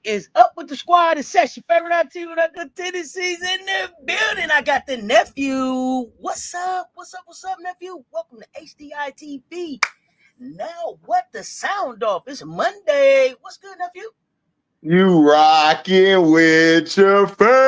is up with the squad? It's set your favorite Auntie with our good tendencies in the building. I got the nephew. What's up? What's up? What's up, nephew? Welcome to HDiiTV. Now, what the sound off? It's Monday. What's good, nephew? You rocking with your fam.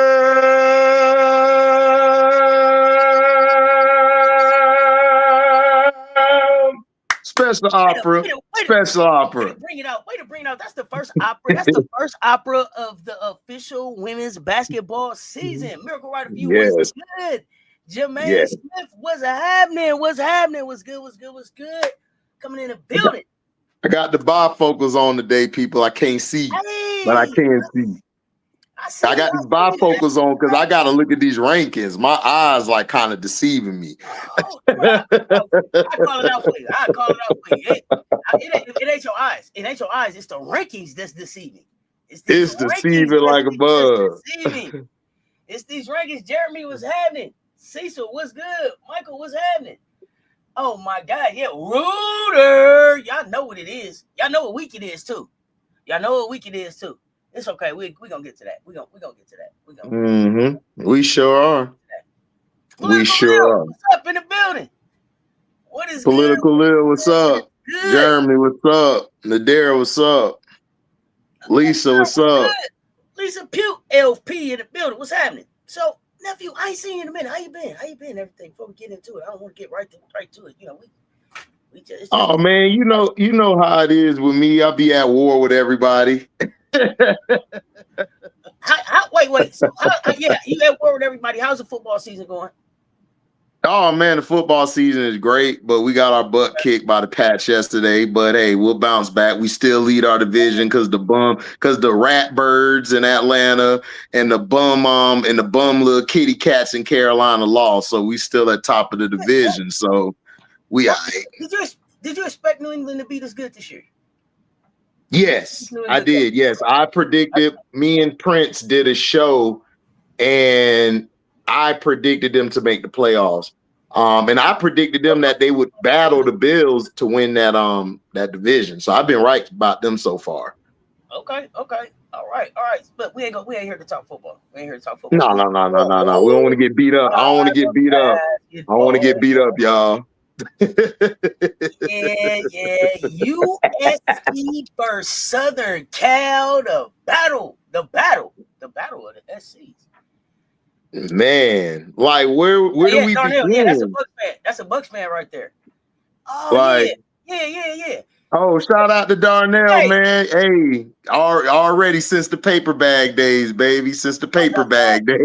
Special opera. Special opera. Way to bring it out. Way to bring it out. That's the first opera. That's the first opera of the official women's basketball season. Miracle Rider View was good. Jermaine Smith, what's happening? What's happening? What's good? What's good? What's good? Coming in the building. I got the bifocals on today, people. I can't see, but I can see. I got these bifocals on because I got to look at these rankings. My eyes like kind of deceiving me. I call it out for you. I call it out for you. It ain't your eyes. It ain't your eyes. It's the rankings that's deceiving. It's deceiving like a bug. It's these rankings. Jeremy was having. Cecil, what's good? Michael, what's happening? Oh my God, yeah, Rooter. Y'all know what it is. Y'all know what week it is too. Y'all know what week it is too. It's okay. We gonna get to that. We gonna get to that. We sure are. We sure are. What's up in the building? What is Political Lil? What's up? Good. Jeremy, what's up? Nadira, what's up? Lisa, what's up? Lisa Pugh, LP in the building. What's happening? So, nephew, I ain't seen you in a minute. How you been? How you been? Everything before we get into it. I don't want to get right to it. You know, we just. Oh man, you know how it is with me. I'll be at war with everybody. Wait. So, yeah, you at war with everybody. How's the football season going? Oh man, the football season is great, but we got our butt kicked by the Pats yesterday. But hey, we'll bounce back. We still lead our division because the Ratbirds in Atlanta and the bum little kitty cats in Carolina lost. So we still at top of the division. So we all right. Did you expect New England to be this good this year? Yes, I did. Yes, I predicted. Me and Prince did a show, and I predicted them to make the playoffs. And I predicted them that they would battle the Bills to win that division. So I've been right about them so far. Okay. All right. But we ain't here to talk football. We ain't here to talk football. No. We don't want to get beat up. I don't want to get beat up. I don't want to get beat up, y'all. Yeah. USC versus Southern Cal, the battle of the SCs. Man, like where do we begin? Yeah, that's a Bucks fan. That's a Bucks fan right there. Oh, like, yeah. Oh, shout out to Darnell, man. Hey, already since the paper bag days, baby. Since the paper bag days.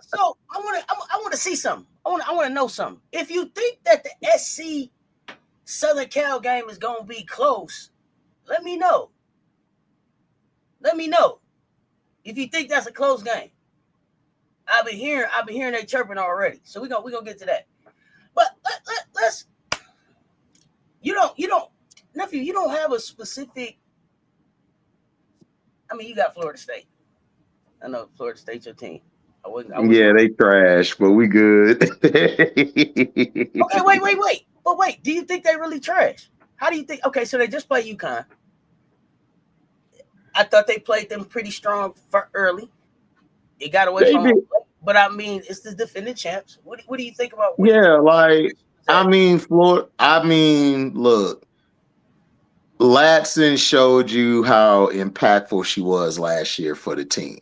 So I want to see something. I want to know something. If you think that the SC Southern Cal game is gonna be close, let me know. If you think that's a close game. I've been hearing they chirping already. So we gonna get to that. But let's you don't nephew, you don't have a specific. I mean, you got Florida State. I know Florida State's your team. Yeah, they trash, but we good. Okay, wait. But wait, do you think they really trash? How do you think? Okay, so they just play UConn. I thought they played them pretty strong for early. It got away from them. But I mean, it's the defending champs. What do you think about? Look, Latson showed you how impactful she was last year for the team.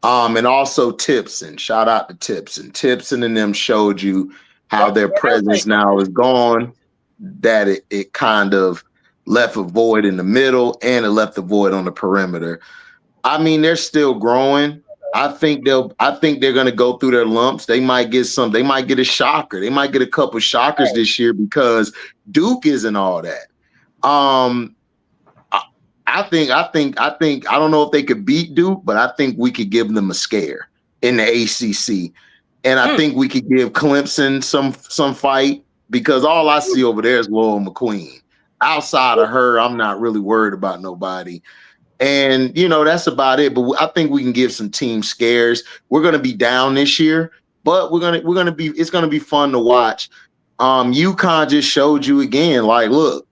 And also Tipson. Shout out to Tipson. Tipson and them showed you how their presence now is gone, that it kind of left a void in the middle and it left a void on the perimeter. I mean, they're still growing. I think they're going to go through their lumps. They might get a shocker. They might get a couple shockers this year because Duke isn't all that. I don't know if they could beat Duke, but I think we could give them a scare in the ACC. And I think we could give Clemson some fight because all I see over there is Laurel McQueen. Outside of her, I'm not really worried about nobody. And, that's about it. But I think we can give some team scares. We're going to be down this year, but it's going to be fun to watch. UConn just showed you again, like, look,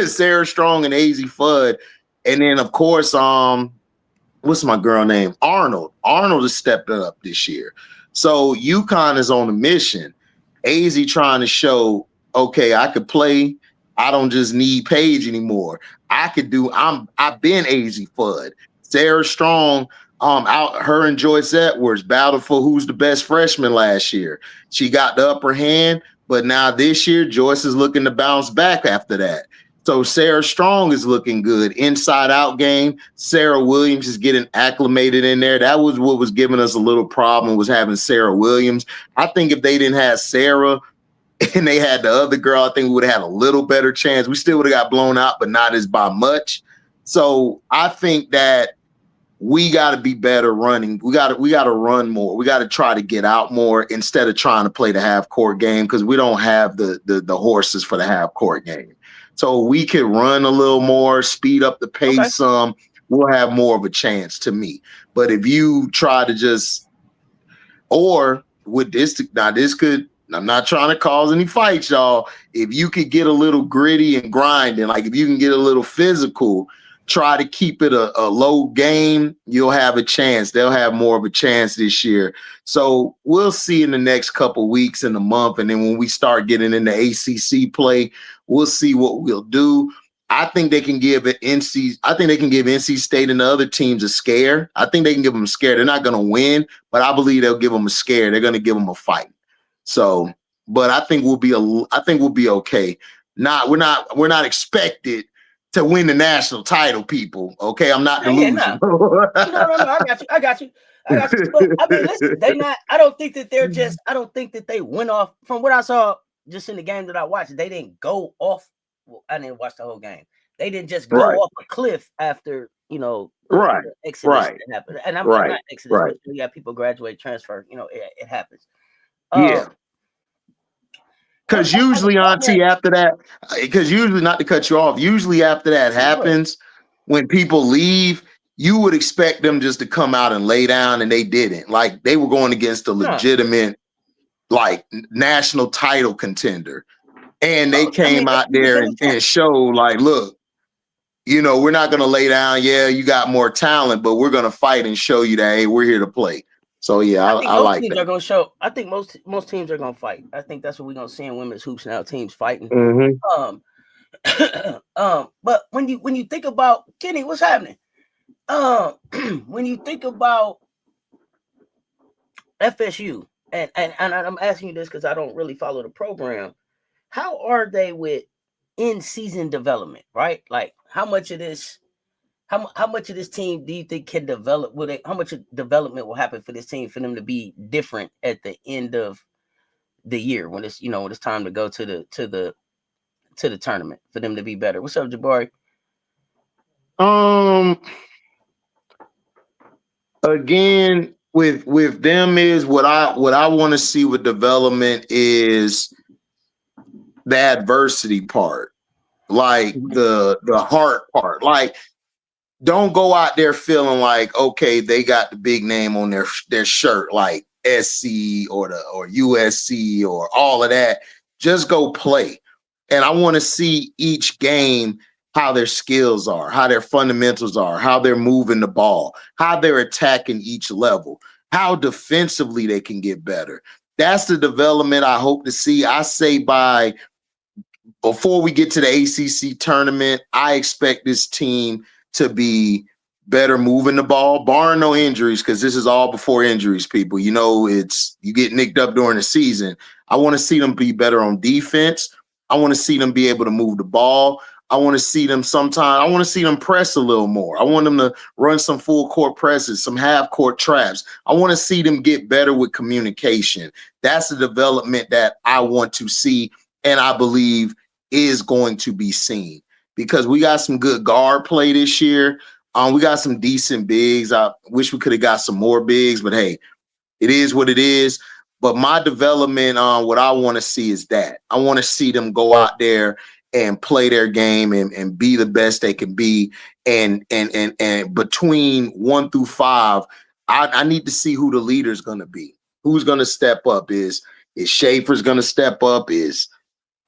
Sarah Strong and AZ Fudd, And then of course, what's my girl name? Arnold. Arnold has stepped up this year. So UConn is on a mission. AZ trying to show, okay, I could play. I don't just need Paige anymore. I've been AZ Fudd. Sarah Strong, her and Joyce Edwards battled for who's the best freshman last year. She got the upper hand, but now this year, Joyce is looking to bounce back after that. So Sarah Strong is looking good. Inside out game. Sarah Williams is getting acclimated in there. That was what was giving us a little problem, was having Sarah Williams. I think if they didn't have Sarah and they had the other girl, I think we would have had a little better chance. We still would have got blown out, but not as by much. So I think that we got to be better running. We got to run more. We got to try to get out more instead of trying to play the half court game, because we don't have the horses for the half court game. So we could run a little more, speed up the pace some. We'll have more of a chance, to me. But if you try to just, or with this, I'm not trying to cause any fights, y'all. If you could get a little gritty and grinding, like if you can get a little physical, try to keep it a low game, you'll have a chance. They'll have more of a chance this year. So we'll see in the next couple weeks, in the month. And then when we start getting into ACC play, we'll see what we'll do. I think they can give NC State and the other teams a scare. I think they can give them a scare. They're not going to win, but I believe they'll give them a scare. They're going to give them a fight. So, but I think we'll be okay. We're not expected to win the national title, people. Okay, I'm not delusional. No, I got you. But, I mean, listen, I don't think that they went off. From what I saw just in the game that I watched, they didn't go off. Well, I didn't watch the whole game. They didn't just go off a cliff after, right. Exodus happened. And I'm not Exodus, but we got people graduate, transfer, it happens. Yeah. Because usually, Auntie, after that, not to cut you off, usually after that happens, when people leave, you would expect them just to come out and lay down, and they didn't. Like, they were going against a legitimate, like, national title contender. And they came out there and showed, like, look, we're not going to lay down. Yeah, you got more talent, but we're going to fight and show you that, hey, we're here to play. So yeah, I like that. Are going to show. I think most teams are going to fight. I think that's what we're going to see in women's hoops now. Teams fighting. Mm-hmm. But when you think about Kenny, what's happening? When you think about FSU, and I'm asking you this because I don't really follow the program. How are they with in-season development? Right, like how much of this team do you think can develop? How much development will happen for this team for them to be different at the end of the year when it's when it's time to go to the tournament, for them to be better? What's up, Jabari? Again, with them is what I want to see with development is the adversity part, like the heart part, like. Don't go out there feeling like, okay, they got the big name on their shirt, like SC or USC or all of that. Just go play. And I want to see each game, how their skills are, how their fundamentals are, how they're moving the ball, how they're attacking each level, how defensively they can get better. That's the development I hope to see. I say before we get to the ACC tournament, I expect this team to be better moving the ball, barring no injuries, because this is all before injuries, people. You get nicked up during the season. I want to see them be better on defense. I want to see them be able to move the ball. I want to see them press a little more. I want them to run some full court presses, some half court traps. I want to see them get better with communication. That's the development that I want to see, and I believe is going to be seen. Because we got some good guard play this year. We got some decent bigs. I wish we could have got some more bigs, but hey, it is what it is. But my development on what I want to see is that. I want to see them go out there and play their game and be the best they can be. And between 1 through 5, I need to see who the leader's going to be. Who's going to step up? Is Schaefer's going to step up? Is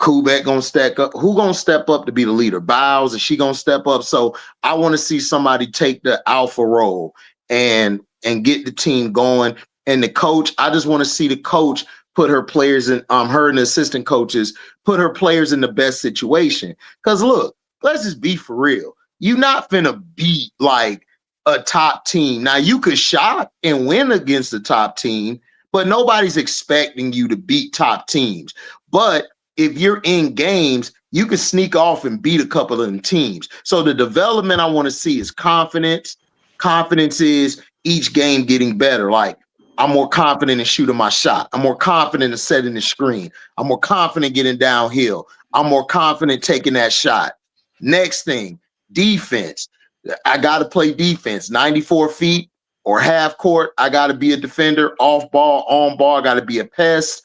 Kubek gonna step up. Who gonna step up to be the leader? Biles, is she gonna step up? So I want to see somebody take the alpha role and get the team going. And the coach, I just want to see the coach put her players in, her and the assistant coaches put her players in the best situation. Because look, let's just be for real. You're not finna beat like a top team. Now you could shock and win against the top team, but nobody's expecting you to beat top teams. But if you're in games, you can sneak off and beat a couple of them teams. So the development I want to see is confidence. Confidence is each game getting better. Like, I'm more confident in shooting my shot. I'm more confident in setting the screen. I'm more confident getting downhill. I'm more confident taking that shot. Next thing, defense. I got to play defense. 94 feet or half court, I got to be a defender. Off ball, on ball, I got to be a pest.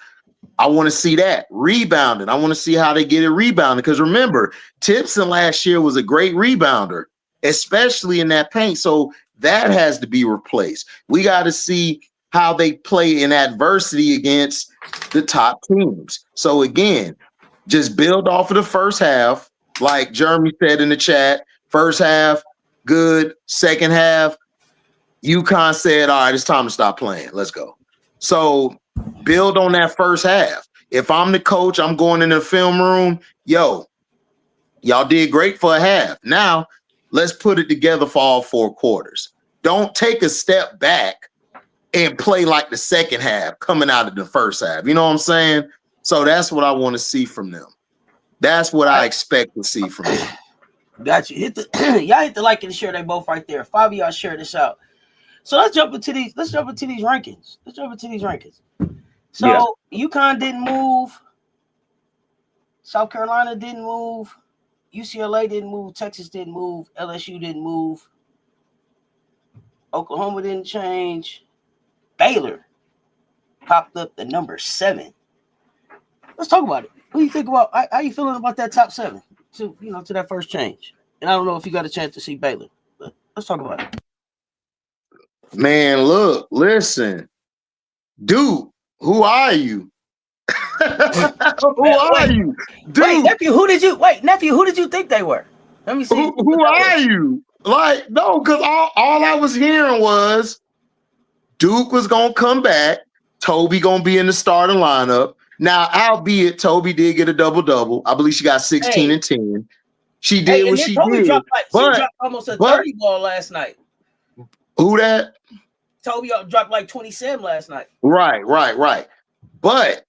I want to see that. Rebounding. I want to see how they get it rebounded. Because remember, Tipson last year was a great rebounder, especially in that paint. So that has to be replaced. We got to see how they play in adversity against the top teams. So again, just build off of the first half. Like Jeremy said in the chat, first half, good. Second half, UConn said, all right, it's time to stop playing. Let's go. So build on that first half. If I'm the coach, I'm going in the film room. Yo, y'all did great for a half. Now let's put it together for all 4 quarters. Don't take a step back and play like the second half coming out of the first half. You know what I'm saying? So that's what I want to see from them. That's what I expect to see from them. Got you. Y'all hit the like and share. They both right there. 5 of y'all share this out. So let's jump into these rankings. So UConn didn't move. South Carolina didn't move. UCLA didn't move. Texas didn't move. LSU didn't move. Oklahoma didn't change. Baylor popped up the number 7. Let's talk about it. What do you think about? How you feeling about that top 7 to that first change? And I don't know if you got a chance to see Baylor, but let's talk about it. Man, look, listen, dude, who are you? Who are you, dude? Wait, nephew, who did you think they were? Let me see. Who are you? Like, no, because all I was hearing was Duke was gonna come back. Toby gonna be in the starting lineup. Now, albeit Toby did get a double-double. I believe she got 16 and 10. She did what she Toby did. Dropped almost a 30 ball last night. Who that? Toby dropped like 27 last night. Right. But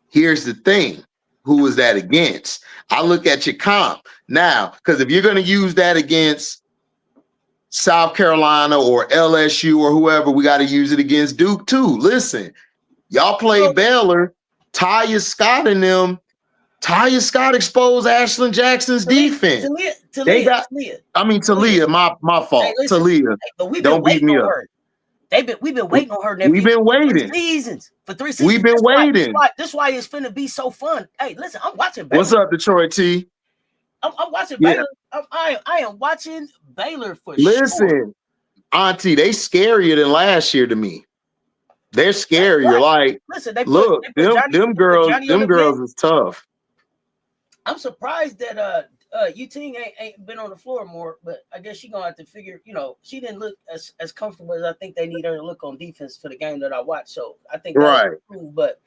here's the thing. Who was that against? I look at your comp. Now, because if you're going to use that against South Carolina or LSU or whoever, we got to use it against Duke too. Listen, y'all played Baylor. Taya Scott and them. Taya Scott exposed Ashlyn Jackson's defense. Talia, my fault. Hey, listen, Talia, don't beat me up. We've been waiting on her. Nephew, we've been waiting for 3 seasons. We've been waiting. That's why it's finna be so fun. Hey, listen, I'm watching Baylor. What's up, Detroit T? I'm watching Baylor. I am watching Baylor for sure. Listen, Auntie, they scarier than last year to me. They're scarier. Like, listen, them girls is tough. I'm surprised that Ting ain't been on the floor more, but I guess she's gonna have to figure. She didn't look as comfortable as I think they need her to look on defense for the game that I watched. So I think that's improved. But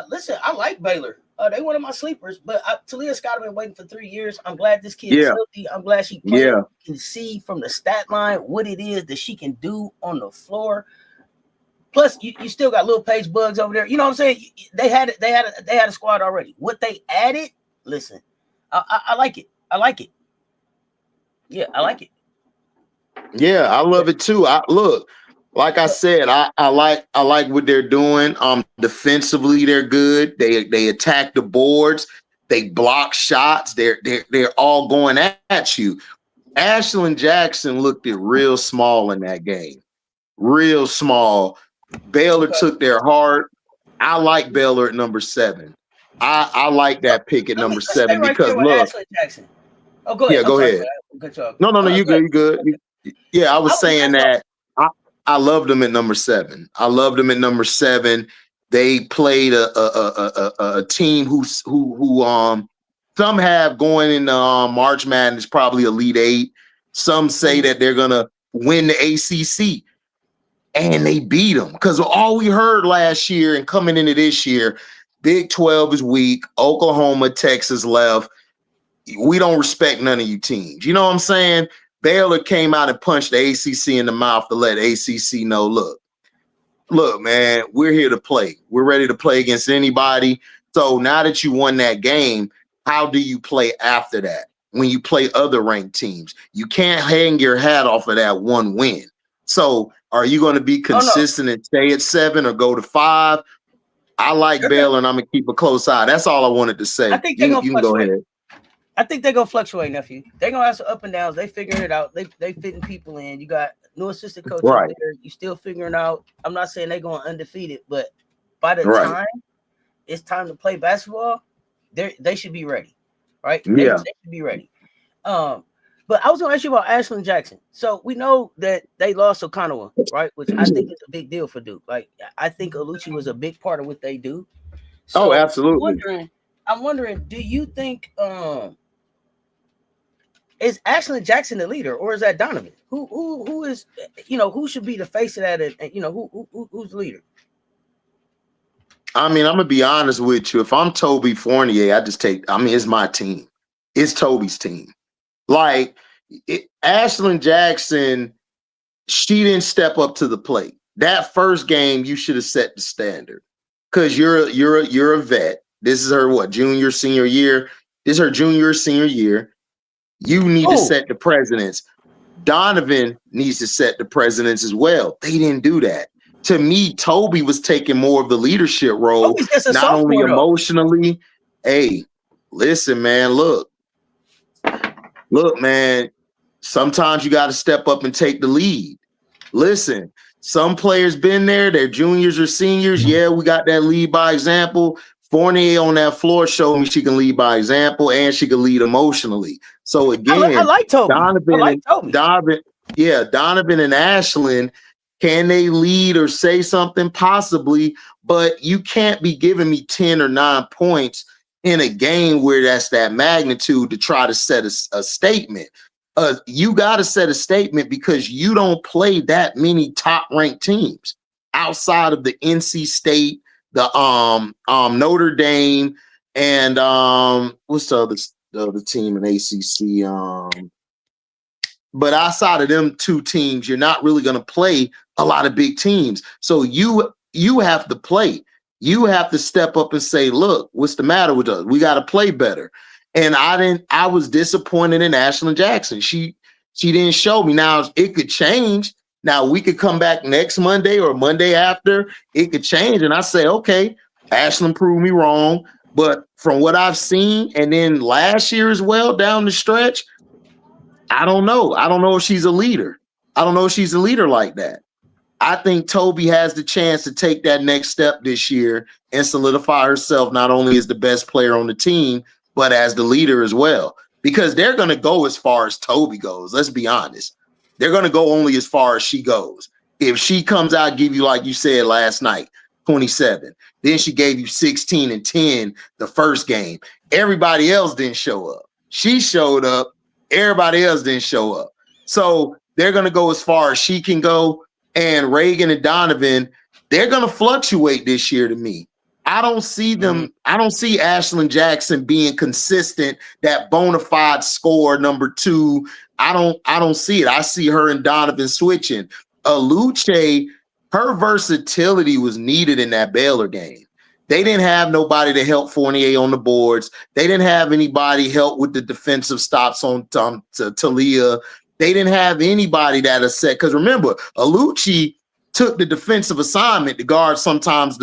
listen, I like Baylor. They one of my sleepers, but Talia Scott have been waiting for 3 years. I'm glad this kid is healthy. I'm glad she played. You can see from the stat line what it is that she can do on the floor. Plus, you still got little Paige Bugs over there. You know what I'm saying? They had a squad already. What they added, listen, I like it. I like it. Yeah, I like it. Yeah, I love it too. Like I said, I like what they're doing. Defensively, they're good. They attack the boards. They block shots. They're all going at you. Ashlyn Jackson looked real small in that game. Real small. Baylor took their heart. I like Baylor at number 7. I like that pick at number 7 because look. Oh, go ahead. Yeah, go ahead. No, you good. I was saying that I loved them at number 7. I loved them at number 7. They played a team who some have going in March Madness, probably Elite Eight. Some say that they're gonna win the ACC, and they beat them because all we heard last year and coming into this year, Big 12 is weak. Oklahoma, Texas left. We don't respect none of you teams. You know what I'm saying? Baylor came out and punched the ACC in the mouth to let ACC know, look, man, we're here to play. We're ready to play against anybody. So now that you won that game, how do you play after that? When you play other ranked teams, you can't hang your hat off of that one win. So are you going to be consistent and stay at 7 or go to 5? I like Baylor, and I'm going to keep a close eye. That's all I wanted to say. I think they're going to fluctuate. Go ahead. I think they're going to fluctuate, nephew. They're going to have some up and downs. They figuring it out. They fitting people in. You got new assistant coach right there. You still figuring out. I'm not saying they're going undefeated, but by the time it's time to play basketball, they should be ready, right? They should be ready. But I was going to ask you about Ashlyn Jackson. So we know that they lost Okonowa, right? Which I think is a big deal for Duke. Like, I think Aluchi was a big part of what they do. So absolutely. I'm wondering, do you think is Ashlyn Jackson the leader, or is that Donovan? Who is, who should be the face of that? And who's the leader? I mean, I'm gonna be honest with you. If I'm Toby Fournier, it's my team. It's Toby's team. Like Ashlyn Jackson, she didn't step up to the plate. That first game, you should have set the standard because you're a vet. This is her junior, senior year. This is her junior, senior year. You need to set the precedents. Donovan needs to set the precedents as well. They didn't do that. To me, Toby was taking more of the leadership role, not only emotionally. Hey, listen, man, look, man, sometimes you got to step up and take the lead. Listen, some players been there, they're juniors or seniors. Yeah, we got that lead by example. Fournier on that floor showed me she can lead by example and she can lead emotionally. So again, I like Toby. Donovan and Ashlyn, can they lead or say something? Possibly, but you can't be giving me 10 or 9 points in a game where that's that magnitude to try to set a statement. You got to set a statement because you don't play that many top-ranked teams outside of the NC State, the Notre Dame, and what's the other team in ACC? But outside of them two teams, you're not really going to play a lot of big teams. So you have to play. You have to step up and say, look, what's the matter with us? We got to play better. And I was disappointed in Ashlyn Jackson. She didn't show me. Now it could change. Now we could come back next Monday or Monday after. It could change. And I say, okay, Ashlyn proved me wrong. But from what I've seen, and then last year as well, down the stretch, I don't know. I don't know if she's a leader. I don't know if she's a leader like that. I think Toby has the chance to take that next step this year and solidify herself not only as the best player on the team, but as the leader as well. Because they're going to go as far as Toby goes. Let's be honest. They're going to go only as far as she goes. If she comes out, give you, like you said last night, 27. Then she gave you 16 and 10 the first game. Everybody else didn't show up. She showed up. Everybody else didn't show up. So they're going to go as far as she can go. And Reagan and Donovan, they're going to fluctuate this year to me. I don't see them. I don't see Ashlyn Jackson being consistent, that bona fide score number 2. I don't see it. I see her and Donovan switching. Aluche, her versatility was needed in that Baylor game. They didn't have nobody to help Fournier on the boards. They didn't have anybody help with the defensive stops on Talia. They didn't have anybody that is set. Because remember, Aluche took the defensive assignment to guard sometimes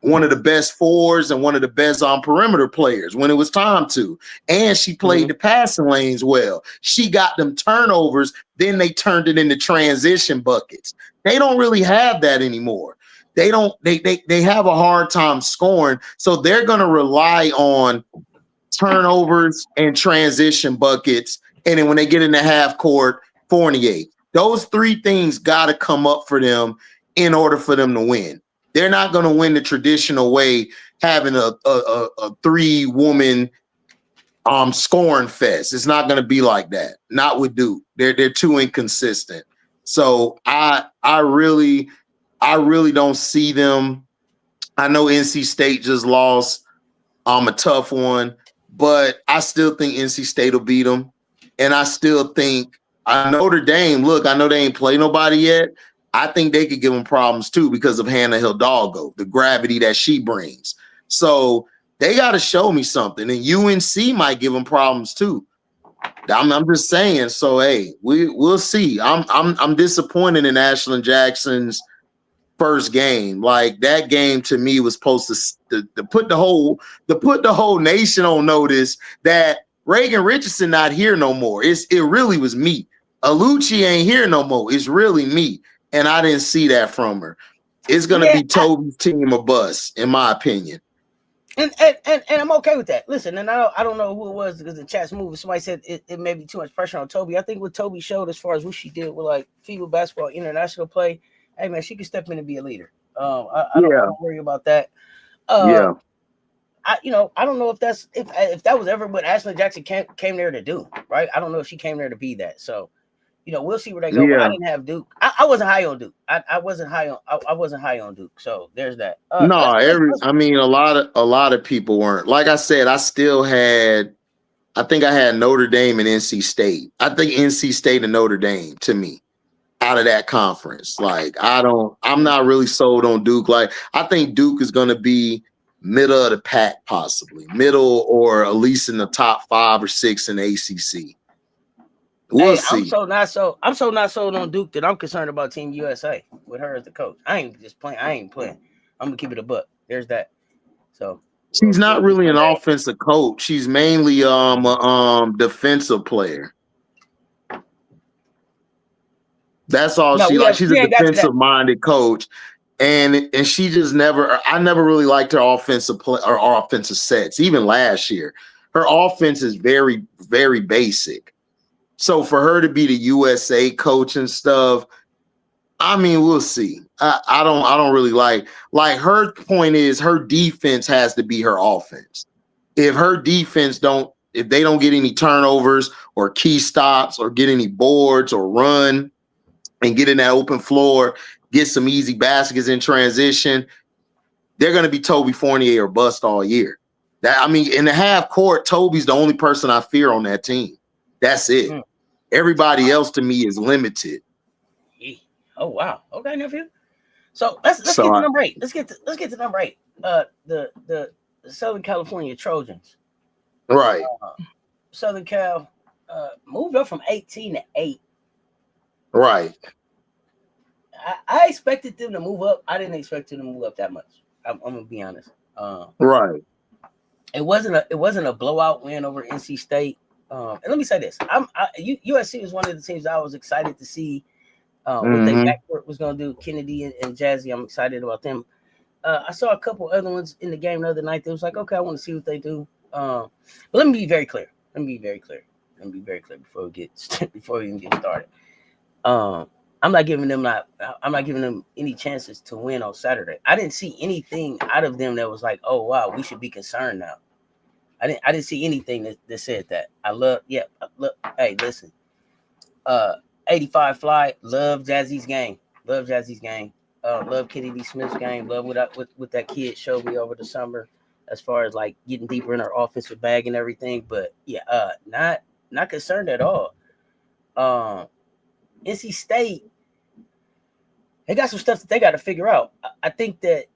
one of the best fours and one of the best perimeter players when it was time to. And she played the passing lanes well. She got them turnovers. Then they turned it into transition buckets. They don't really have that anymore. They have a hard time scoring. So they're going to rely on turnovers and transition buckets. And then when they get in the half court, Fournier. Those 3 things got to come up for them in order for them to win. They're not going to win the traditional way, having a 3-woman scoring fest. It's not going to be like that. Not with Duke. They're too inconsistent. So I really don't see them. I know NC State just lost a tough one, but I still think NC State will beat them. And I still think Notre Dame, look, I know they ain't play nobody yet. I think they could give them problems too because of Hannah Hidalgo, the gravity that she brings. So they got to show me something, and UNC might give them problems too. I'm just saying. So hey, we'll see. I'm disappointed in Ashlyn Jackson's first game. Like, that game to me was supposed to put the whole nation on notice that Reagan Richardson not here no more. It really was me. Alucci ain't here no more. It's really me, and I didn't see that from her. It's gonna be Toby's team or bust, in my opinion. And I'm okay with that. Listen, and I don't know who it was because the chat's moving. Somebody said it may be too much pressure on Toby. I think what Toby showed as far as what she did with like FIBA basketball international play, hey man, she can step in and be a leader. I don't worry about that. I don't know if that was ever what Ashlyn Jackson came there to do, right? I don't know if she came there to be that. So, we'll see where they go. I didn't have Duke. I wasn't high on Duke. I wasn't high on Duke. So there's that. A lot of people weren't. Like I said, I think I had Notre Dame and NC State. I think NC State and Notre Dame to me out of that conference. Like, I'm not really sold on Duke. Like, I think Duke is going to be middle of the pack, possibly middle, or at least in the top 5 or 6 in the ACC. We'll see. I'm so not sold on Duke that I'm concerned about Team USA with her as the coach. I ain't playing. I'm gonna keep it a buck. There's that. So she's not really an offensive coach. She's mainly a defensive player. That's all she's a defensive minded coach. And she just I never really liked her offensive play or offensive sets. Even last year, her offense is very, very basic. So for her to be the USA coach and stuff, I mean, we'll see. I don't really like her point is her defense has to be her offense. If her defense if they don't get any turnovers or key stops or get any boards or run and get in that open floor, get some easy baskets in transition, they're going to be Toby Fournier or bust all year. In the half court, Toby's the only person I fear on that team. That's it. Everybody else to me is limited. Oh wow. Okay, nephew. So let's get to number 8. Let's get to number 8. The Southern California Trojans. Right. Southern Cal moved up from 18 to 8. Right. I expected them to move up. I didn't expect them to move up that much. I'm gonna be honest. Right. It wasn't a blowout win over NC State. And let me say this: USC was one of the teams I was excited to see what their backcourt was going to do. Kennedy and Jazzy, I'm excited about them. I saw a couple other ones in the game the other night that was like, okay, I want to see what they do. But let me be very clear. Before we even get started. I'm not giving them any chances to win on Saturday. I didn't see anything out of them that was like, oh wow, we should be concerned now. I didn't see anything that said that. Hey, listen. 85 Fly, love Jazzy's game. Love Kennedy Smith's game. Love what that kid showed me over the summer as far as like getting deeper in her offensive bag and everything. But not concerned at all. NC State, they got some stuff that they got to figure out. I think that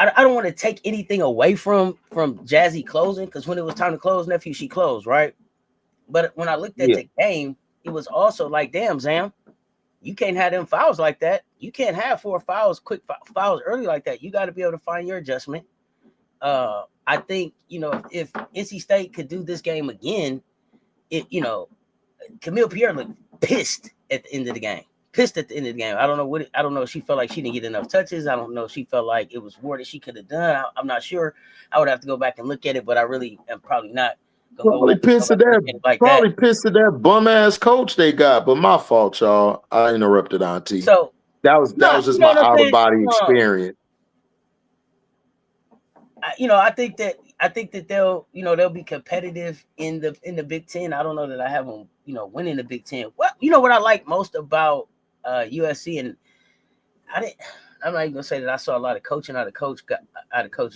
I don't want to take anything away from Jazzy closing, because when it was time to close, nephew, she closed, right? But when I looked at the game, it was also like, damn, Zam, you can't have them fouls like that. You can't have 4 fouls, quick fouls early like that. You got to be able to find your adjustment. I think, if NC State could do this game again, Camille Pierre looked pissed at the end of the game. I don't know if she felt like she didn't get enough touches. I don't know if she felt like it was more that she could have done. I'm not sure. I would have to go back and look at it, but I really am probably not probably pissed at that bum ass coach they got. But my fault, y'all. I interrupted Auntie. So That was No, just you know my what I'm out of saying? body experience. I think that they'll be competitive in the Big Ten. I don't know that I have them, winning the Big Ten. Well, you know what I like most about USC, and I'm not even gonna say that I saw a lot of coaching out of Coach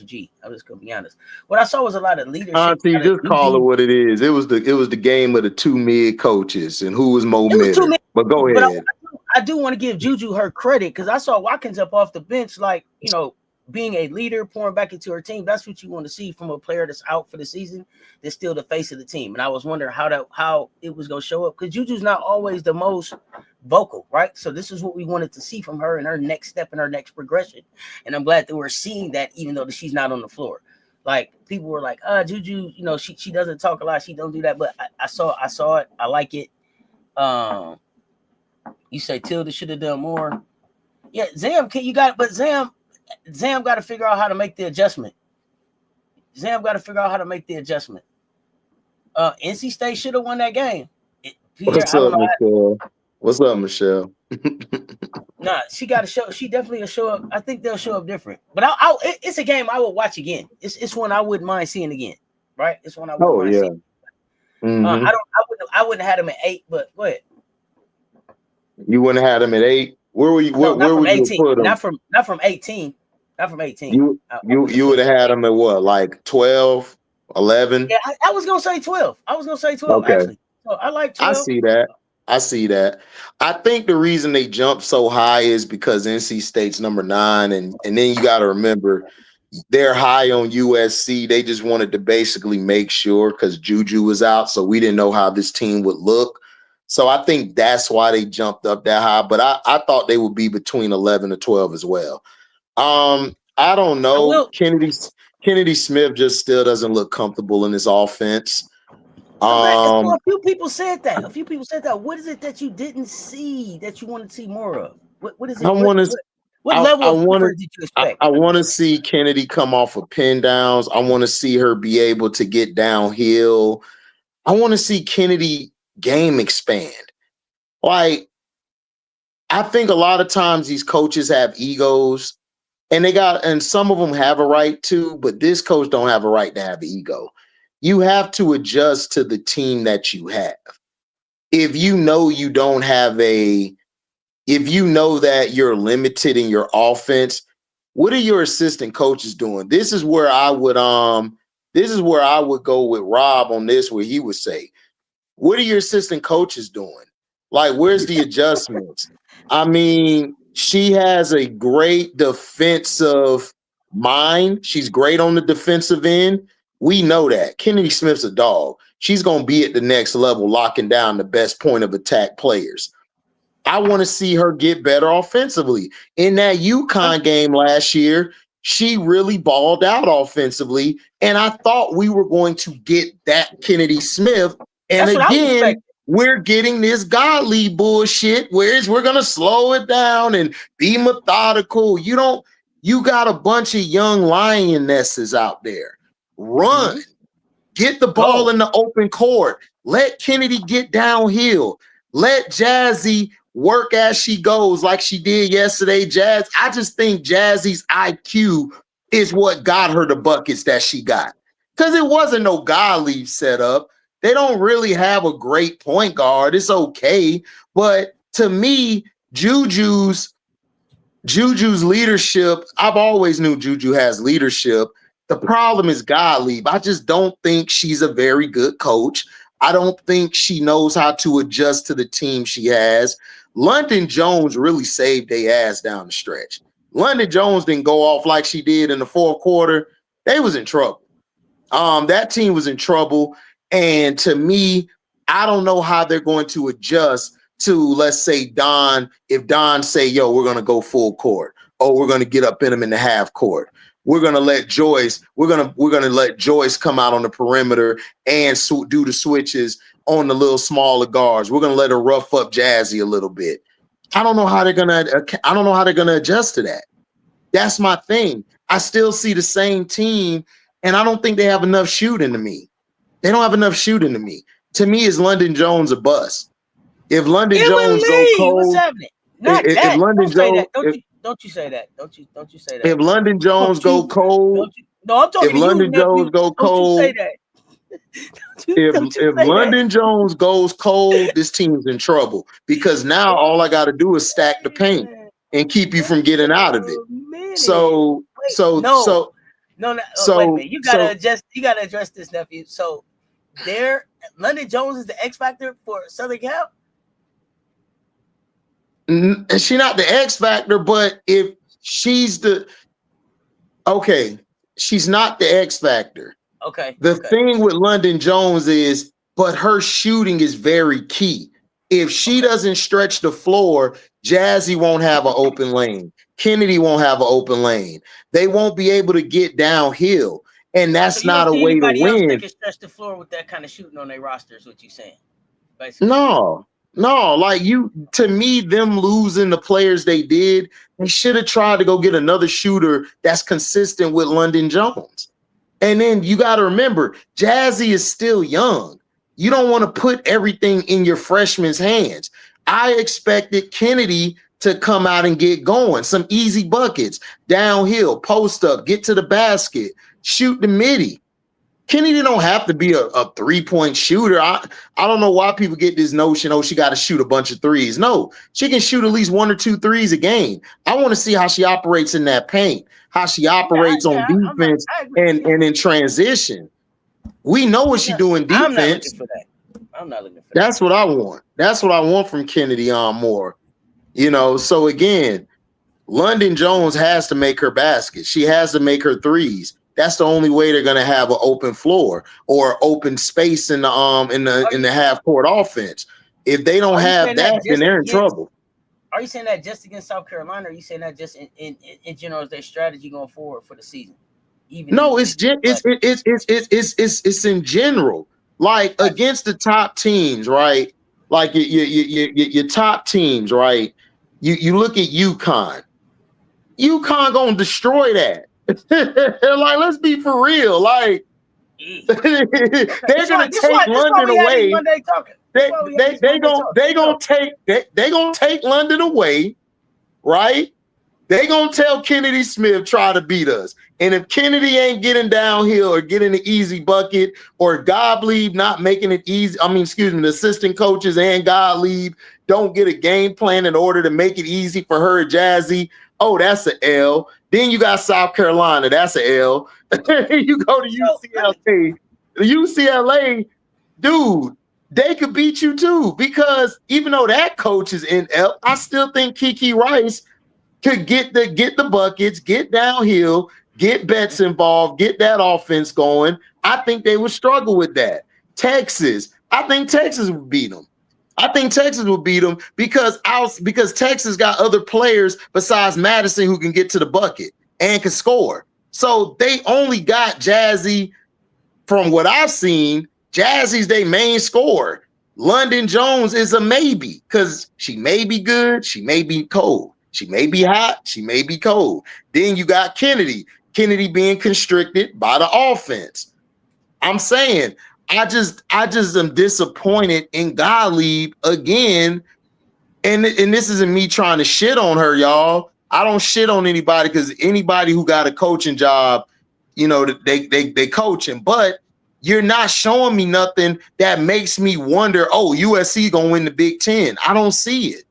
G. I'm just gonna be honest. What I saw was a lot of leadership. Auntie, just call it what it is. It was the game of the two mid coaches and who was more mid. But go ahead. I do want to give Juju her credit because I saw Watkins up off the bench, like, being a leader, pouring back into her team. That's what you want to see from a player that's out for the season, that's still the face of the team. And I was wondering how it was going to show up, because Juju's not always the most vocal, right? So this is what we wanted to see from her in her next step and her next progression. And I'm glad that we're seeing that, even though she's not on the floor. Like, people were like, Juju, she doesn't talk a lot, she don't do that. But I saw it. I like it. You say Tilda should have done more. Yeah, Zam got to figure out how to make the adjustment. NC State should have won that game. What's up, Michelle? What's up, Michelle? Nah, she got to show. She definitely will show up. I think they'll show up different. But it's a game I will watch again. It's one I wouldn't mind seeing again. Right? It's one I wouldn't mind seeing. Mm-hmm. I wouldn't have had him at 8, but go ahead. You wouldn't have had him at 8? Where were you? Where would you put him? Not from 18. Not from 18. You would have had him at what, like 12, 11? Yeah, I was gonna say 12. Okay. Actually. So I like 12. I see that. I think the reason they jumped so high is because NC State's number 9, and then you got to remember they're high on USC. They just wanted to basically make sure, because Juju was out, so we didn't know how this team would look. So I think that's why they jumped up that high. But I thought they would be between 11 to 12 as well. I don't know. Kennedy Smith just still doesn't look comfortable in his offense. A few people said that. What is it that you didn't see that you want to see more of? What is it? What level of effort did you expect? I want to see Kennedy come off of pin downs. I want to see her be able to get downhill. I want to see Kennedy game expand. Like, I think a lot of times these coaches have egos, and some of them have a right to, but this coach don't have a right to have an ego. You have to adjust to the team that you have. If you know that you're limited in your offense, what are your assistant coaches doing? This is where I would go with Rob on this, where he would say, what are your assistant coaches doing? Like, where's the adjustments? I mean, she has a great defensive mind. She's great on the defensive end. We know that. Kennedy Smith's a dog. She's going to be at the next level, locking down the best point of attack players. I want to see her get better offensively. In that UConn game last year, she really balled out offensively, and I thought we were going to get that Kennedy Smith. And again, we're getting this godly bullshit, whereas we're going to slow it down and be methodical. You got a bunch of young lionesses out there. Run. Get the ball in the open court. Let Kennedy get downhill. Let Jazzy work as she goes, like she did yesterday. I just think Jazzy's IQ is what got her the buckets that she got. Because it wasn't no godly setup. They don't really have a great point guard. It's okay. But to me, Juju's leadership, I've always knew Juju has leadership. The problem is Gottlieb. I just don't think she's a very good coach. I don't think she knows how to adjust to the team she has. London Jones really saved their ass down the stretch. London Jones didn't go off like she did in the fourth quarter. They was in trouble. That team was in trouble. And to me, I don't know how they're going to adjust to, let's say, Don. If Don say, yo, we're going to go full court. Oh, we're going to get up in them in the half court. We're going to let Joyce come out on the perimeter and do the switches on the little smaller guards. We're going to let her rough up Jazzy a little bit. I don't know how they're going to adjust to that. That's my thing. I still see the same team, and I don't think they have enough shooting to me. They don't have enough shooting to me. To me, is London Jones a bust? If London Jones go cold, what's happening? Not if that. London Don't say Jones, that. Don't you say that. Don't you say that. if London Jones Don't you, go cold, don't you, no, I'm talking if to you, London nephew. Jones go Don't you say cold, that. if Don't you if say that. London Jones goes cold, this team's in trouble because now all I got to do is stack the paint and keep you from getting out of it. So Wait, so no, so no, wait a so minute. You so gotta address this, nephew. So London Jones is the X factor for Southern Cal? she's not the X factor, but if she's she's not the X factor. Okay. The thing with London Jones is, but her shooting is very key. If she doesn't stretch the floor, Jazzy won't have an open lane. Kennedy won't have an open lane. They won't be able to get downhill. And that's So you don't not a see way to anybody else that win. can stretch the floor with that kind of shooting on their roster, is what you're saying, basically. No, like to me, them losing the players they did, they should have tried to go get another shooter that's consistent with London Jones. And then you got to remember, Jazzy is still young. You don't want to put everything in your freshman's hands. I expected Kennedy to come out and get going. Some easy buckets, downhill, post up, get to the basket, shoot the midi. Kennedy don't have to be a 3-point shooter. I don't know why people get this notion, oh, she got to shoot a bunch of threes. No, she can shoot at least 1 or 2 threes a game. I want to see how she operates in that paint, how she operates on defense and in transition. We know what she do in defense. I'm not looking for that. I'm not looking for that. That's what I want. That's what I want from Kennedy on more. So again, London Jones has to make her baskets. She has to make her threes. That's the only way they're gonna have an open floor or open space in the half court offense. If they don't have that, then they're in trouble. Are you saying that just against South Carolina, or are you saying that just in general as their strategy going forward for the season? It's in general. Like against the top teams, right? Like your top teams, right? You look at UConn. UConn gonna destroy that. Like, let's be for real. Like, they're gonna take London away. They gonna take London away, right? They gonna tell Kennedy Smith try to beat us, and if Kennedy ain't getting downhill or getting an easy bucket, or Gottlieb not making it easy, the assistant coaches and Gottlieb don't get a game plan in order to make it easy for her, Jazzy. Oh, that's an L. Then you got South Carolina. That's an L. You go to UCLA, dude, they could beat you too, because even though that coach is in L, I still think Kiki Rice could get the buckets, get downhill, get Betts involved, get that offense going. I think they would struggle with that. I think Texas would beat them. Because Texas got other players besides Madison who can get to the bucket and can score. So they only got Jazzy. From what I've seen, Jazzy's their main scorer. London Jones is a maybe, because she may be good, she may be cold. She may be hot, she may be cold. Then you got Kennedy being constricted by the offense. I'm saying, I just am disappointed in Gottlieb again. And this isn't me trying to shit on her, y'all. I don't shit on anybody, because anybody who got a coaching job, they coaching. But you're not showing me nothing that makes me wonder, oh, USC gonna win the Big Ten. I don't see it.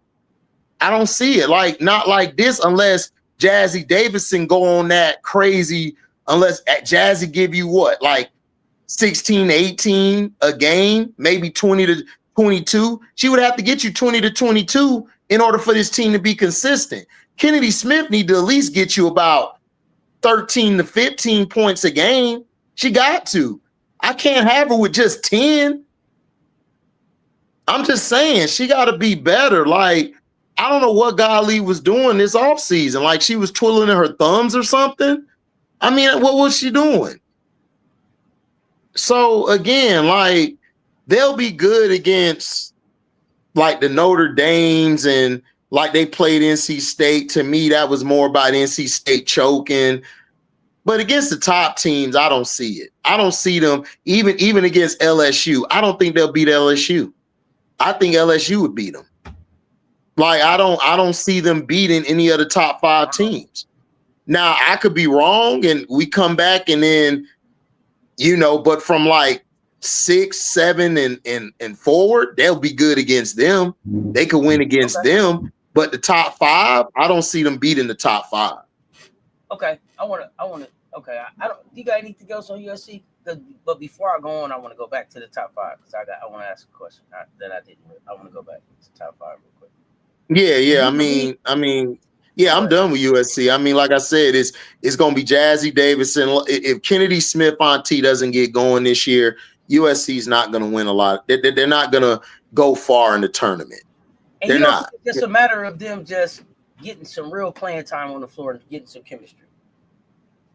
Like, not like this, unless Jazzy Davison go on that crazy, unless Jazzy give you what, like 16 to 18 a game, maybe 20 to 22. She would have to get you 20 to 22 in order for this team to be consistent. Kennedy Smith need to at least get you about 13 to 15 points a game. She got to. I can't have her with just 10. I'm just saying, she got to be better. Like, I don't know what Gottlieb was doing this offseason. Like, she was twiddling her thumbs or something. What was she doing? So, again, like, they'll be good against, like, the Notre Dames, and, like, they played NC State. To me, that was more about NC State choking. But against the top teams, I don't see it. I don't see them, even against LSU. I don't think they'll beat LSU. I think LSU would beat them. Like I don't see them beating any of the top 5 teams. Now I could be wrong, and we come back and then, but from like 6, 7, and forward, they'll be good against them. They could win against them, but the top 5, I don't see them beating the top 5. Okay, I want to. Okay, I don't. You got anything else on USC? But before I go on, I want to go back to the top 5 because I want to ask a question that I didn't. I want to go back to top 5 real quick. Yeah. I mean, yeah, I'm done with USC. I mean, like I said, it's gonna be Jazzy Davidson. If Kennedy Smith Auntie doesn't get going this year, USC is not gonna win a lot. They're not gonna go far in the tournament. And they're not. It's just a matter of them just getting some real playing time on the floor and getting some chemistry.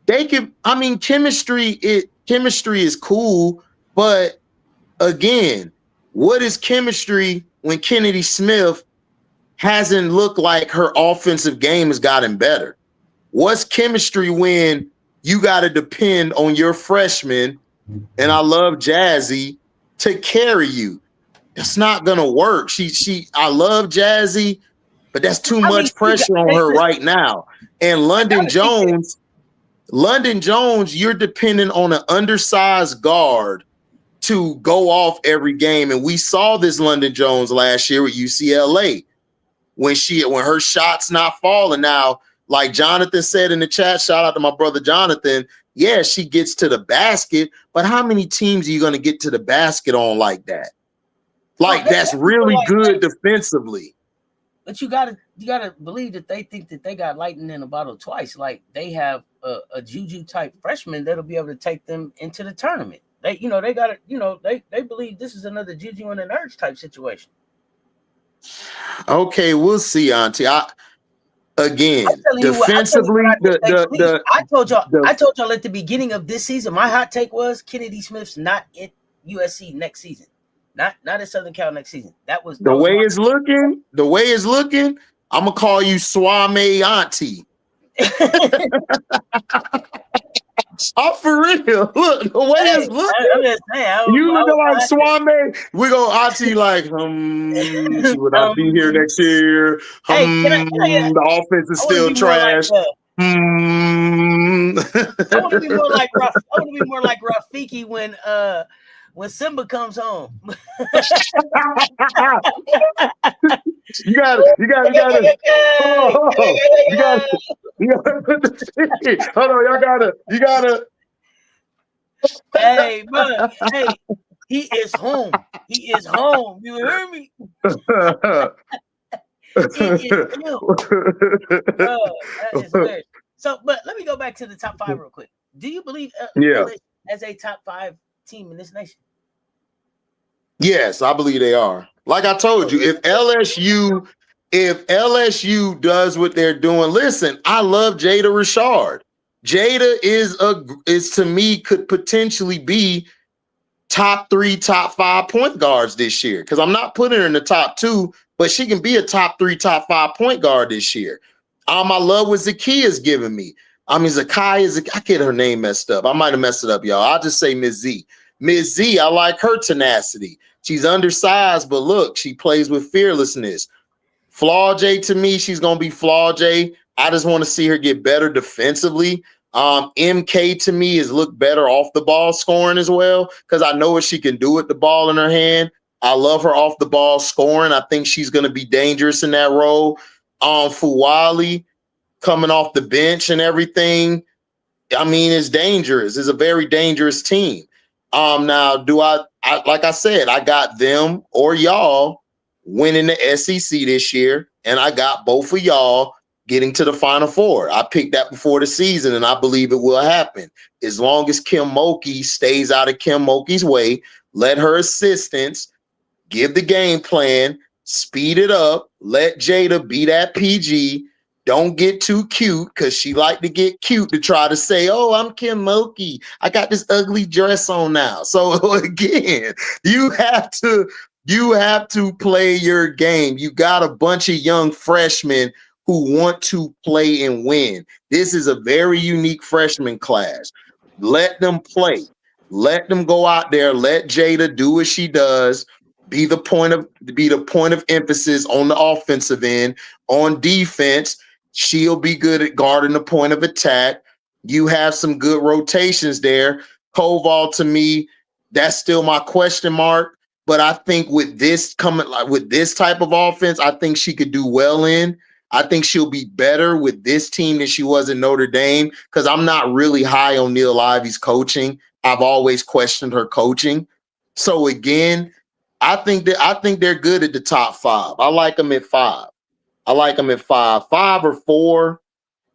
They can. I mean, chemistry is cool, but again, what is chemistry when Kennedy Smith hasn't looked like her offensive game has gotten better? What's chemistry when you got to depend on your freshman, and I love Jazzy, to carry you? That's not gonna work. I love Jazzy, but that's too much pressure on her right now. And London Jones, you're dependent on an undersized guard to go off every game. And we saw this London Jones last year with UCLA. When her shot's not falling. Now, like Jonathan said in the chat, shout out to my brother Jonathan. Yeah, she gets to the basket, but how many teams are you going to get to the basket on like that? Like that's really good defensively. But you gotta believe that they think that they got lightning in a bottle twice. Like they have a Juju type freshman that'll be able to take them into the tournament. They got it. They believe this is another Juju and an Urge type situation. Okay, we'll see, Auntie. Defensively, I told y'all at the beginning of this season, my hot take was Kennedy Smith's not at USC next season, not at Southern Cal next season. That was the way it's looking. I'm gonna call you Swame Auntie. I'm for real. Look, the way it's looking. I'm just saying, you look like Swame. We go Auntie like, would I be here next year? The offense is still trash. I want to be more like Rafiki when Simba comes home. You gotta hold on, you gotta Hey, man, hey, he is home. You hear me? He is him. That is weird. So, but let me go back to the top 5 real quick. Do you believe as a top 5 team in this nation? Yes, I believe they are. Like I told you, if LSU does what they're doing, listen, I love Jada Richard. Jada is to me could potentially be top 3, top 5 point guards this year. Because I'm not putting her in the top 2, but she can be a top 3, top 5 point guard this year. I love what Zakia's giving me. I mean, I get her name messed up. I might have messed it up, y'all. I'll just say Ms. Z. Ms. Z, I like her tenacity. She's undersized, but look, she plays with fearlessness. Flaw J, to me, she's going to be Flaw J. I just want to see her get better defensively. MK, to me, is look better off the ball scoring as well, because I know what she can do with the ball in her hand. I love her off the ball scoring. I think she's going to be dangerous in that role. Fuwali coming off the bench and everything, I mean, it's dangerous. It's a very dangerous team. Now, like I said, I got them or y'all winning the SEC this year, and I got both of y'all getting to the Final Four. I picked that before the season, and I believe it will happen. As long as Kim Mulkey stays out of Kim Mulkey's way, let her assistants give the game plan, speed it up, let Jada be that PG. Don't get too cute, because she like to get cute to try to say, oh, I'm Kim Mulkey. I got this ugly dress on now. So again, you have to play your game. You got a bunch of young freshmen who want to play and win. This is a very unique freshman class. Let them play. Let them go out there. Let Jada do what she does. be the point of emphasis on the offensive end. On defense, she'll be good at guarding the point of attack. You have some good rotations there. Koval, to me, that's still my question mark. But I think with this type of offense, I think she could do well in. I think she'll be better with this team than she was in Notre Dame, because I'm not really high on Neil Ivy's coaching. I've always questioned her coaching. So again, I think they're good at the top 5. I like them at 5. 5 or 4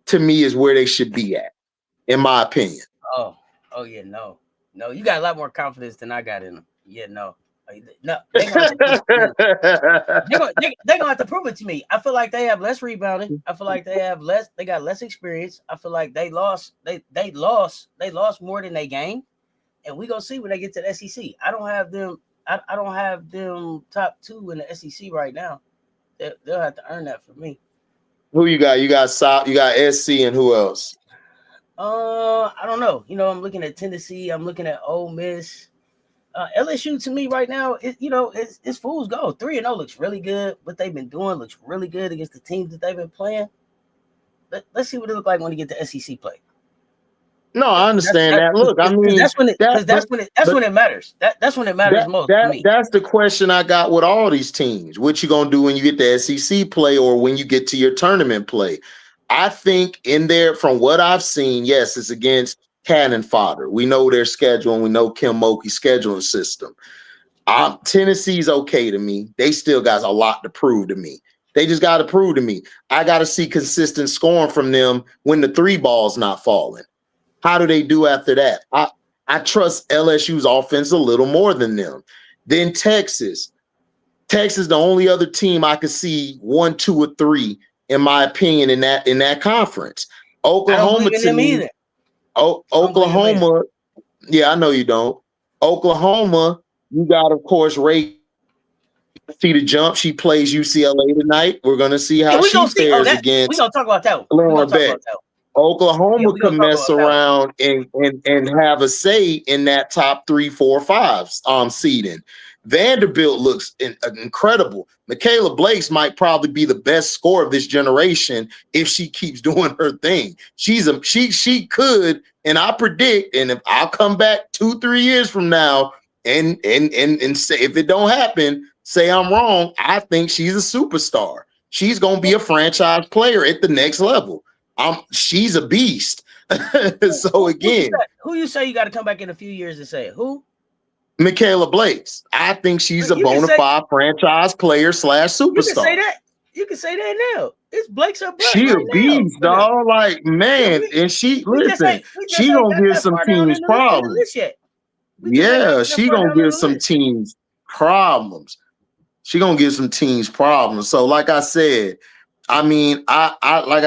to me is where they should be at, in my opinion. Oh yeah, no, you got a lot more confidence than I got in them. Yeah, no, they're gonna have to prove it to me. I feel like they have less rebounding. I feel like they got less experience. I feel like they lost more than they gained, and we gonna see when they get to the SEC. I don't have them top 2 in the SEC right now. They'll have to earn that for me. Who you got? You got SC, and who else? I don't know. I'm looking at Tennessee. I'm looking at Ole Miss. LSU to me right now, it's fool's gold. 3-0 looks really good. What they've been doing looks really good against the teams that they've been playing. Let's see what it looks like when they get to SEC play. No, I understand that. Look, I mean, that's when it matters. That's when it matters most to me. That's the question I got with all these teams. What you gonna do when you get to SEC play, or when you get to your tournament play? I think in there, from what I've seen, yes, it's against cannon fodder. We know their schedule, and we know Kim Mulkey's scheduling system. Tennessee's okay to me. They still got a lot to prove to me. They just got to prove to me. I got to see consistent scoring from them when the 3 ball's not falling. How do they do after that? I trust LSU's offense a little more than them. Then Texas. Texas, the only other team I could see 1, 2, or 3, in my opinion, in that conference. Oklahoma to me. Oklahoma. Yeah, I know you don't. Oklahoma, you got, of course, Ray. See the jump. She plays UCLA tonight. We're gonna see how she fares against. We're gonna talk about that. Oklahoma can mess around and have a say in that top 3, 4, 5 seeding. Vanderbilt looks incredible. Michaela Blakes might probably be the best scorer of this generation if she keeps doing her thing. She could, and I predict, and if I'll come back 2, 3 years from now and say, if it don't happen, say I'm wrong, I think she's a superstar. She's gonna be a franchise player at the next level. She's a beast. So again, who you say you got to come back in a few years to say it? Who? Michaela Blakes. I think she's a bona fide franchise player / superstar. You can say that now. It's Blake's her She a beast, dog. Like, man, and she gonna give some teams problems. Yeah, she gonna give some teams problems. She gonna give some teams problems. So, like I said, I mean, I like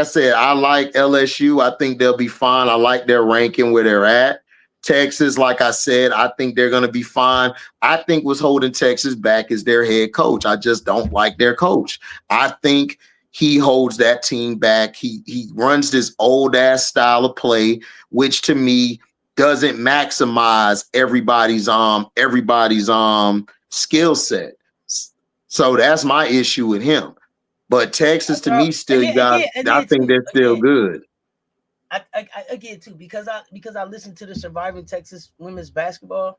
LSU. I think they'll be fine. I like their ranking where they're at. Texas, like I said, I think they're going to be fine. I think what's holding Texas back is their head coach. I just don't like their coach. I think he holds that team back. He runs this old ass style of play, which to me doesn't maximize everybody's skill set. So that's my issue with him. But Texas, to me, still I think they're still good. I get it too, because I listened to the Surviving Texas Women's Basketball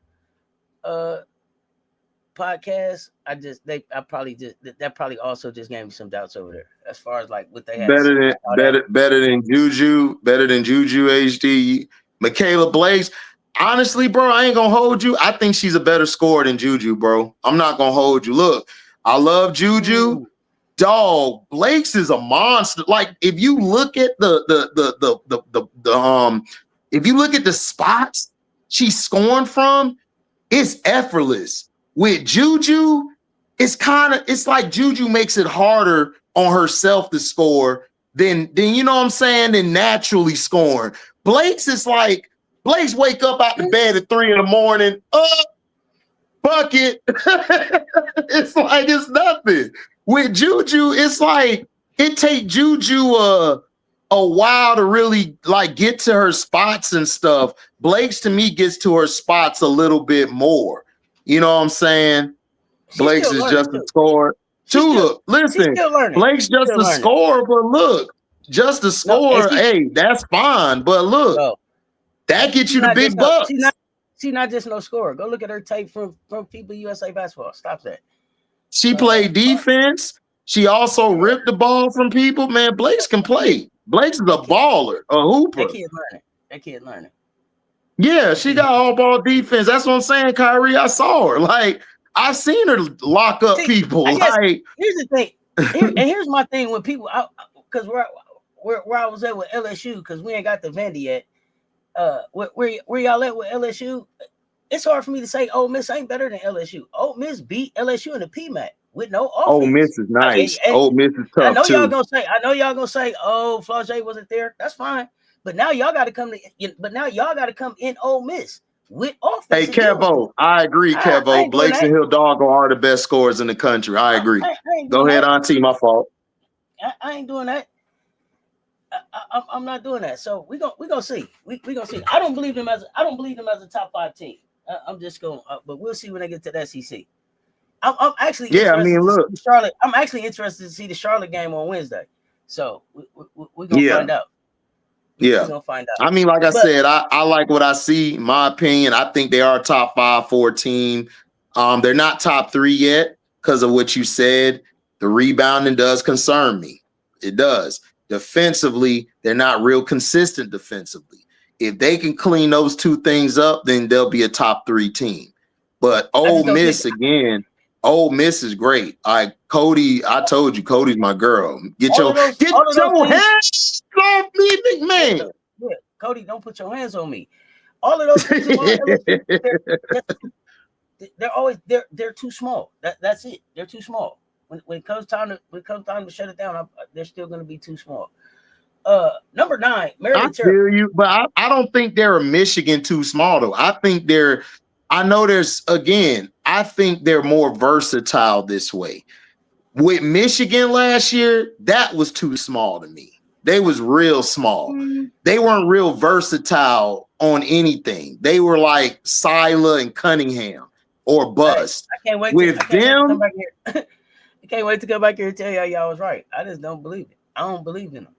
podcast. That probably also just gave me some doubts over there as far as like what they had. Better than Juju HD. Michaela Blakes. Honestly, bro, I ain't gonna hold you. I think she's a better scorer than Juju, bro. I'm not gonna hold you. Look, I love Juju. Ooh. Dog, Blakes is a monster. Like, if you look at if you look at the spots she's scoring from, it's effortless. With Juju, it's like Juju makes it harder on herself to score than you know what I'm saying, than naturally scoring. Blakes is like, Blakes wake up out the bed at 3 a.m. Bucket. It's like it's nothing. With Juju, it's like it take Juju a while to really like get to her spots and stuff. Blakes to me gets to her spots a little bit more. You know what I'm saying? Blake's is just a scorer. Tulip, listen, still learning. Blake's just a scorer, but look, just a scorer. Hey, that's fine, but look, that gets you the big bucks. She's not just no scorer. Go look at her tape from FIBA USA basketball. Stop that. She played defense. She also ripped the ball from people. Man, Blake's can play. Blake's is a baller, a hooper. That kid learning. Yeah, she got all ball defense. That's what I'm saying, Kyrie. I saw her. Like, I seen her lock up people. Like, here's the thing, and here's my thing when people, because where I was at with LSU, because we ain't got the Vandy yet. Where y'all at with LSU? It's hard for me to say Ole Miss ain't better than LSU. Ole Miss beat LSU in the PMAC with no offense. Ole Miss is nice. Ole Miss is tough. I know y'all gonna say, oh, Flau'jae wasn't there. That's fine. But now y'all got to come in Ole Miss with offense. Hey, Kevo, I agree, Kevo. Blake's and Hidalgo are the best scorers in the country. I agree. Go ahead, Auntie. My fault. I ain't doing that. I'm not doing that. So we gonna see. We gonna see. I don't believe them as a top 5 team. I'm just going. But we'll see when they get to the SEC. I'm actually look, Charlotte. I'm actually interested to see the Charlotte game on Wednesday. So we're gonna find out. Yeah, we're gonna find out. I mean, like I said, I like what I see. In my opinion, I think they are a top 5, 4 team. They're not top 3 yet because of what you said. The rebounding does concern me. It does. Defensively, they're not real consistent defensively. If they can clean those 2 things up, then they'll be a top 3 team. But Ole Miss is great. Cody, I told you, Cody's my girl. Get your hands off me, big man. Yeah, Cody, don't put your hands on me. All of those things they're too small. That's it. They're too small. When it comes time to shut it down, they're still going to be too small. Number 9, Maryland. I feel you, but I don't think they're a Michigan too small though. I think I think they're more versatile this way. With Michigan last year, that was too small to me. They was real small. They weren't real versatile on anything. They were like Sila and Cunningham or bust. I can't wait to come back here. I can't wait to come back here and tell y'all was right. I just don't believe it. I don't believe in them.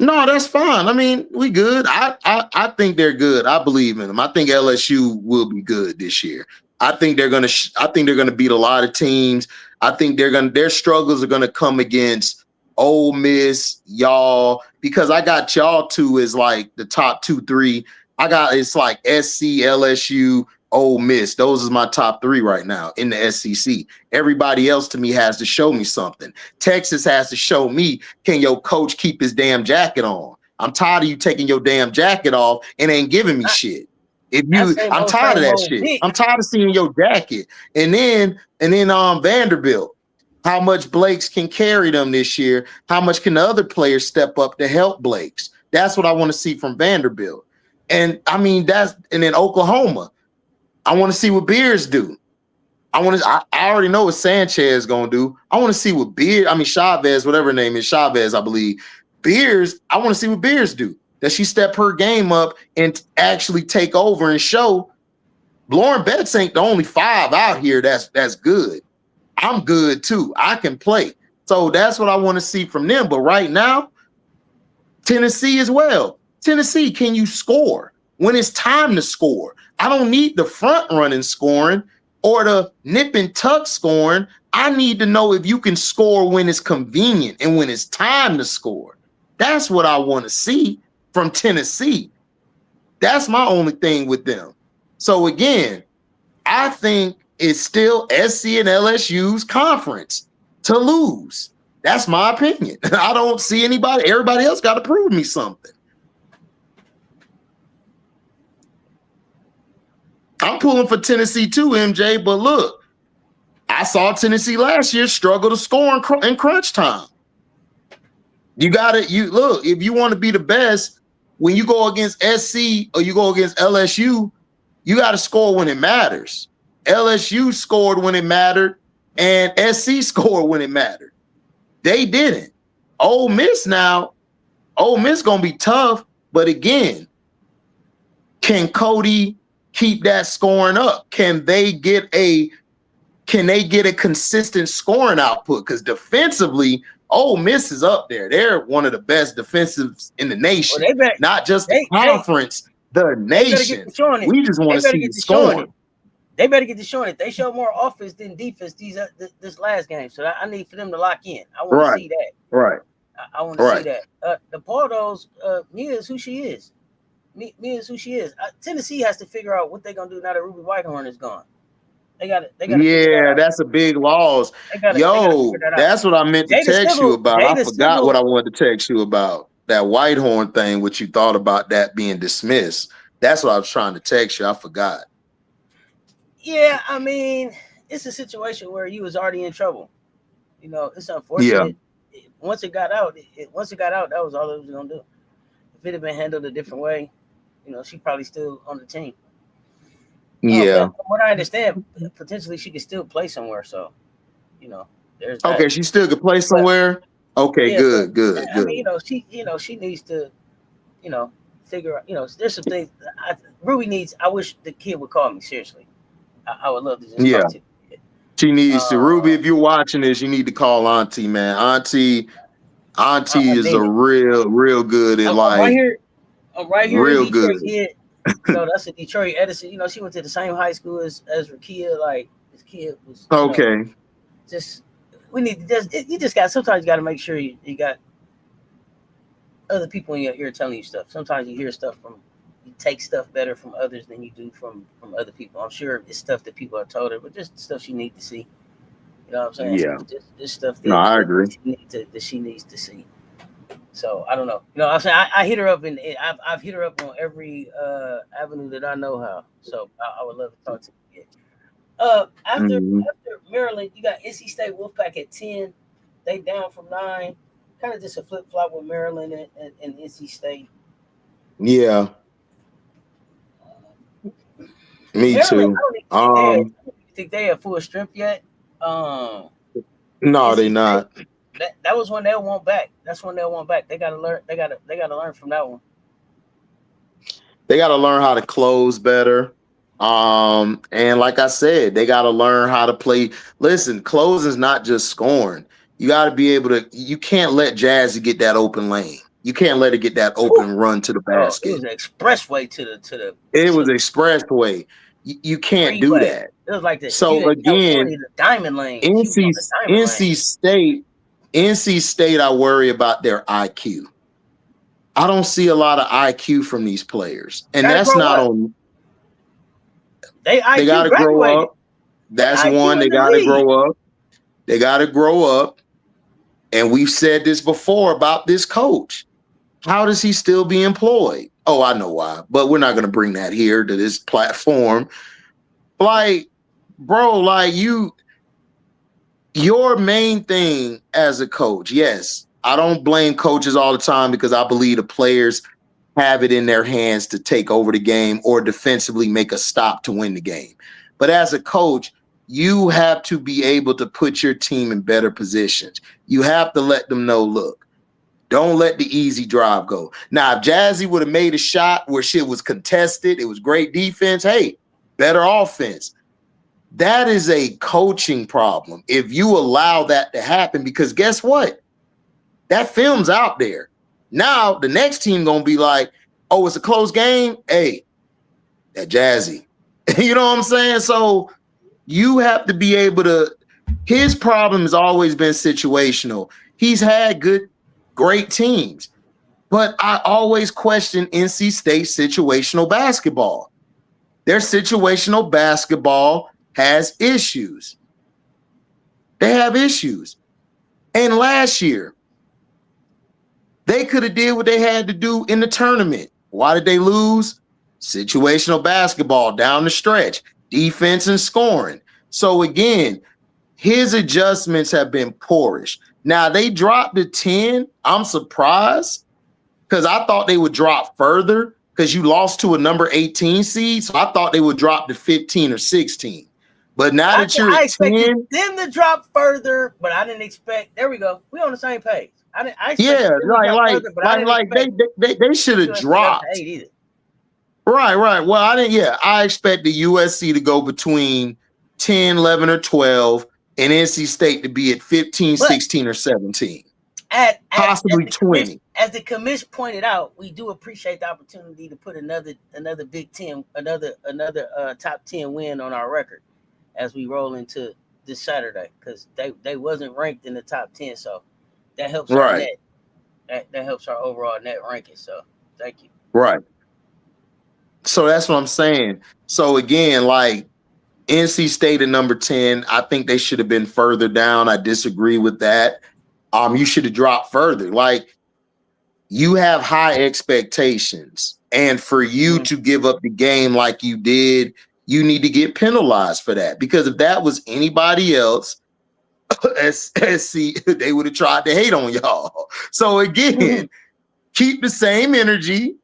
No, that's fine. I mean, we good. I think they're good. I believe in them. I think LSU will be good this year. I think they're gonna beat a lot of teams. I think their struggles are gonna come against Ole Miss, y'all, because I got y'all 2 as like the top 2, 3. It's like SC, LSU, Ole Miss. Those are my top 3 right now in the SEC. Everybody else to me has to show me something. Texas has to show me, can your coach keep his damn jacket on? I'm tired of you taking your damn jacket off and ain't giving me shit. I'm tired of that shit. I'm tired of seeing your jacket. And then Vanderbilt. How much Blake's can carry them this year? How much can the other players step up to help Blake's? That's what I want to see from Vanderbilt. And I mean, and then Oklahoma. I want to see what Beers do. I already know what Sanchez gonna do. I want to see what Chavez, whatever her name is, Chavez, I believe. Beers, I want to see what Beers do. Does she step her game up and actually take over and show Lauren Betts ain't the only 5 out here that's good. I'm good too. I can play. So that's what I want to see from them. But right now, Tennessee as well. Tennessee, can you score when it's time to score? I don't need the front running scoring or the nip and tuck scoring. I need to know if you can score when it's convenient and when it's time to score. That's what I want to see from Tennessee. That's my only thing with them. So again, I think it's still SC and LSU's conference to lose. That's my opinion. I don't see anybody. Everybody else got to prove me something. I'm pulling for Tennessee too, MJ. But look, I saw Tennessee last year struggle to score in crunch time. Look, if you want to be the best, when you go against SC or you go against LSU, you got to score when it matters. LSU scored when it mattered, and SC scored when it mattered. They didn't. Ole Miss gonna be tough, but again, can Cody keep that scoring up? Can they get a can they get a consistent scoring output? Because defensively, Ole Miss is up there. They're one of the best defensives in the nation. Well, not just the conference, the nation. We just want to see you scoring. They better get to showing it. They show more offense than defense this last game. So I need for them to lock in. I want to see that. Right. I want to see that. The Bulldogs, Mia is who she is. Mia is who she is. Tennessee has to figure out what they're gonna do now that Ruby Whitehorn is gone. They got it. Yeah, that's a big loss. That's what I meant to text you about. I forgot what I wanted to text you about. That Whitehorn thing, what you thought about that being dismissed. That's what I was trying to text you. I forgot. Yeah, I mean, it's a situation where you was already in trouble. You know, it's unfortunate. Yeah. Once it got out, that was all it was gonna do. If it had been handled a different way, you know, she probably still on the team. Yeah. From what I understand, potentially she could still play somewhere. So, you know, there's that. Okay, she still could play somewhere. Okay, yeah, good. I mean, she needs to, figure out. There's some things Ruby needs. I wish the kid would call me seriously. I would love to just talk to you. She needs to. Ruby, if you're watching this, you need to call Auntie, man. Auntie is a real good in life. I'm right here. Real good. Kid. That's a Detroit Edison. She went to the same high school as Rakia. Like, this kid was okay. You just got. Sometimes you got to make sure you got other people in your ear telling you stuff. Sometimes you hear stuff you take stuff better from others than you do from other people. I'm sure it's stuff that people have told her, but just stuff she needs to see. You know what I'm saying? Yeah. Just stuff that, I agree. That she needs to see. So I don't know. I'm saying I hit her up I've hit her up on every avenue that I know how. So I would love to talk to you again. After Maryland, you got NC State Wolfpack at 10. They down from 9. Kind of just a flip flop with Maryland and NC State. Yeah. Me too. I don't think they have full strength yet. No, they not. That was when they'll want back. That's when they'll want back. They gotta learn. They gotta learn from that one. They gotta learn how to close better. And like I said, they gotta learn how to play. Listen, close is not just scoring. You gotta be able to. You can't let Jazzy get that open lane. You can't let it get that open run to the basket. It was an expressway to the. It was expressway. You can't do that. It was like this. So again, the diamond lane. NC State, I worry about their IQ. I don't see a lot of IQ from these players, and that's not on. They got to grow up. That's one. They got to grow up. They got to grow up. And we've said this before about this coach. How does he still be employed? Oh, I know why, but we're not going to bring that here to this platform. Like, bro, like your main thing as a coach, yes, I don't blame coaches all the time because I believe the players have it in their hands to take over the game or defensively make a stop to win the game. But as a coach, you have to be able to put your team in better positions. You have to let them know, look, don't let the easy drive go. Now, if Jazzy would have made a shot where shit was contested, it was great defense, hey, better offense. That is a coaching problem if you allow that to happen, because guess what? That film's out there. Now, the next team going to be like, oh, it's a close game? Hey, that Jazzy. You know what I'm saying? So you have to be able to – his problem has always been situational. He's had great teams. But I always question NC State's situational basketball. Their situational basketball has issues. They have issues. And last year, they could have did what they had to do in the tournament. Why did they lose? Situational basketball down the stretch, defense and scoring. So again, his adjustments have been poorish. Now they dropped to 10. I'm surprised because I thought they would drop further because you lost to a number 18 seed. So I thought they would drop to 15 or 16. But now that you're at 10, them to drop further, but I didn't expect. There we go. We on the same page. They should have dropped. Right. Well, I didn't. Yeah, I expected USC to go between 10, 11, or 12, and NC State to be at 15, 16, or 17. Possibly 20. As the commission pointed out, we do appreciate the opportunity to put another Big Ten, another top 10 win on our record as we roll into this Saturday, because they wasn't ranked in the top 10, so that helps our net. That helps our overall net ranking. So thank you. Right. So that's what I'm saying. So again, like NC State at number 10, I think they should have been further down. I disagree with that. You should have dropped further. Like, you have high expectations, and for you to give up the game like you did, you need to get penalized for that. Because if that was anybody else, SC, they would have tried to hate on y'all. So again, keep the same energy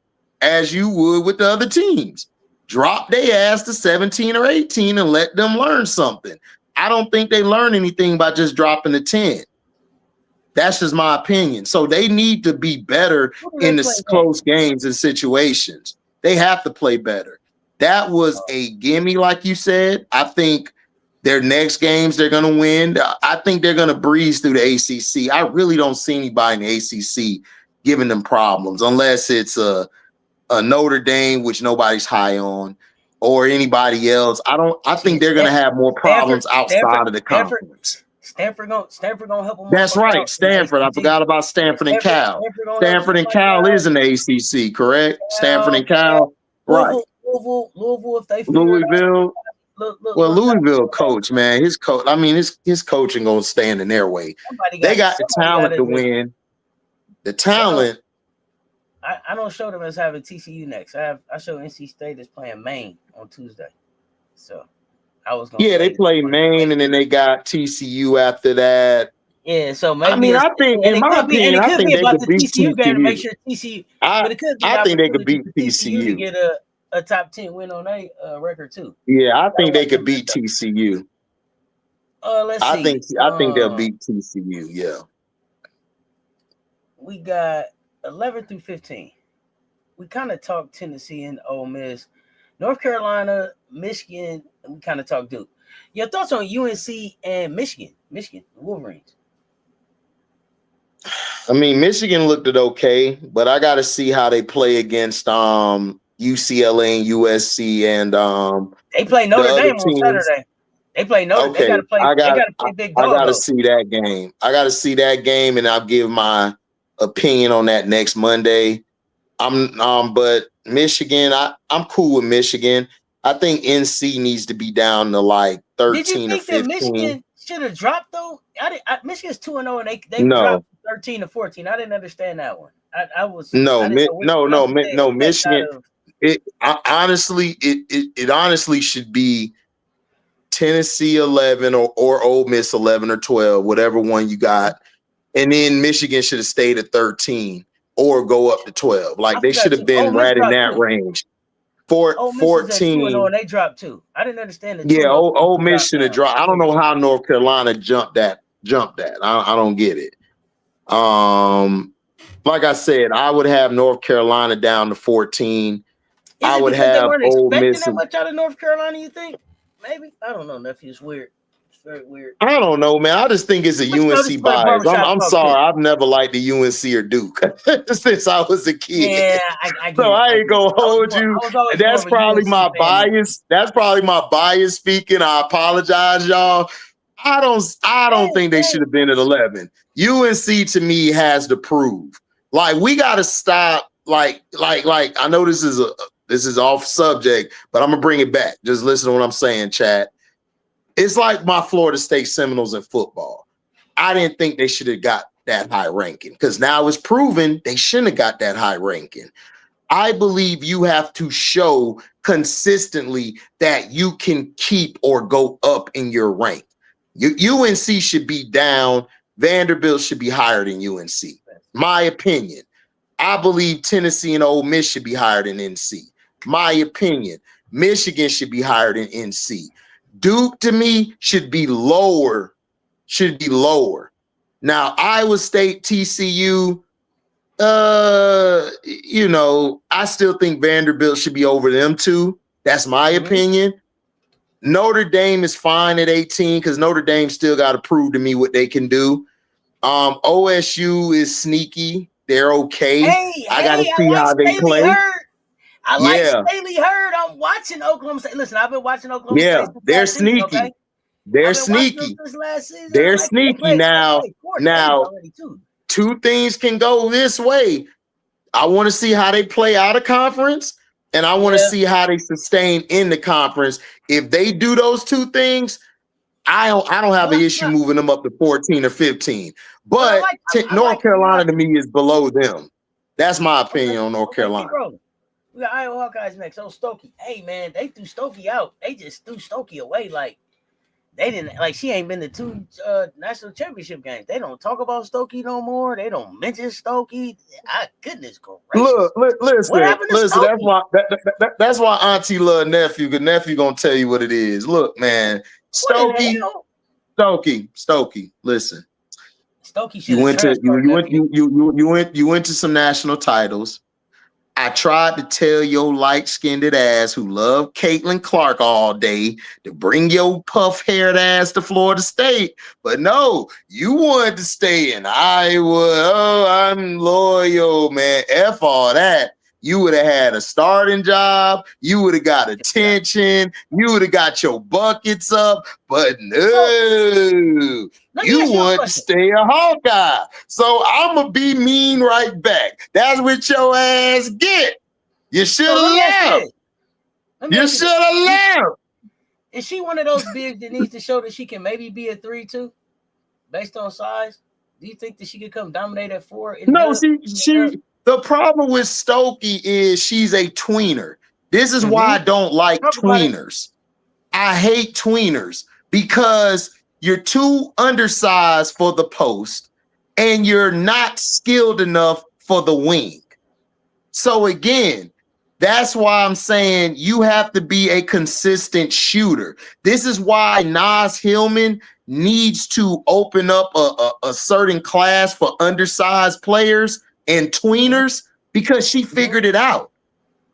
as you would with the other teams. Drop their ass to 17 or 18 and let them learn something. I don't think they learn anything by just dropping to 10. That's just my opinion. So they need to be better in the close games and situations. They have to play better. That was a gimme, like you said. I think their next games they're going to win. I think they're going to breeze through the ACC. I really don't see anybody in the ACC giving them problems unless it's a Notre Dame, which nobody's high on, or anybody else. I think they're going to have more problems outside of the conference. Stanford gonna help them. That's right, Stanford. I forgot about Stanford and Cal. Stanford and Cal is in the ACC, correct? Stanford and Cal, right? Louisville, if they Louisville. Well, Louisville coach, man, his coaching gonna stand in their way. They got the talent to win. The talent. I don't show them as having TCU next. I show NC State as playing Maine on Tuesday. So I was gonna they play Maine and then they got TCU after that. Yeah, so maybe I think in my opinion, I think they could beat TCU. Game to make sure TCU. I think they could beat TCU to get a top 10 win on a record too. Yeah, I think they could beat TCU. Let's see. I think they'll beat TCU. Yeah. We got 11 through 15. We kind of talked Tennessee and Ole Miss, North Carolina, Michigan, and we kind of talked Duke. Your thoughts on UNC and Michigan, Wolverines? I mean, Michigan looked okay, but I got to see how they play against UCLA and USC and they play Notre Dame on Saturday. They play Notre. Okay. They gotta play big dog. I got to see that game. And I'll give my opinion on that next Monday. But Michigan, I'm cool with Michigan. I think NC needs to be down to like 13 or 15. Did you think that Michigan should have dropped though? Michigan's 2-0 and they dropped 13 to 14. I didn't understand that one. Michigan. It honestly should be Tennessee 11 or Ole Miss 11 or 12, whatever one you got. And then Michigan should have stayed at 13 or go up to 12. Like they should have been right in that range. 14. And they dropped 2. I didn't understand it. Yeah, Ole Miss should have dropped. I don't know how North Carolina jumped that. I don't get it. Like I said, I would have North Carolina down to 14. I would have Ole Miss. That much out of North Carolina, you think? Maybe. I don't know. Nephew, it's weird. It's very weird. I don't know, man. I just think it's a UNC bias. I'm sorry. I've never liked the UNC or Duke since I was a kid. Yeah, I ain't gonna hold you. That's probably my bias. That's probably my bias speaking. I apologize, y'all. I don't think they should have been at 11. UNC to me has to prove. Like we got to stop. Like I know this is off subject, but I'm gonna bring it back. Just listen to what I'm saying, chat. It's like my Florida State Seminoles in football. I didn't think they should have got that high ranking because now it's proven they shouldn't have got that high ranking. I believe you have to show consistently that you can keep or go up in your rank. UNC should be down. Vanderbilt should be higher than UNC. My opinion. I believe Tennessee and Ole Miss should be higher than NC. My opinion. Michigan should be higher than NC. Duke to me should be lower. Now, Iowa State, TCU, I still think Vanderbilt should be over them too. That's my opinion. Notre Dame is fine at 18 because Notre Dame still got to prove to me what they can do. OSU is sneaky. They're okay. I got to see how they play. I like Staley Hurd. I'm watching Oklahoma State. Listen, I've been watching Oklahoma State. Yeah, they're sneaky. Okay? They're sneaky. They're sneaky now. Now, two things can go this way. I want to see how they play out of conference, and I want to see how they sustain in the conference. If they do those two things, I don't have an issue moving them up to 14 or 15. But North Carolina to me is below them. That's my opinion on North Carolina. We got Iowa Hawkeyes next. Oh, Stokey. Hey, man, they threw Stokey out. They just threw Stokey away. Like, they didn't, like, she ain't been to 2 national championship games. They don't talk about Stokey no more. They don't mention Stokey. Goodness gracious. Look, listen. That's why Auntie love Nephew, because Nephew gonna tell you what it is. Look, man, Stokey, listen. Stokey you went to some national titles. I tried to tell your light-skinned ass who love Caitlin Clark all day to bring your puff-haired ass to Florida State. But no, you wanted to stay in Iowa. Oh, I'm loyal, man. F all that. You would have had a starting job. You would have got attention. You would have got your buckets up. But no, you want to stay a Hawkeye. So I'm going to be mean right back. That's what your ass get. You should have left. You should have left. Is she one of those bigs that needs to show that she can maybe be a 3-2 based on size? Do you think that she could come dominate at 4? No, the problem with Stokey is she's a tweener. This is why I don't like tweeners. I hate tweeners because you're too undersized for the post and you're not skilled enough for the wing. So again, that's why I'm saying you have to be a consistent shooter. This is why Naz Hillman needs to open up a certain class for undersized players and tweeners, because she figured it out.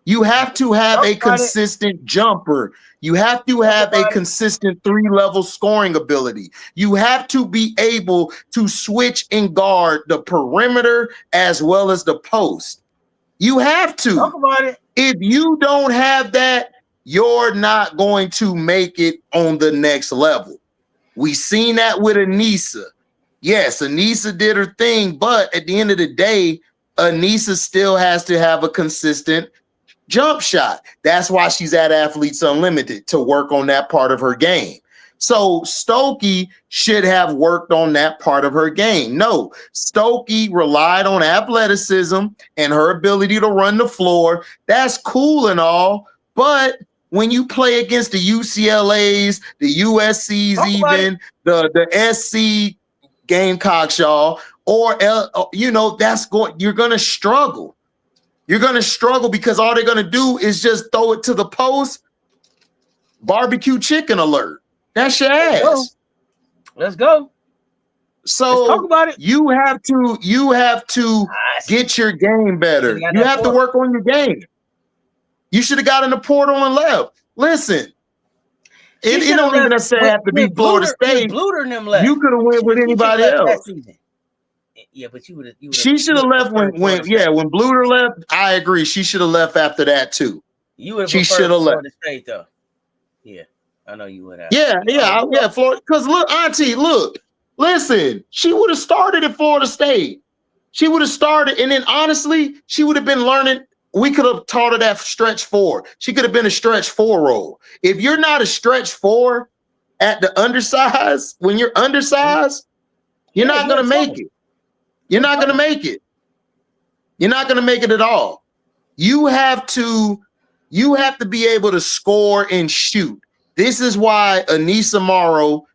You have to have a consistent jumper. You have to have a consistent 3-level scoring ability. You have to be able to switch and guard the perimeter as well as the post. You have to. Talk about it. If you don't have that, you're not going to make it on the next level. We seen that with Anissa. Yes, Anissa did her thing, but at the end of the day, Anissa still has to have a consistent jump shot. That's why she's at Athletes Unlimited, to work on that part of her game. So Stokey should have worked on that part of her game. No, Stokey relied on athleticism and her ability to run the floor. That's cool and all, but when you play against the UCLAs, the USCs, even the SC Gamecocks, y'all, or you're gonna struggle. You're gonna struggle because all they're gonna do is just throw it to the post. Barbecue chicken alert. That's your ass. Let's go. So let's talk about it. You have to get your game better. You have to work on your game. You should have got in the portal and left. Listen, it don't even necessarily have to be Florida State. You could have went with anybody else. Yeah, but you would. She should have left when Bluter left. I agree. She should have left after that too. You would. She should have left. State though. Yeah, I know you would have. Yeah. Florida. Because look, Auntie, listen. She would have started at Florida State. She would have started, and then honestly, she would have been learning. We could have taught her that stretch 4. She could have been a stretch 4 role. If you're not a stretch 4 at the undersized, when you're undersized, you're not going to make it. You're not going to make it. You're not going to make it at all. You have to be able to score and shoot. This is why Anissa Morrow,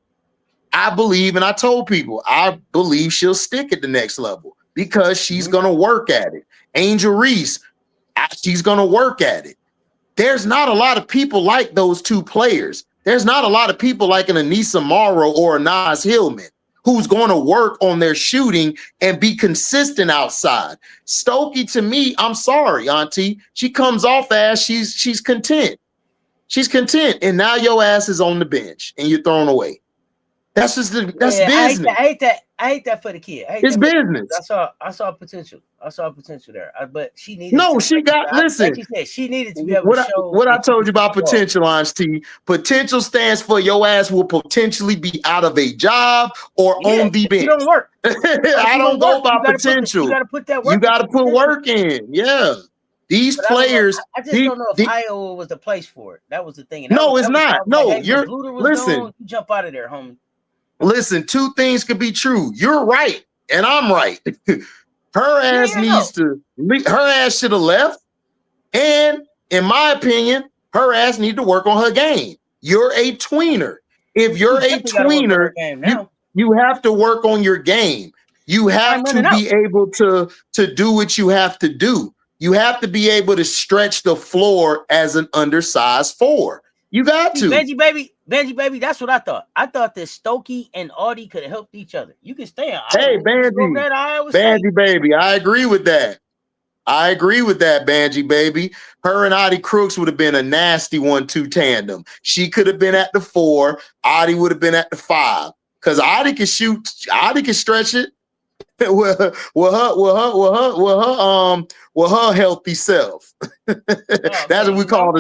I believe, and I told people, I believe she'll stick at the next level because she's going to work at it. Angel Reese, she's going to work at it. There's not a lot of people like those two players. There's not a lot of people like an Anissa Morrow or a Naz Hillman who's going to work on their shooting and be consistent outside. Stokey, to me, I'm sorry, Auntie, she comes off as she's content. She's content, and now your ass is on the bench and you're thrown away. That's just that's business. I hate that for the kid. It's business. I saw potential. I saw potential there. But she needed. No, she said, she needed to be able to show what I told you about potential, Auntie. Potential stands for your ass will potentially be out of a job or on the bench. You don't work. I don't go by potential. You got to put that work. You got to put work in. Yeah. These players. I just don't know if Iowa was the place for it. That was the thing. No, it's not. No, you're listen. Gone, you jump out of there, homie. Listen, two things could be true. You're right, and I'm right. Her ass her ass should have left. And in my opinion, her ass need to work on her game. You're a tweener. If you're a tweener, you have to work on your game. You have to be able to do what you have to do. You have to be able to stretch the floor as an undersized 4. You got to. Benji baby, that's what I thought. I thought that Stokey and Auntie could have helped each other. You can stay on. Hey, Benji baby, I agree with that. Benji baby. Her and Auntie Crooks would have been a nasty 1-2 tandem. She could have been at the 4. Auntie would have been at the 5. Because Auntie can shoot. Auntie can stretch it. with her healthy self. That's what we call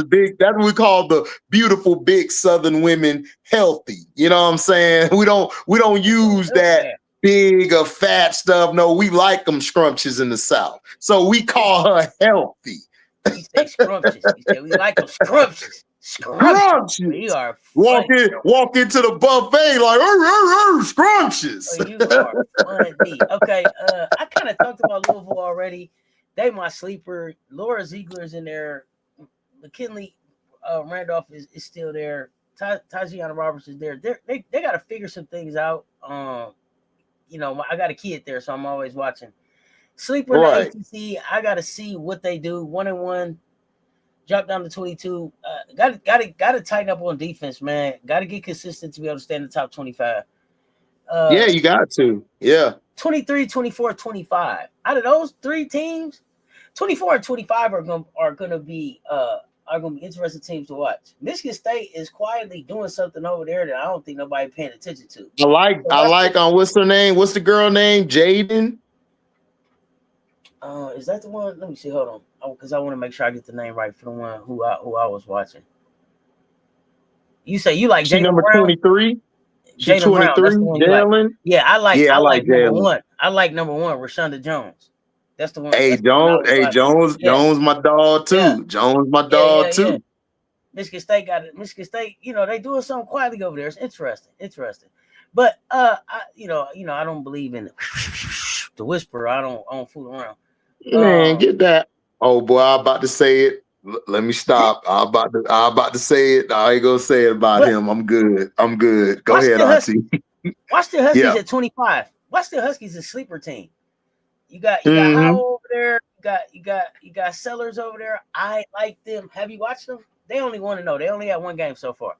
the beautiful big Southern women healthy. You know what I'm saying? We don't use that big or fat stuff. No, we like them scrumptious in the South. So we call her healthy. We say scrumptious. We like them scrumptious. Scrumptious. We are walk into the buffet like scrumptious. Oh, you are funny. Okay, I kind of talked about Louisville already. They my sleeper. Laura Ziegler's in there. McKinley Randolph is still there. Tajiana Roberts is there. They got to figure some things out. You know, I got a kid there, so I'm always watching. Sleeper in the ACC. I got to see what they do. 1-1. Drop down to 22. Got to tighten up on defense, man. Got to get consistent to be able to stay in the top 25. Yeah, you got to. Yeah. 23, 24, 25. Out of those 3 teams, 24 and 25 are going to be interesting teams to watch. Michigan State is quietly doing something over there that I don't think nobody paying attention to. I like what's her name? What's the girl name? Jaden. Is that the one? Let me see. Hold on, because I want to make sure I get the name right for the one who I was watching. You say you like Jalen number Brown? 23. She's 23. Jalen. Yeah, I like number 1. I like number 1, Rashonda Jones. That's the one. Hey, Jones. Hey, Jones. Yeah. Jones, my dog too. Yeah. Jones, my dog too. Yeah. Michigan State got it. Michigan State, they doing something quietly over there. It's interesting. But I don't believe in the whisper. I don't fool around. Man, get that. Oh boy, I'm about to say it. Let me stop. I'm about to say it. I ain't gonna say it about him. I'm good. Go ahead, Auntie. Watch the Huskies at 25. Watch the Huskies a sleeper team. You got Howell over there. You got Sellers over there. I like them. Have you watched them? They only want to know. They only had 1 game so far.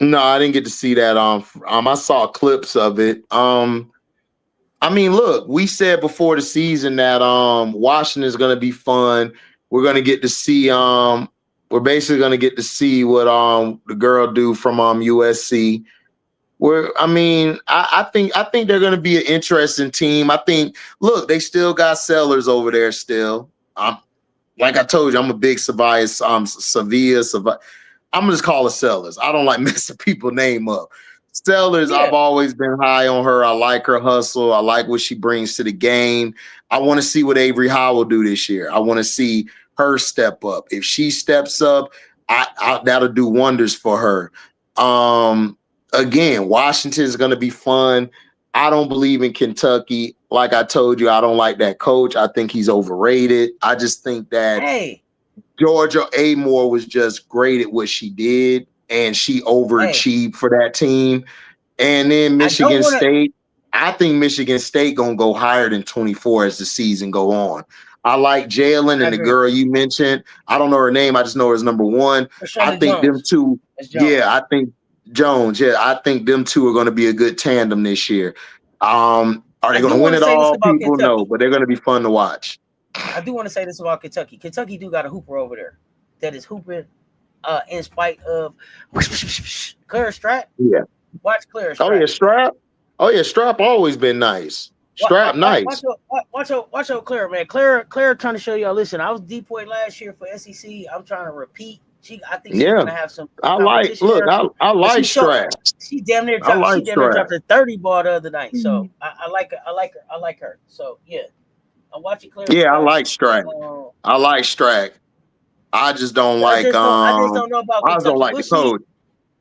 No, I didn't get to see that. I saw clips of it. I mean, look, we said before the season that Washington is going to be fun. We're going to get to see we're basically going to get to see what the girl do from USC. I think they're going to be an interesting team. I think, look, they still got Sellers over there still. Like I told you, I'm a big Sevilla. I'm gonna just call her Sellers. I don't like messing people's name up. Sellers, I've always been high on her. I like her hustle. I like what she brings to the game. I want to see what Avery Howell do this year. I want to see her step up. If she steps up, that'll do wonders for her. Again, Washington is going to be fun. I don't believe in Kentucky. Like I told you, I don't like that coach. I think he's overrated. I just think that Georgia Amore was just great at what she did, and she overachieved for that team. And then Michigan State, I think Michigan State going to go higher than 24 as the season go on. I like Jalen and the girl you mentioned. I don't know her name. I just know her as number 1. I think them two. Yeah, I think Jones. Yeah, I think them two are going to be a good tandem this year. Are they going to win it all? People know, but they're going to be fun to watch. I do want to say this about Kentucky. Kentucky do got a hooper over there that is hooping in spite of Clear Strap. Yeah. Watch Clear Strap. Oh yeah, Strap. Oh yeah, Strap always been nice. Strap nice. Watch out, Clear, man. Clear trying to show y'all. Listen, I was D-Point last year for SEC. I'm trying to repeat. I think she's gonna have some competition. I like Strap. She damn near dropped a 30 ball the other night. So I like her. So yeah. I'm watching Clear. Yeah, I like Strap. I like Strap. I just don't like I just don't know about Kentucky. I just don't like the coach.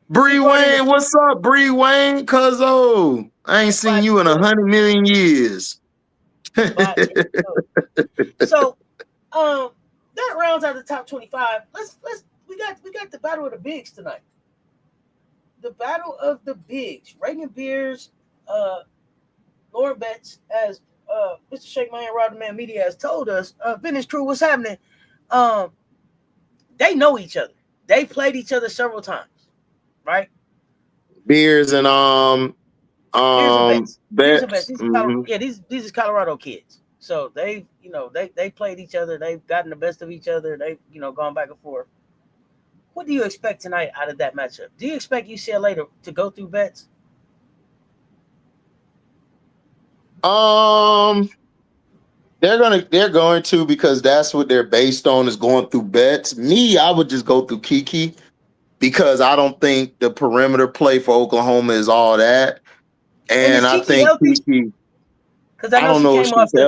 Bree Wayne, what's up, Bree Wayne? Cuzzo, I ain't seen you in 100 million years. So, that rounds out the top 25. We got the battle of the bigs tonight. The battle of the bigs. Reagan Beers, Lauren Betts, as Mr. Shake My Hand, Rod the Man Media has told us. Vintage Crew, what's happening? They know each other. They played each other several times. Right, Beers and Betts. These are Colorado kids. So they played each other. They've gotten the best of each other. They've gone back and forth. What do you expect tonight out of that matchup? Do you expect UCLA to go through Betts? They're going to, because that's what they're based on, is going through Betts. Me, I would just go through Kiki, because I don't think the perimeter play for Oklahoma is all that. And I think Kiki, because I don't know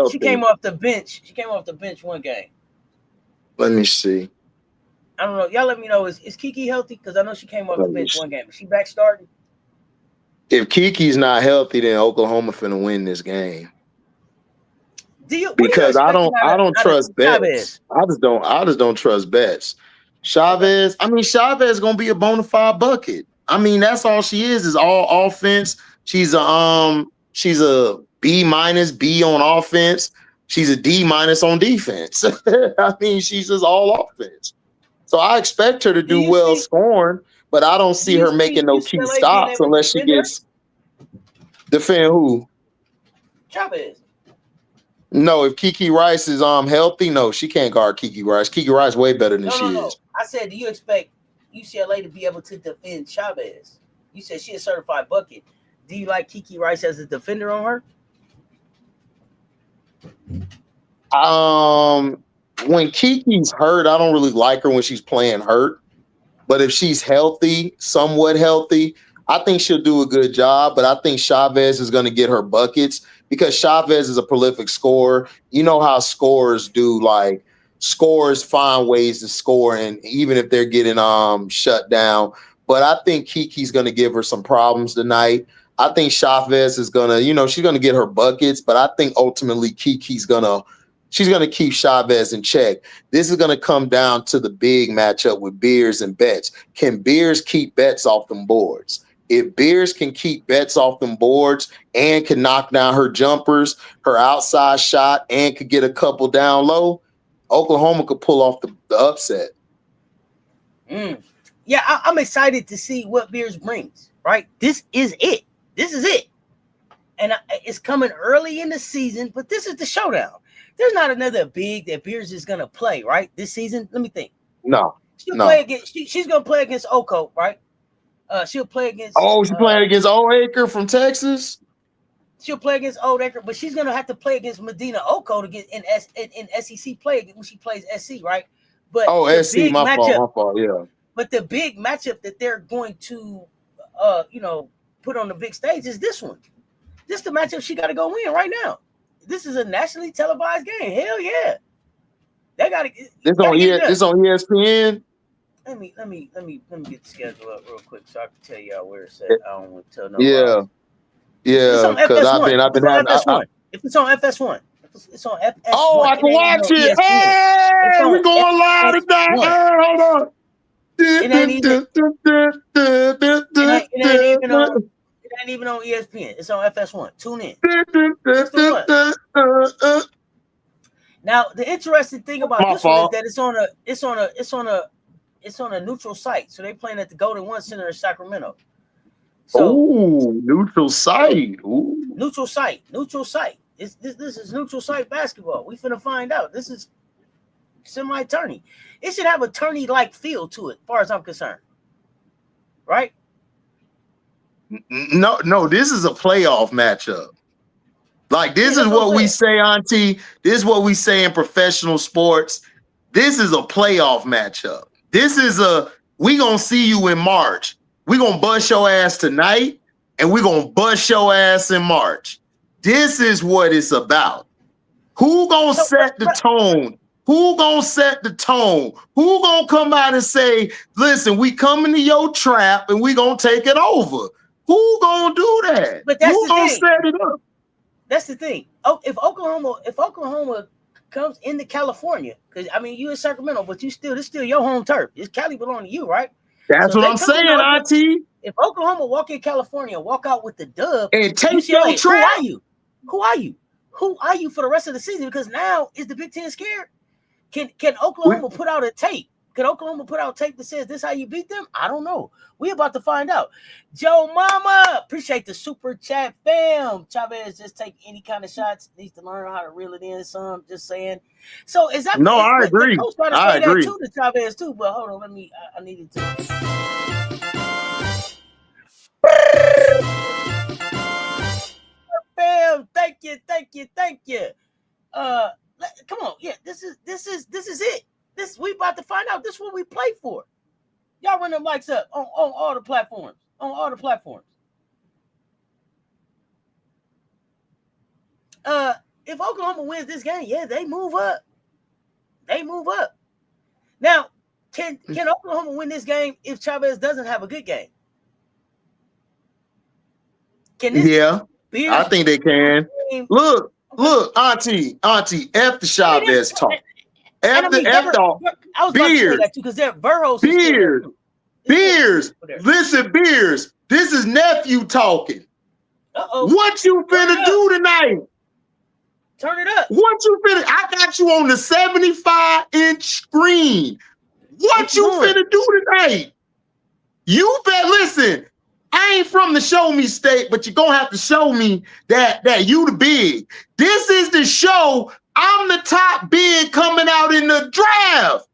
she came off the bench. She came off the bench one game. Let me see. I don't know. Y'all let me know. Is Kiki healthy? Because I know she came off the bench one game. Is she back starting? If Kiki's not healthy, then Oklahoma finna win this game. Because I don't trust Betts. I just don't trust Betts. Chavez, Chavez is gonna be a bona fide bucket. That's all she is all offense. She's a B- B on offense. She's a D- on defense. She's just all offense. So I expect her to do well scoring, but I don't see her making no key stops unless she gets defend who? Chavez. No, if Kiki Rice is healthy, no, she can't guard Kiki Rice. Kiki Rice way better than she is. I said, do you expect UCLA to be able to defend Chavez? You said she a certified bucket. Do you like Kiki Rice as a defender on her? When Kiki's hurt, I don't really like her when she's playing hurt. But if she's healthy, somewhat healthy, I think she'll do a good job. But I think Chavez is going to get her buckets, because Chavez is a prolific scorer. You know how scorers do, like scorers find ways to score, and even if they're getting shut down. But I think Kiki's going to give her some problems tonight. I think Chavez is going to, she's going to get her buckets, but I think ultimately Kiki's she's going to keep Chavez in check. This is going to come down to the big matchup with Beers and Betts. Can Beers keep Betts off them boards? If Beers can keep Betts off them boards and can knock down her jumpers, her outside shot, and could get a couple down low, Oklahoma could pull off the upset. Yeah, I'm excited to see what Beers brings, right? This is it. And it's coming early in the season, but this is the showdown. There's not another big that Beers is going to play, right, this season? Let me think. No. She's going to play against Oko, right? She'll play against... she's playing against Old Acre from Texas? She'll play against Old Acre, but she's going to have to play against Medina Oko to get in SEC play when she plays SC, right? But SC, my fault, yeah. But the big matchup that they're going to, put on the big stage is this one. This is the matchup she got to go win right now. This is a nationally televised game. Hell yeah. They got to. This on ESPN. Let me get the schedule up real quick so I can tell y'all where it's at. I don't want to tell nobody. Yeah, because I've been having FS1. If it's on FS1. It's on FS1. Oh, I can watch it. Hey, we're going live tonight. Hold on. It ain't even on ESPN. It's on FS1. Tune in. Now, the interesting thing about this one is that it's on a neutral site. So they're playing at the Golden One Center in Sacramento. So, neutral site. Neutral site. This is neutral site basketball. We finna find out. This is semi-tourney. It should have a tourney-like feel to it, as far as I'm concerned. Right? No, this is a playoff matchup. Like, this is that's what we say, Auntie. This is what we say in professional sports. This is a playoff matchup. This is we gonna see you in March. We gonna bust your ass tonight, and we gonna bust your ass in March. This is what it's about. Who gonna set the tone? Who gonna set the tone? Who gonna come out and say, listen, we coming to your trap and we gonna take it over? Who gonna do that? But that's who gonna set it up? That's the thing. Oh, if Oklahoma comes into California, because I mean you in Sacramento, but this still your home turf. It's Cali belong to you, right? That's what I'm saying, Auntie. If Oklahoma walk in California, walk out with the dub, and take your trap. Who are you? Who are you for the rest of the season? Because now is the Big Ten scared? Can Oklahoma put out a tape? Can Oklahoma put out tape that says this how you beat them? I don't know. We about to find out. Joe Mama, appreciate the super chat, fam. Chavez just take any kind of shots. Needs to learn how to reel it in. Some just saying. So is that? No, I agree. I agree. That too to Chavez too. But hold on, I needed to. Fam, thank you. Come on, yeah. This is it. We about to find out. This is what we play for. Y'all run them likes up on all the platforms. On all the platforms. If Oklahoma wins this game, yeah, they move up. Now, can Oklahoma win this game if Chavez doesn't have a good game? I think they can. Look, Auntie, F the Chavez talk. F the I was about to say that too, because they're Burroughs. Beers. Listen, Beers. This is Nephew talking. What you finna do tonight? Turn it up. What you finna? I got you on the 75-inch screen. What you finna do tonight? You better listen. I ain't from the show me state, but you're gonna have to show me that you the big. This is the show. I'm the top big coming out in the draft.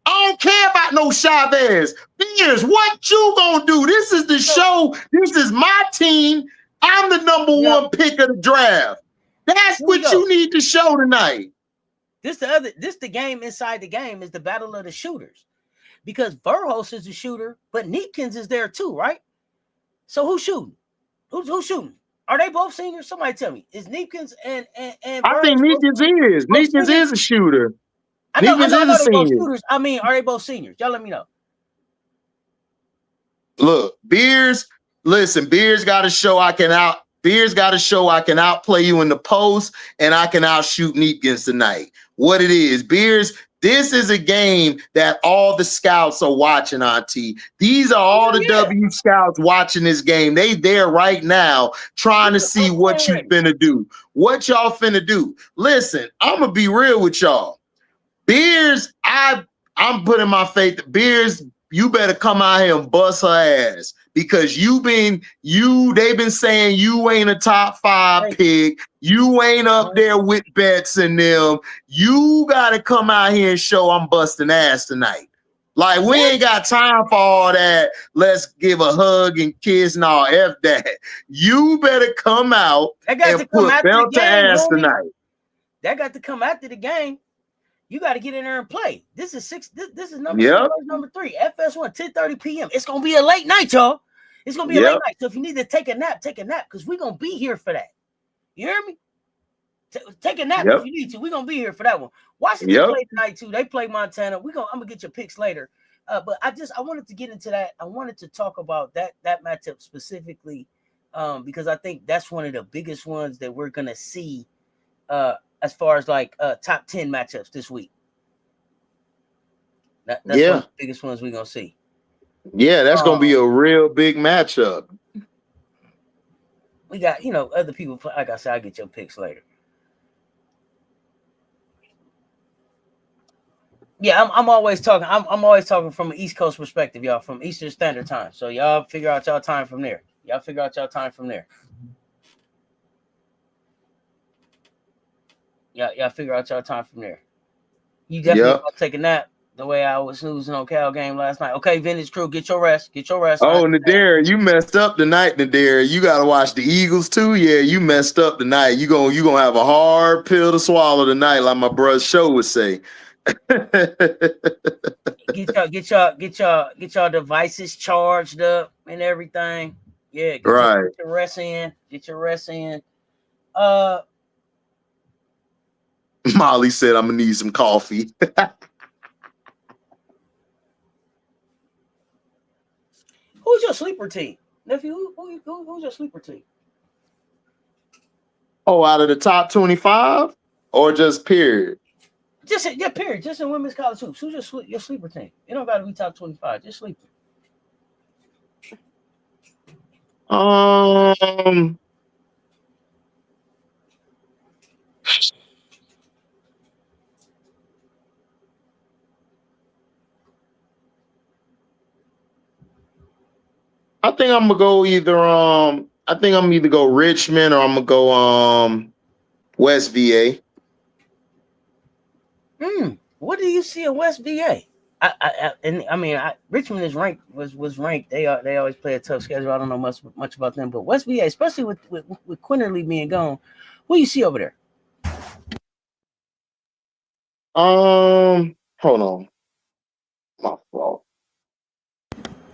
I don't care about no Chavez. Beers, what you gonna do? This is the show. This is my team. I'm the number one pick of the draft. That's what you need to show tonight. The game inside the game is the battle of the shooters. Because Burroughs is the shooter, but Neepkins is there too, right? So who's shooting? Who's shooting? Are they both seniors? Somebody tell me. Is Neepkins and I think Neepkins is. Neepkins is a shooter. I know they both shooters. I mean, are they both seniors? Y'all let me know. Look, Beers, listen, Beers got to show I can outplay you in the post and I can outshoot Neepkins tonight. What it is, Beers, this is a game that all the scouts are watching, Auntie. These are all the W scouts watching this game. They there right now trying to see what you finna do. What y'all finna do. Listen, I'm going to be real with y'all. Beers, I'm putting my faith. Beers, you better come out here and bust her ass because they've been saying you ain't a top 5 pick. You ain't up there with Betts and them. You got to come out here and show I'm busting ass tonight. Like, we ain't got time for all that. Let's give a hug and kiss. No, F that. You better come out and put belt to ass tonight. That got to come after the game. You got to get in there and play. This is number 3. FS1, 10:30 p.m. It's going to be a late night, y'all. It's going to be a late night. So if you need to take a nap because we're going to be here for that. You hear me? Take a nap if you need to. We're going to be here for that one. Washington play tonight, too. They play Montana. I'm going to get your picks later. But I wanted to get into that. I wanted to talk about that matchup specifically because I think that's one of the biggest ones that we're going to see as far as like top 10 matchups this week. That's one of the biggest ones we're going to see. Yeah, that's going to be a real big matchup. We got, other people. Like I said, I'll get your picks later. Yeah, I'm always talking. I'm always talking from an East Coast perspective, y'all, from Eastern Standard Time. So y'all figure out y'all time from there. Yeah, You definitely gonna take a nap the way I was snoozing on Cal game last night. Okay, Vintage Crew, get your rest. Get your rest. Oh, Nadir, you messed up tonight, Nadir. You gotta watch the Eagles too. Yeah, you messed up tonight. You gonna have a hard pill to swallow tonight, like my brother Show would say. Get your devices charged up and everything. Yeah, get your rest in. Get your rest in. Molly said, "I'm gonna need some coffee." Who's your sleeper team, Nephew? Who's your sleeper team? Oh, out of the top 25, or just period? Period. Just in women's college hoops. Who's your sleeper team? It don't got to be top 25. Just sleeper. I think I'm gonna go either go Richmond or I'm gonna go West VA. What do you see in West VA? Richmond is ranked was ranked. They always play a tough schedule. I don't know much about them, but West VA, especially with Quinterly being gone, what do you see over there? Hold on, my fault.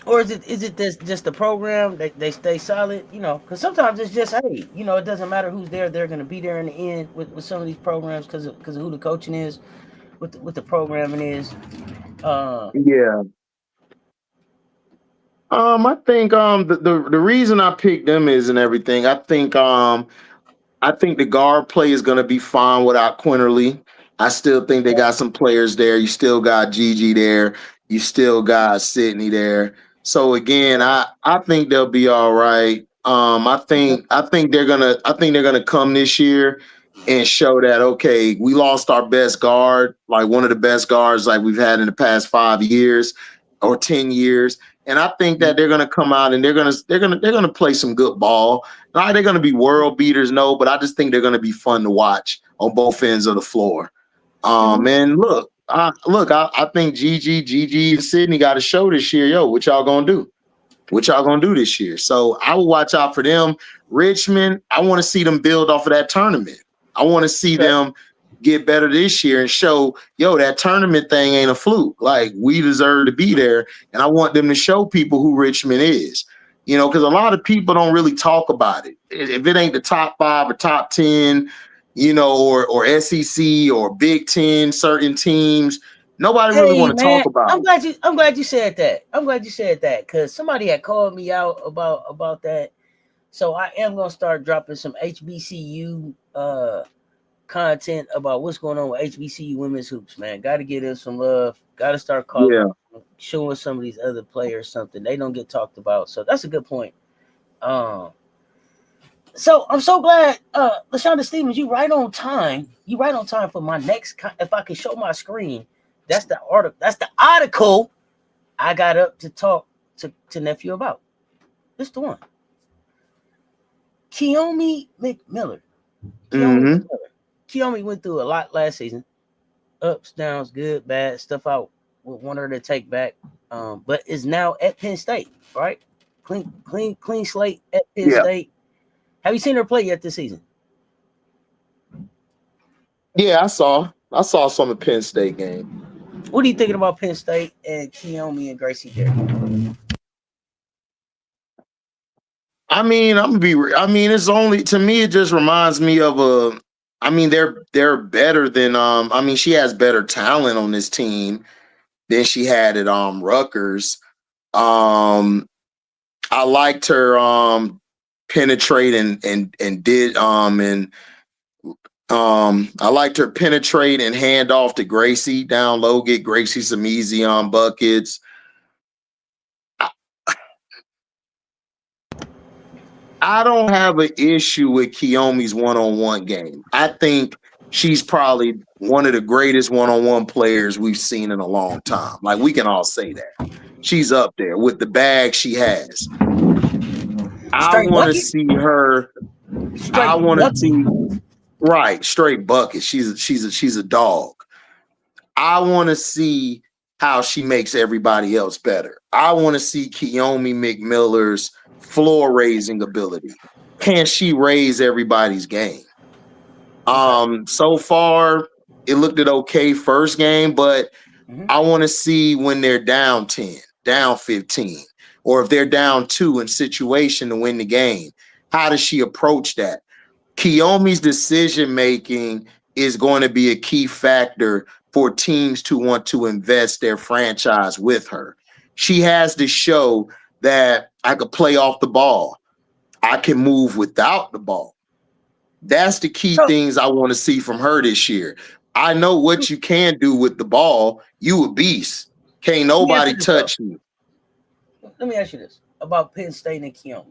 Or is it just the program? They stay solid, because sometimes it's just, hey, it doesn't matter who's there. They're going to be there in the end with some of these programs because of who the coaching is, what the programming is. Yeah. I think the reason I picked them is and everything. I think the guard play is going to be fine without Quinterly. I still think they got some players there. You still got Gigi there. You still got Sydney there. So again, I think they'll be all right. I think they're gonna come this year and show that, okay, we lost our best guard, like one of the best guards like we've had in the past 5 years or 10 years. And I think that they're gonna come out and they're gonna play some good ball. Are they gonna be world beaters? No, but I just think they're gonna be fun to watch on both ends of the floor. And look, I think Gigi and Sydney got a show this year. Yo, what y'all gonna do? What y'all gonna do this year? So I will watch out for them. Richmond, I want to see them build off of that tournament. I want to see them get better this year and show, yo, that tournament thing ain't a fluke. Like, we deserve to be there. And I want them to show people who Richmond is. Because a lot of people don't really talk about it. If it ain't the top 5 or top 10, or SEC or Big Ten, certain teams, nobody really want to talk about it. I'm glad you said that. I'm glad you said that because somebody had called me out about that. So I am gonna start dropping some HBCU content about what's going on with HBCU women's hoops, man. Got to give them some love. Got to start showing some of these other players something they don't get talked about. So that's a good point. So I'm so glad, LaShonda Stevens, you right on time. You right on time for my next. If I can show my screen, that's the article. That's the article I got up to talk to Nephew about. This the one. Keomi McMiller. Keomi went through a lot last season. Ups, downs, good, bad, stuff I would want her to take back. But is now at Penn State, right? Clean slate at Penn State. Have you seen her play yet this season? Yeah, I saw some of Penn State game. What are you thinking about Penn State and Keomi and Gracie there? It's only, to me, it just reminds me of they're better than she has better talent on this team than she had at Rutgers. I liked her penetrate and did I liked her penetrate and hand off to Gracie down low, get Gracie some easy buckets. I don't have an issue with Keomi's one-on-one game. I think she's probably one of the greatest one-on-one players we've seen in a long time. Like, we can all say that. She's up there with the bag she has. I want to see her. I want to see straight bucket. She's a dog. I want to see how she makes everybody else better. I want to see Keomi McMiller's floor raising ability. Can she raise everybody's game? So far it looked at okay first game, but I want to see when they're down 10, down 15, or if they're down 2 in situation to win the game. How does she approach that? Keomi's decision making is going to be a key factor for teams to want to invest their franchise with her. She has to show that I could play off the ball. I can move without the ball. That's the key things I want to see from her this year. I know what you can do with the ball. You a beast. Can't nobody touch you. Let me ask you this about Penn State and Keomi.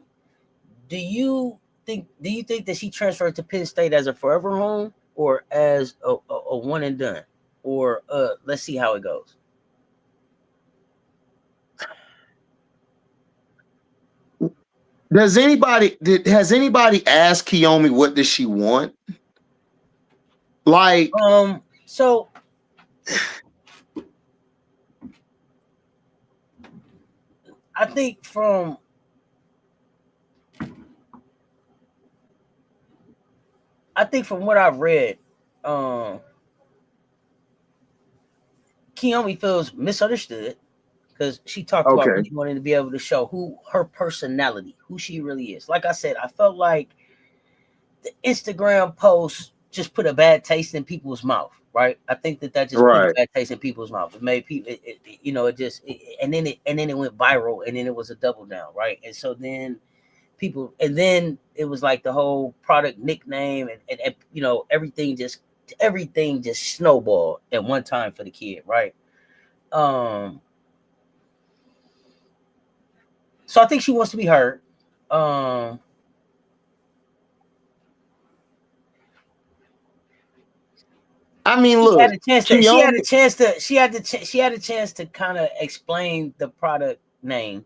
Do you think that she transferred to Penn State as a forever home or as a one and done? Or let's see how it goes. Has anybody asked Keomi what does she want? Like, so I think from what I've read, Keomi feels misunderstood because she talked about really wanting to be able to show who her personality, who she really is. Like I said, I felt like the Instagram post just put a bad taste in people's mouth, right? I think that just put a bad taste in people's mouth. It made people, and then it went viral, and then it was a double down, right? And so then then it was like the whole product nickname, and everything just snowballed at one time for the kid, right? So I think she wants to be heard. I mean, look, she had a chance to kind of explain the product name.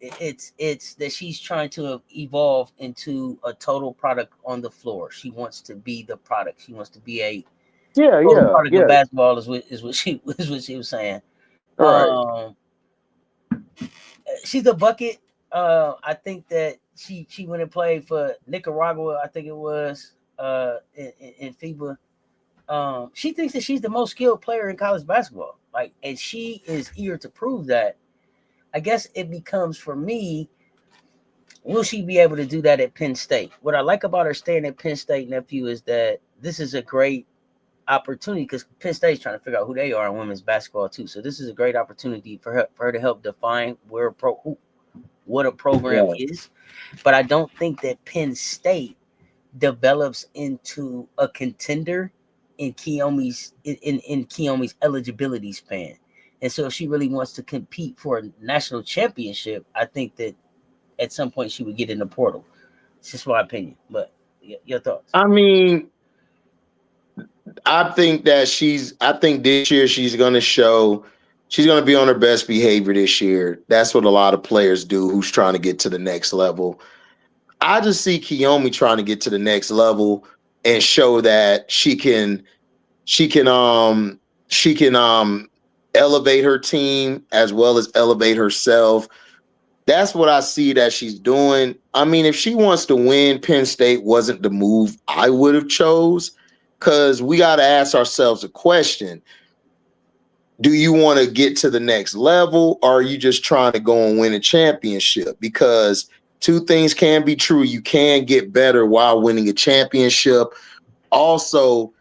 It's that she's trying to evolve into a total product on the floor. She wants to be the product. She wants to be a product of basketball is what she was saying. Right. She's a bucket. I think that she went and played for Nicaragua. I think it was in FIBA. She thinks that she's the most skilled player in college basketball. Like, and she is eager to prove that. I guess it becomes for me, will she be able to do that at Penn State? What I like about her staying at Penn State, Nephew, is that this is a great opportunity because Penn State's trying to figure out who they are in women's basketball too. So this is a great opportunity for her to help define what a program is. But I don't think that Penn State develops into a contender in Keomi's eligibility span. And so if she really wants to compete for a national championship, I think that at some point she would get in the portal. It's just my opinion. But your thoughts? I mean, I think this year she's going to be on her best behavior this year. That's what a lot of players do who's trying to get to the next level. I just see Keomi trying to get to the next level and show that she can elevate her team as well as elevate herself. That's what I see that she's doing. I mean, if she wants to win, Penn State wasn't the move I would have chose, because we got to ask ourselves a question. Do you want to get to the next level, or are you just trying to go and win a championship? Because two things can be true. You can get better while winning a championship. Also,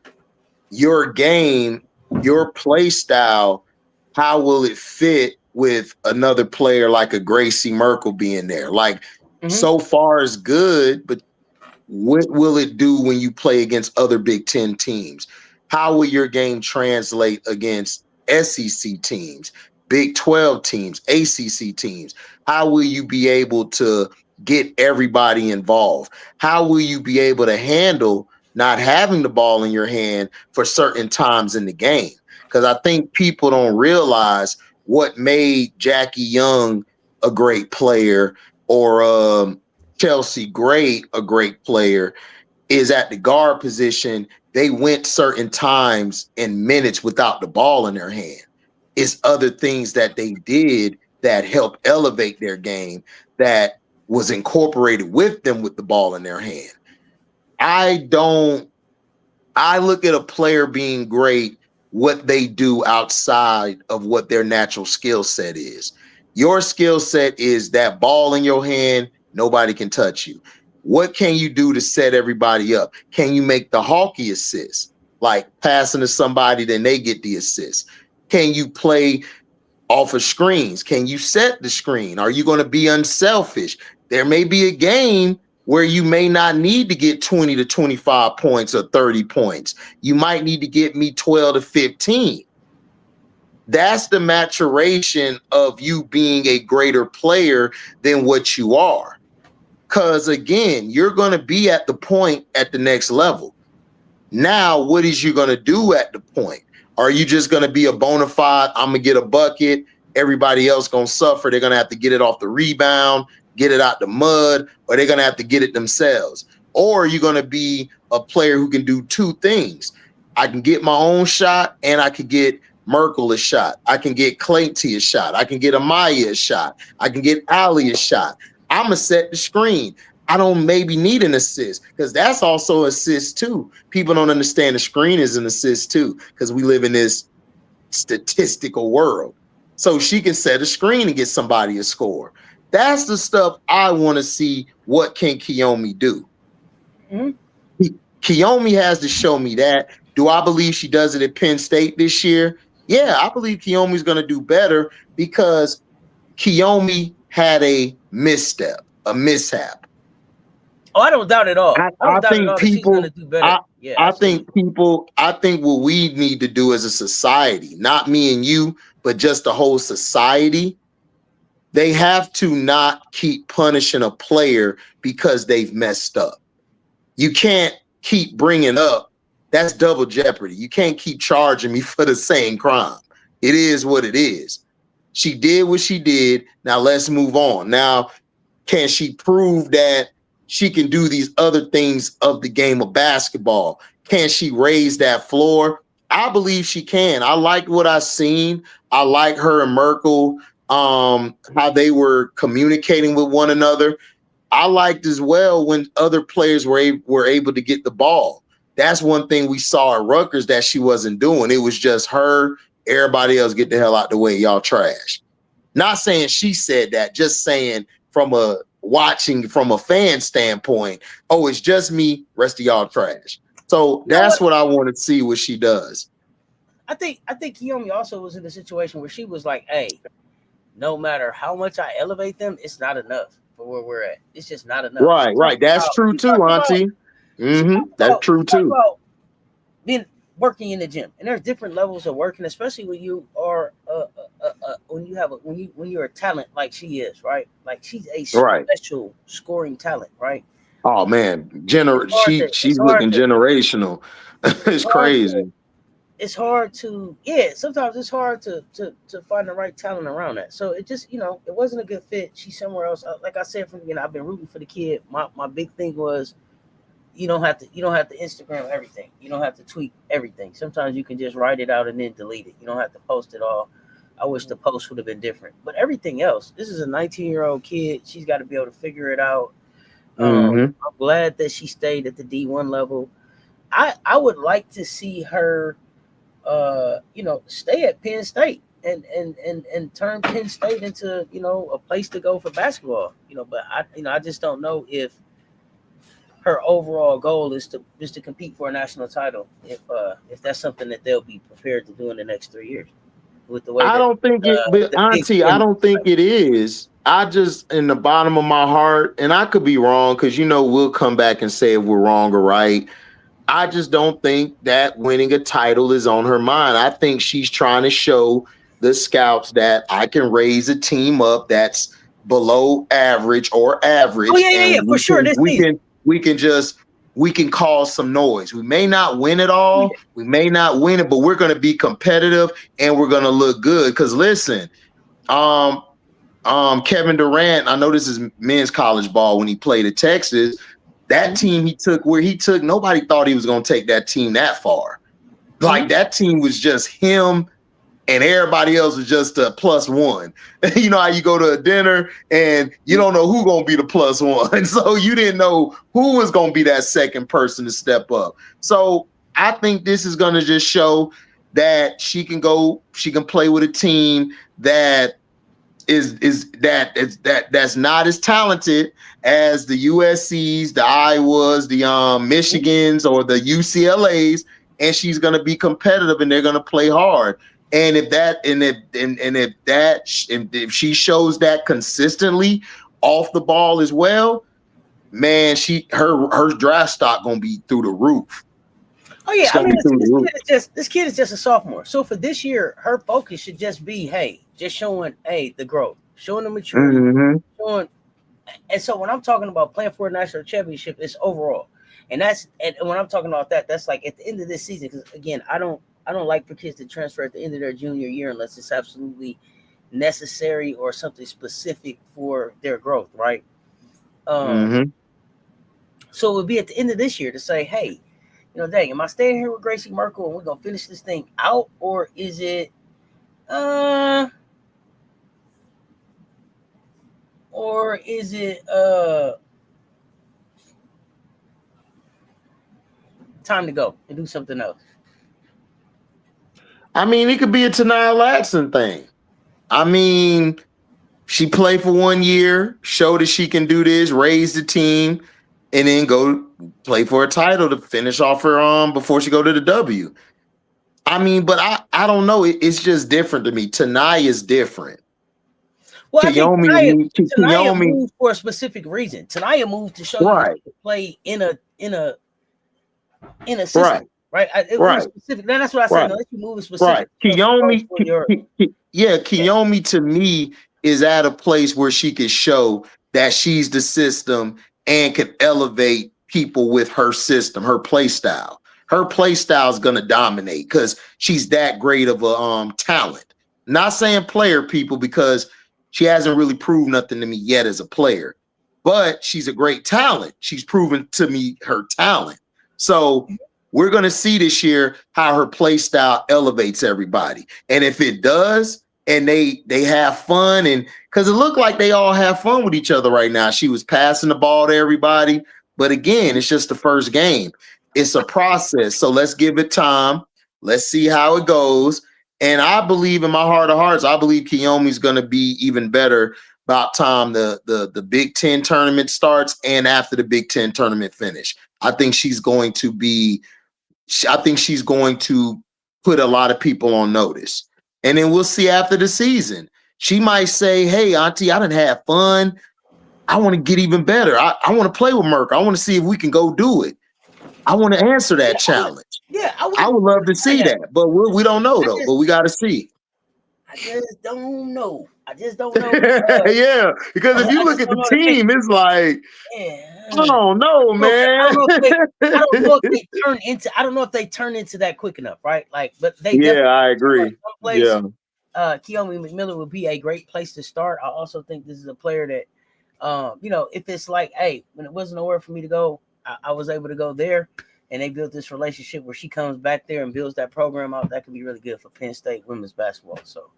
your game, your play style, how will it fit with another player like a Gracie Merkel being there? Like, so far is good, but what will it do when you play against other Big Ten teams? How will your game translate against SEC teams, Big 12 teams, ACC teams? How will you be able to get everybody involved? How will you be able to handle not having the ball in your hand for certain times in the game? Because I think people don't realize what made Jackie Young a great player, or Chelsea Gray a great player, is at the guard position. they went certain times and minutes without the ball in their hand. It's other things that they did that helped elevate their game that was incorporated with them with the ball in their hand. I look at a player being great, what they do outside of what their natural skill set is. Your skill set is that ball in your hand, nobody can touch you. What can you do to set everybody up? Can you make the hawky assist, like passing to somebody, then they get the assist? Can you play off of screens? Can you set the screen? Are you going to be unselfish? There may be a game where you may not need to get 20 to 25 points or 30 points. You might need to get me 12 to 15. That's the maturation of you being a greater player than what you are. Because again, you're going to be at the point at the next level. Now, what is you going to do at the point? Are you just going to be a bona fide, I'm going to get a bucket, everybody else going to suffer, they're going to have to get it off the rebound, get it out the mud, or they're going to have to get it themselves? Or are you going to be a player who can do two things? I can get my own shot, and I can get Merkel a shot. I can get Clayton a shot. I can get Amaya a shot. I can get Ali a shot. I'm going to set the screen. I don't maybe need an assist, because that's also assist too. People don't understand the screen is an assist too, because we live in this statistical world. So she can set a screen and get somebody a score. That's the stuff I want to see. What can Kiyomi do? Mm-hmm. Kiyomi has to show me that. Do I believe she does it at Penn State this year? Yeah, I believe Kiyomi's going to do better, because Kiyomi had a misstep, a mishap. Oh, I don't doubt it all. I think people, I think what we need to do as a society, not me and you, but just the whole society, they have to not keep punishing a player because they've messed up. You can't keep bringing up, that's double jeopardy. You can't keep charging me for the same crime. It is what it is. She did what she did. Now let's move on. Now, can she prove that she can do these other things of the game of basketball? Can she raise that floor? I believe she can. I like what I've seen. I like her and Merkel, how they were communicating with one another. I liked as well when other players were able to get the ball. That's one thing we saw at Rutgers that she wasn't doing. It was just her, everybody else get the hell out the way, y'all trash. Not saying she said that, just saying from a watching from a fan standpoint, oh, it's just me, rest of y'all trash. So that's what I want to see what she does. I think Kiyomi also was in a situation where she was like, hey, no matter how much I elevate them, it's not enough for where we're at. It's just not enough. Right. That's true too, Auntie. That's true too. Being working in the gym, and there's different levels of working, especially when you are when you're a talent like she is, right? Like she's a special scoring talent, right? Oh man, she's looking generational. It's crazy. It's hard to sometimes it's hard to find the right talent around that. So it just, it wasn't a good fit. She's somewhere else. Like I said from the beginning, I've been rooting for the kid. My big thing was you don't have to Instagram everything. You don't have to tweet everything. Sometimes you can just write it out and then delete it. You don't have to post it all. I wish the post would have been different. But everything else, this is a 19-year-old kid. She's got to be able to figure it out. I'm glad that she stayed at the D1 level. I would like to see her stay at Penn State and turn Penn State into, a place to go for basketball. But I just don't know if her overall goal is to compete for a national title. If that's something that they'll be prepared to do in the next 3 years. With the way I don't think it is. I just, in the bottom of my heart, and I could be wrong, because we'll come back and say if we're wrong or right. I just don't think that winning a title is on her mind. I think she's trying to show the scouts that I can raise a team up that's below average or average. Oh yeah, for sure. We can cause some noise. We may not win it all. We may not win it, but we're going to be competitive and we're going to look good. Because listen, Kevin Durant, I know this is men's college ball when he played at Texas. That team he took, nobody thought he was going to take that team that far. Like that team was just him and everybody else was just a plus one. You know how you go to a dinner and you don't know who's going to be the plus one. So you didn't know who was going to be that second person to step up. So I think this is going to just show that she can play with a team that's not as talented as the USCs, the Iowas, the Michigans, or the UCLAs, and she's going to be competitive and they're going to play hard. And if she shows that consistently off the ball as well, man, her draft stock going to be through the roof. Oh yeah, I mean, this kid is just a sophomore. So for this year, her focus should just be, just showing, the growth, showing the maturity, showing. And so when I'm talking about playing for a national championship, it's overall, and when I'm talking about that, that's like at the end of this season. Because again, I don't like for kids to transfer at the end of their junior year unless it's absolutely necessary or something specific for their growth, right? So it would be at the end of this year to say, hey, dang, am I staying here with Gracie Merkel and we're gonna finish this thing out, or is it time to go and do something else? I mean, it could be a Tanaya Latson thing. I mean, she played for 1 year, showed that she can do this, raise the team, and then go play for a title to finish off her before she go to the W. I mean, but I don't know. It's just different to me. Tanaya is different. Well, I think Tanaya moved for a specific reason. Tanaya moved to show you to play in a system. Right. It was specific. That's what I said. Unless you move specific. Kiyomi, Kiyomi to me is at a place where she can show that she's the system and can elevate people with her system, her play style. Her play style is going to dominate because she's that great of a talent. Not saying player, people, because she hasn't really proved nothing to me yet as a player, but she's a great talent. She's proven to me her talent. So we're going to see this year how her play style elevates everybody. And if it does, and they have fun, and because it looked like they all have fun with each other right now. She was passing the ball to everybody. But again, it's just the first game. It's a process. So let's give it time. Let's see how it goes. And I believe in my heart of hearts, I believe Kiyomi's going to be even better about time the Big Ten tournament starts and after the Big Ten tournament finish. I think she's going to put a lot of people on notice. And then we'll see after the season. She might say, hey, Auntie, I done had fun. I want to get even better. I want to play with Merkel. I want to see if we can go do it. I want to answer that challenge. I would love to see that. But we don't know, though. But we got to see. I just don't know. Yeah, because if you look at the team, it's like, I don't know, man. I don't know if they turn into that quick enough, right? Like, but they. Yeah, I agree. Kiyomi McMillan would be a great place to start. I also think this is a player that, if it's like, hey, when it wasn't nowhere for me to go, I was able to go there, and they built this relationship where she comes back there and builds that program out. That could be really good for Penn State women's basketball. So.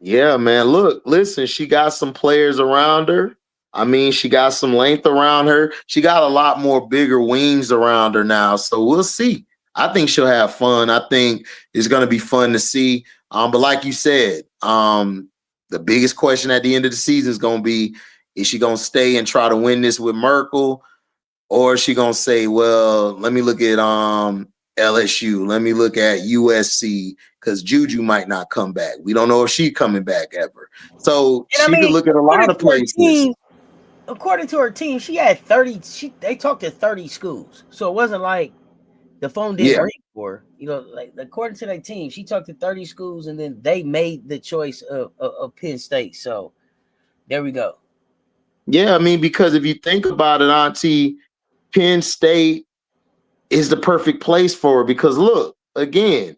Yeah, man. Listen, she got some players around her. I mean, she got some length around her. She got a lot more bigger wings around her now. So we'll see. I think she'll have fun. I think it's going to be fun to see. But like you said, the biggest question at the end of the season is going to be, is she going to stay and try to win this with Merkel? Or is she going to say, well, let me look at LSU. Let me look at USC, because Juju might not come back. We don't know if she's coming back ever. So she could look at a lot of places. According to her team, she had 30. They talked to 30 schools. So it wasn't like the phone didn't ring for her. Like according to their team, she talked to 30 schools, and then they made the choice of Penn State. So there we go. Yeah, I mean, because if you think about it, Auntie, Penn State is the perfect place for her because look, again,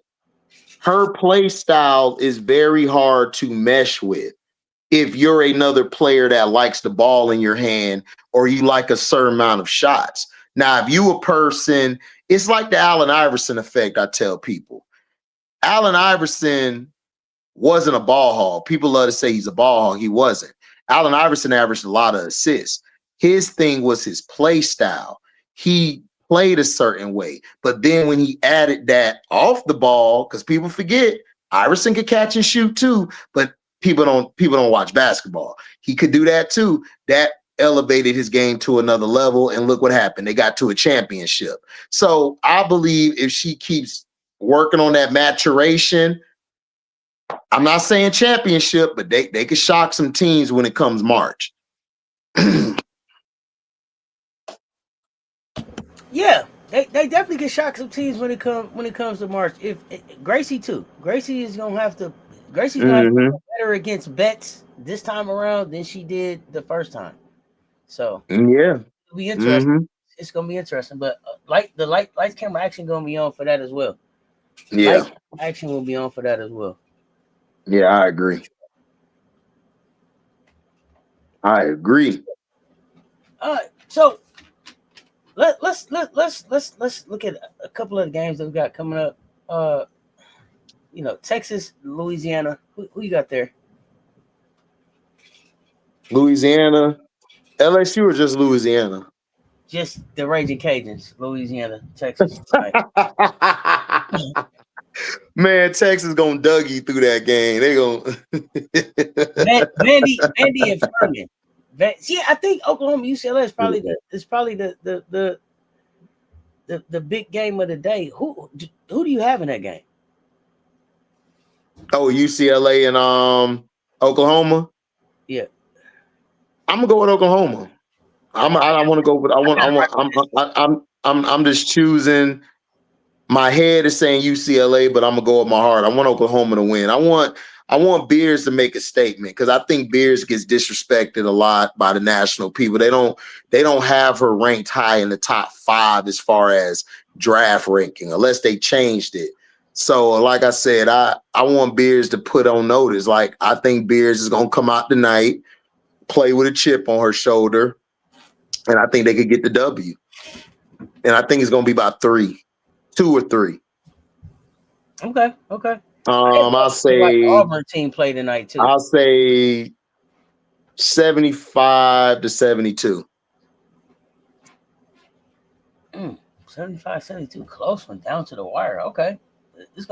her play style is very hard to mesh with. if you're another player that likes the ball in your hand or you like a certain amount of shots. Now, if you a person, it's like the Allen Iverson effect, I tell people. Allen Iverson wasn't a ball hog. People love to say he's a ball hog. He wasn't. Allen Iverson averaged a lot of assists. His thing was his play style. He played a certain way. But then when he added that off the ball, because people forget, Iverson could catch and shoot too, but people don't watch basketball. He could do that too. That elevated his game to another level, and look what happened. They got to a championship. So I believe if she keeps working on that maturation, I'm not saying championship, but they could shock some teams when it comes March. Yeah, they definitely can shock some teams when it comes to March. If Gracie too, Gracie's gonna have to be better against bets this time around than she did the first time. So yeah, it'll be interesting. It's gonna be interesting, but lights camera action gonna be on for that as well. Yeah, light action will be on for that as well. Yeah, I agree. So let's look at a couple of the games that we got coming up. Texas, Louisiana. Who you got there? Louisiana, LSU, or just Louisiana? Just the Raging Cajuns, Louisiana, Texas. Right. Man, Texas gonna Dougie through that game. They gonna Vandy and Furman. I think Oklahoma UCLA is probably the big game of the day. Who do you have in that game? Oh, UCLA and Oklahoma. Yeah, I'm gonna go with Oklahoma. I want to go with I'm just choosing. My head is saying UCLA, but I'm gonna go with my heart. I want Oklahoma to win. I want Beers to make a statement, because I think Beers gets disrespected a lot by the national people. They don't have her ranked high in the top 5 as far as draft ranking, unless they changed it. So, like I said, I want Beers to put on notice. Like, I think Beers is gonna come out tonight, play with a chip on her shoulder, and I think they could get the W. And I think it's gonna be about 2 or 3. Okay. I'll say like Auburn team play tonight too. I'll say 75-72. 75-72, close one, down to the wire. Okay, it's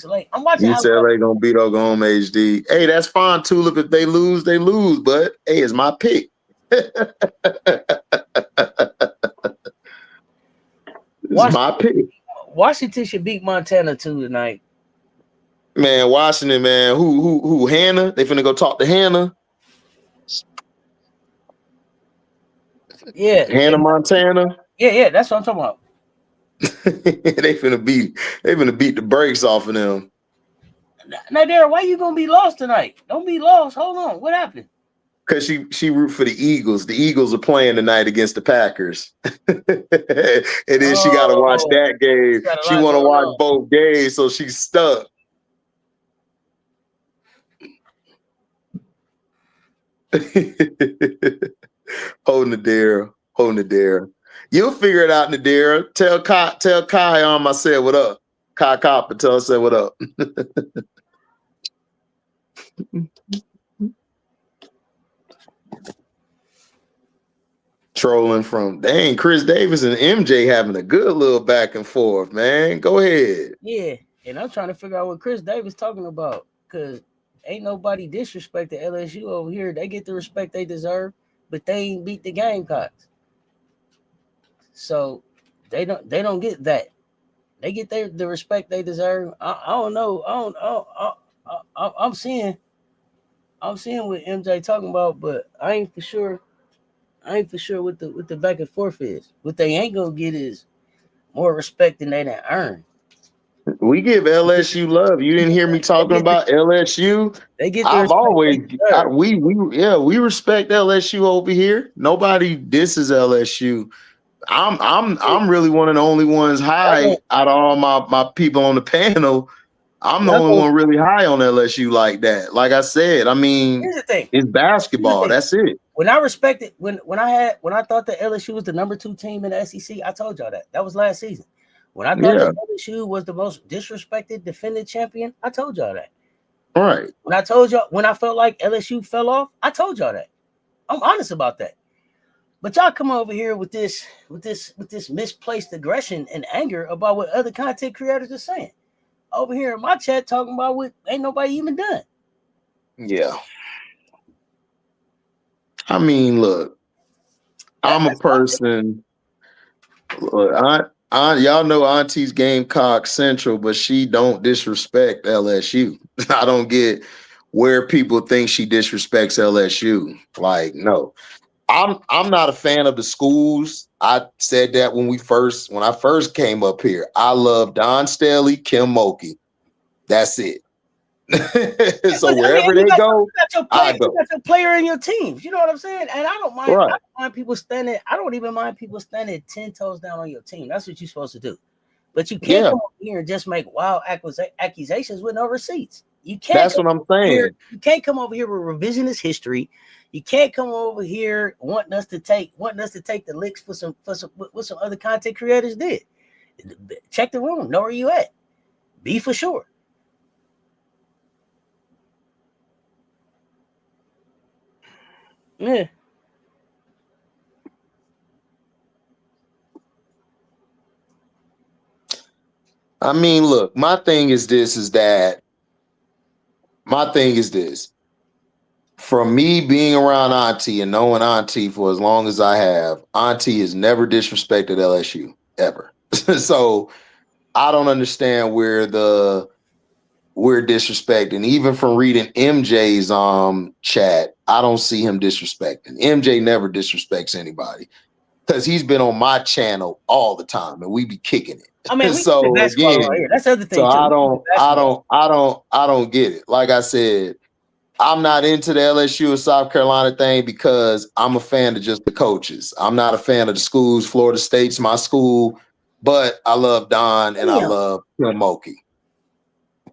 late. I'm watching. UCLA gonna beat Oklahoma HD. Hey, that's fine, Tulip. If they lose, they lose. But hey, it's my pick. My pick. Washington should beat Montana too tonight. Man, Washington, man. Who? Hannah? They finna go talk to Hannah. Yeah. Hannah, Montana. Yeah, that's what I'm talking about. they finna beat the brakes off of them. Now, Darren, why you gonna be lost tonight? Don't be lost. Hold on. What happened? Because she root for the Eagles. The Eagles are playing tonight against the Packers. And then she got to watch that game. She want to watch both games, so she's stuck. Holding the dare. You'll figure it out, Nadira. Tell Kai I said what up. Kai Copper, tell us what up. Trolling from dang Chris Davis and MJ having a good little back and forth, man. Go ahead. Yeah, and I'm trying to figure out what Chris Davis talking about, because ain't nobody disrespected LSU over here. They get the respect they deserve, but they ain't beat the Gamecocks. So they don't get that. They get the respect they deserve. I don't know. I'm seeing what MJ talking about, but I ain't for sure what the back and forth is. What they ain't gonna get is more respect than they done earned. We give LSU love. You didn't hear me talking about LSU. They get. We respect LSU over here. Nobody disses LSU. I'm really one of the only ones high out of all my people on the panel. I'm the only one really high on LSU like that. Like I said, I mean, here's the thing. It's basketball. That's it. When I respected, when I thought that LSU was the number 2 team in the SEC, I told y'all that. That was last season. When I thought that LSU was the most disrespected defending champion, I told y'all that. All right. When I told y'all, when I felt like LSU fell off, I told y'all that. I'm honest about that. But y'all come over here with this misplaced aggression and anger about what other content creators are saying. Over here in my chat talking about what ain't nobody even done. Yeah. I mean, look, I'm a person. Look, y'all know Auntie's Gamecock Central, but she don't disrespect LSU. I don't get where people think she disrespects LSU. Like, no. I'm not a fan of the schools. I said that when I first came up here. I love Don Staley, Kim Mulkey. That's it. So wherever they go, I go. You got your player in your teams. You know what I'm saying? And I don't mind. Right. I don't mind people standing. I don't even mind people standing 10 toes down on your team. That's what you're supposed to do. But you can't come over here and just make wild accusations with no receipts. You can't. That's what I'm saying. You can't come over here with revisionist history. You can't come over here wanting us to take the licks for what some other content creators did. Check the room. Know where you at. Be for sure. Yeah. I mean, look, my thing is this. From me being around Auntie and knowing Auntie for as long as I have, Auntie has never disrespected LSU, ever. So I don't understand where we're disrespecting. Even from reading MJ's chat, I don't see him disrespecting. MJ never disrespects anybody because he's been on my channel all the time and we be kicking it. I mean, so again, right, that's the other thing. So I don't get it. Like I said, I'm not into the LSU or South Carolina thing because I'm a fan of just the coaches. I'm not a fan of the schools. Florida State's my school, but I love Don and I love Kim Mulkey.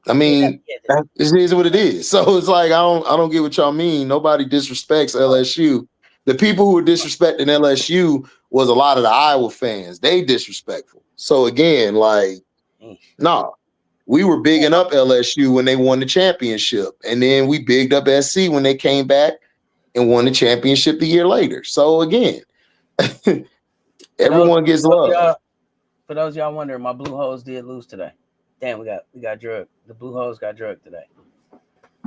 I mean, it is what it is. So it's like I don't get what y'all mean. Nobody disrespects LSU. The people who were disrespecting LSU was a lot of the Iowa fans. They disrespectful. So again, like, no. We were bigging up LSU when they won the championship. And then we bigged up SC when they came back and won the championship the year later. So again, everyone gets love. For those y'all wondering, my Blue Hose did lose today. Damn, we got drugged. The Blue Hose got drugged today.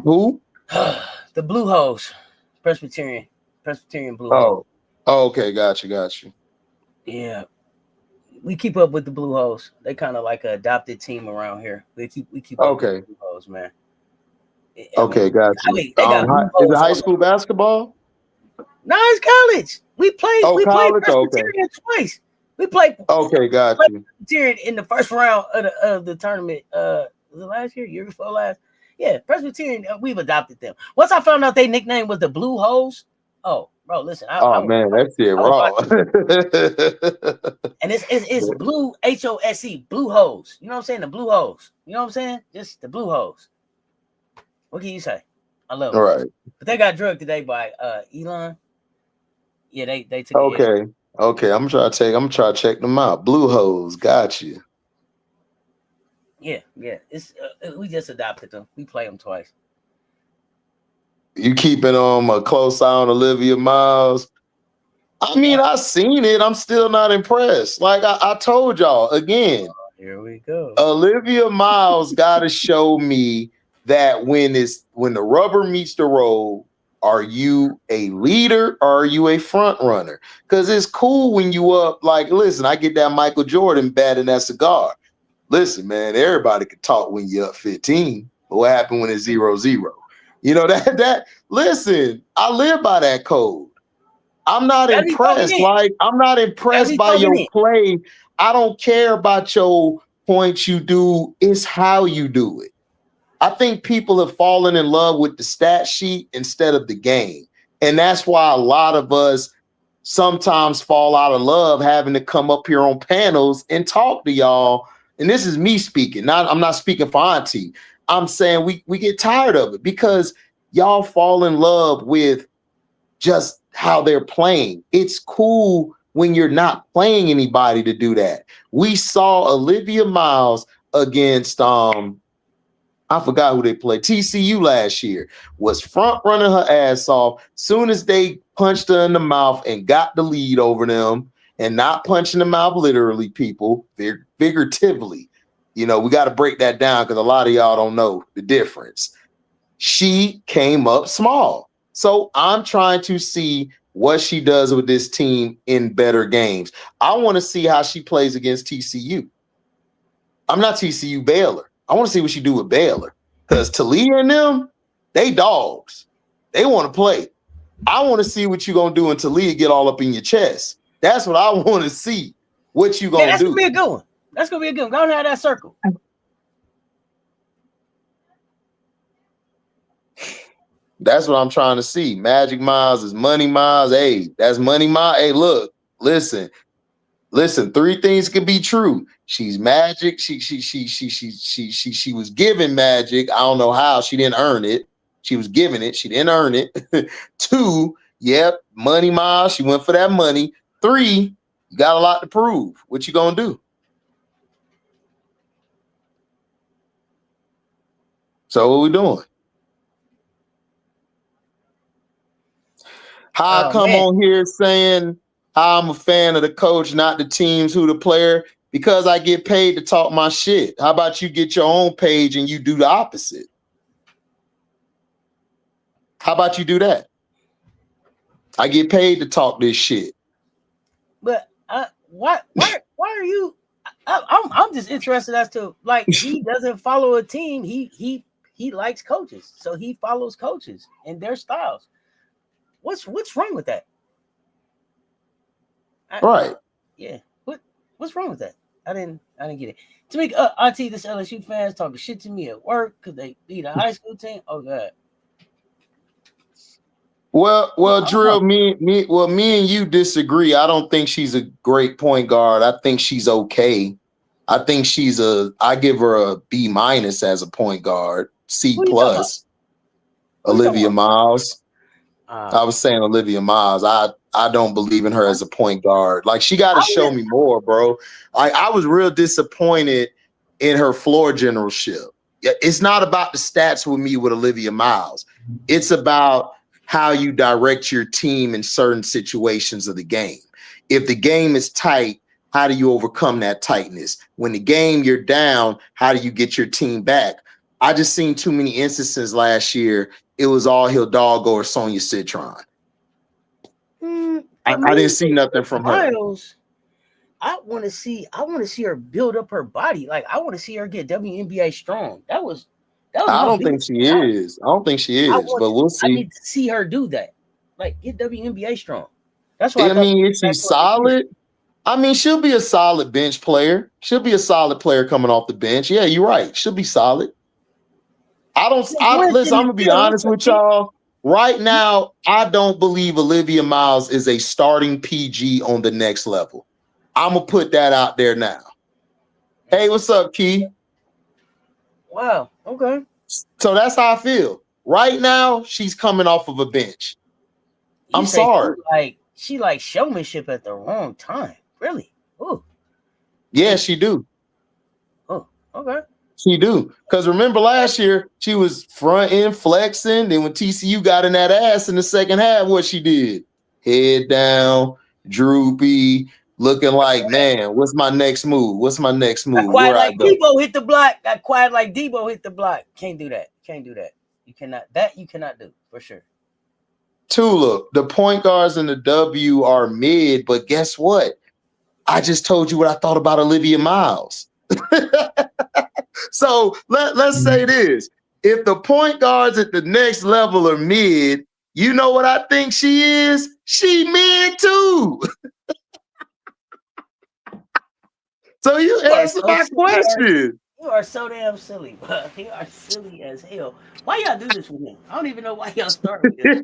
Who? The Blue Hose. Presbyterian Blue Hose. Oh, okay, got you. Yeah. We keep up with the Blue Hose. They kind of like an adopted team around here. We keep up with the Blue Hose, man. Okay, got you. Is it high school basketball? No, it's college. We played Presbyterian twice. We played. Okay, got you. Presbyterian in the first round of the tournament. Was it last year before last? Yeah, Presbyterian. We've adopted them. Once I found out their nickname was the Blue Hose. Oh, bro, listen. Man, that's it, raw. And it's blue HOSE, Blue Hose. You know what I'm saying? The Blue Hose. You know what I'm saying? Just the Blue Hose. What can you say? I love it. All right. But they got drugged today by Elon. Yeah, they took it. Okay. I'm trying to check them out. Blue Hose, got you. Yeah. It's we just adopted them. We play them twice. You keeping a close eye on Olivia Miles? I mean, I've seen it. I'm still not impressed. Like I told y'all again. Here we go. Olivia Miles got to show me that when the rubber meets the road, are you a leader or are you a front runner? Because it's cool when you up. Like, listen, I get that Michael Jordan batting that cigar. Listen, man, everybody can talk when you're up 15. But what happened when it's 0-0? You know that. Listen, I live by that code. I'm not impressed. Like, I'm not impressed by your play. I don't care about your points you do. It's how you do it. I think people have fallen in love with the stat sheet instead of the game. And that's why a lot of us sometimes fall out of love having to come up here on panels and talk to y'all and this is me speaking. I'm not speaking for Auntie. I'm saying we get tired of it because y'all fall in love with just how they're playing. It's cool when you're not playing anybody to do that. We saw Olivia Miles against I forgot who they played. TCU last year was front running her ass off. Soon as they punched her in the mouth and got the lead over them, and not punching the mouth literally, people, figuratively. You know, we got to break that down because a lot of y'all don't know the difference. She came up small. So I'm trying to see what she does with this team in better games. I want to see how she plays against TCU. I'm not TCU Baylor. I want to see what she do with Baylor. Because Talia and them, they dogs. They want to play. I want to see what you're going to do until Talia get all up in your chest. That's what I want to see. What you going to do. That's going to be a good one. That's going to be a good one. Go ahead, that circle. That's what I'm trying to see. Magic Miles is Money Miles. Hey, that's Money Miles. Hey, look, listen. 3 things can be true. She's magic. She was given magic. I don't know how. She didn't earn it. She was given it. She didn't earn it. 2, yep, Money Miles. She went for that money. 3, you got a lot to prove. What you gonna do? So what we doing? How I come on here saying I'm a fan of the coach, not the teams, who the player, because I get paid to talk my shit. How about you get your own page and you do the opposite? How about you do that? I get paid to talk this shit. But why are you? I'm just interested as to, like, he doesn't follow a team. He likes coaches, so he follows coaches and their styles. What's wrong with that? Right. Yeah. What's wrong with that? I didn't get it. To make Auntie, this LSU fans talking shit to me at work because they beat a high school team. Oh God. Well, Drill, me and you disagree. I don't think she's a great point guard. I think she's okay. I think I give her a B- as a point guard, C+. Olivia Miles. I was saying Olivia Miles. I don't believe in her as a point guard. Like, she got to show me more, bro. I was real disappointed in her floor generalship. It's not about the stats with me with Olivia Miles. It's about how you direct your team in certain situations of the game. If the game is tight, how do you overcome that tightness? When the game you're down, how do you get your team back? I just seen too many instances last year. It was all Hidalgo or Sonia Citron. I didn't see nothing from Miles, her. I want to see her build up her body. Like, I want to see her get WNBA strong. That was I don't think she is. But we'll see. I need to see her do that. Like, get WNBA strong. That's why I mean, is she solid? I mean, she'll be a solid bench player. She'll be a solid player coming off the bench. Yeah, you're right. She'll be solid. Listen, I'm gonna be honest with y'all. Right now, I don't believe Olivia Miles is a starting PG on the next level. I'm gonna put that out there now. Hey, what's up, Key? Wow. Okay. So that's how I feel. Right now, she's coming off of a bench. I'm sorry. She like showmanship at the wrong time. Really? Ooh. Yeah, she do. Oh, okay. She do. Because remember last year, she was front end flexing. Then when TCU got in that ass in the second half, what she did? Head down, droopy, looking like, man, what's my next move? Got quiet like Debo hit the block. Got quiet like Debo hit the block. Can't do that. You cannot do, for sure. Tula, the point guards in the W are mid, but guess what? I just told you what I thought about Olivia Miles. So let's say this. If the point guards at the next level are mid, you know what I think she is? She mid too. So you answer my question. You are so damn silly, bro. You are silly as hell. Why y'all do this with me? I don't even know why y'all start with this.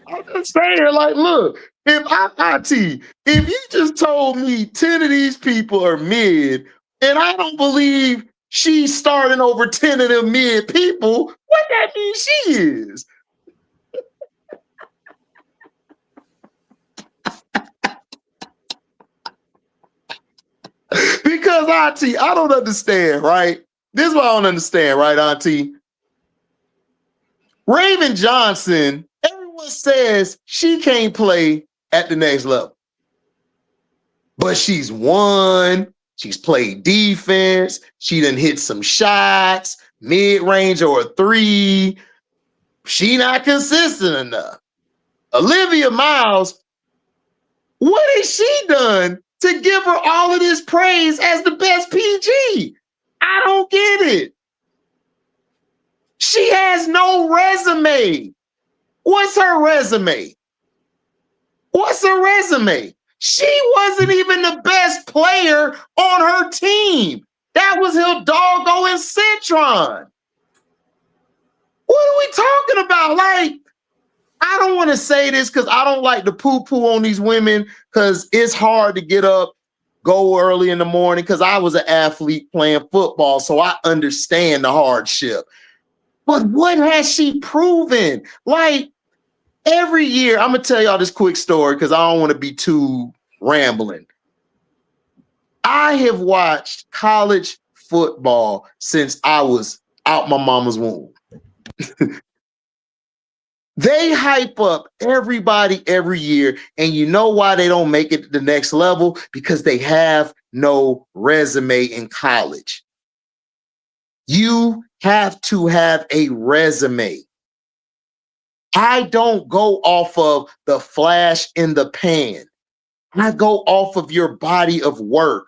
I'm just saying, like, look, if you just told me 10 of these people are mid, And I don't believe she's starting over 10 of them mid people. What that means she is. Because Auntie, I don't understand, right? This is what I don't understand, right, Auntie? Raven Johnson, everyone says she can't play at the next level. But she's won. She's played defense. She done hit some shots, mid-range or a three. She not consistent enough. Olivia Miles, what has she done to give her all of this praise as the best PG? I don't get it. She has no resume. What's her resume? What's her resume? She wasn't even the best player on her team. That was Hidalgo and Citron. What are we talking about? Like, I don't want to say this because I don't like to poo-poo on these women because it's hard to get up, go early in the morning because I was an athlete playing football, so I understand the hardship. But what has she proven? Like, every year, I'm going to tell y'all this quick story because I don't want to be too rambling. I have watched college football since I was out my mama's womb. They hype up everybody every year, and you know why they don't make it to the next level? Because they have no resume in college. You have to have a resume. I don't go off of the flash in the pan. I go off of your body of work.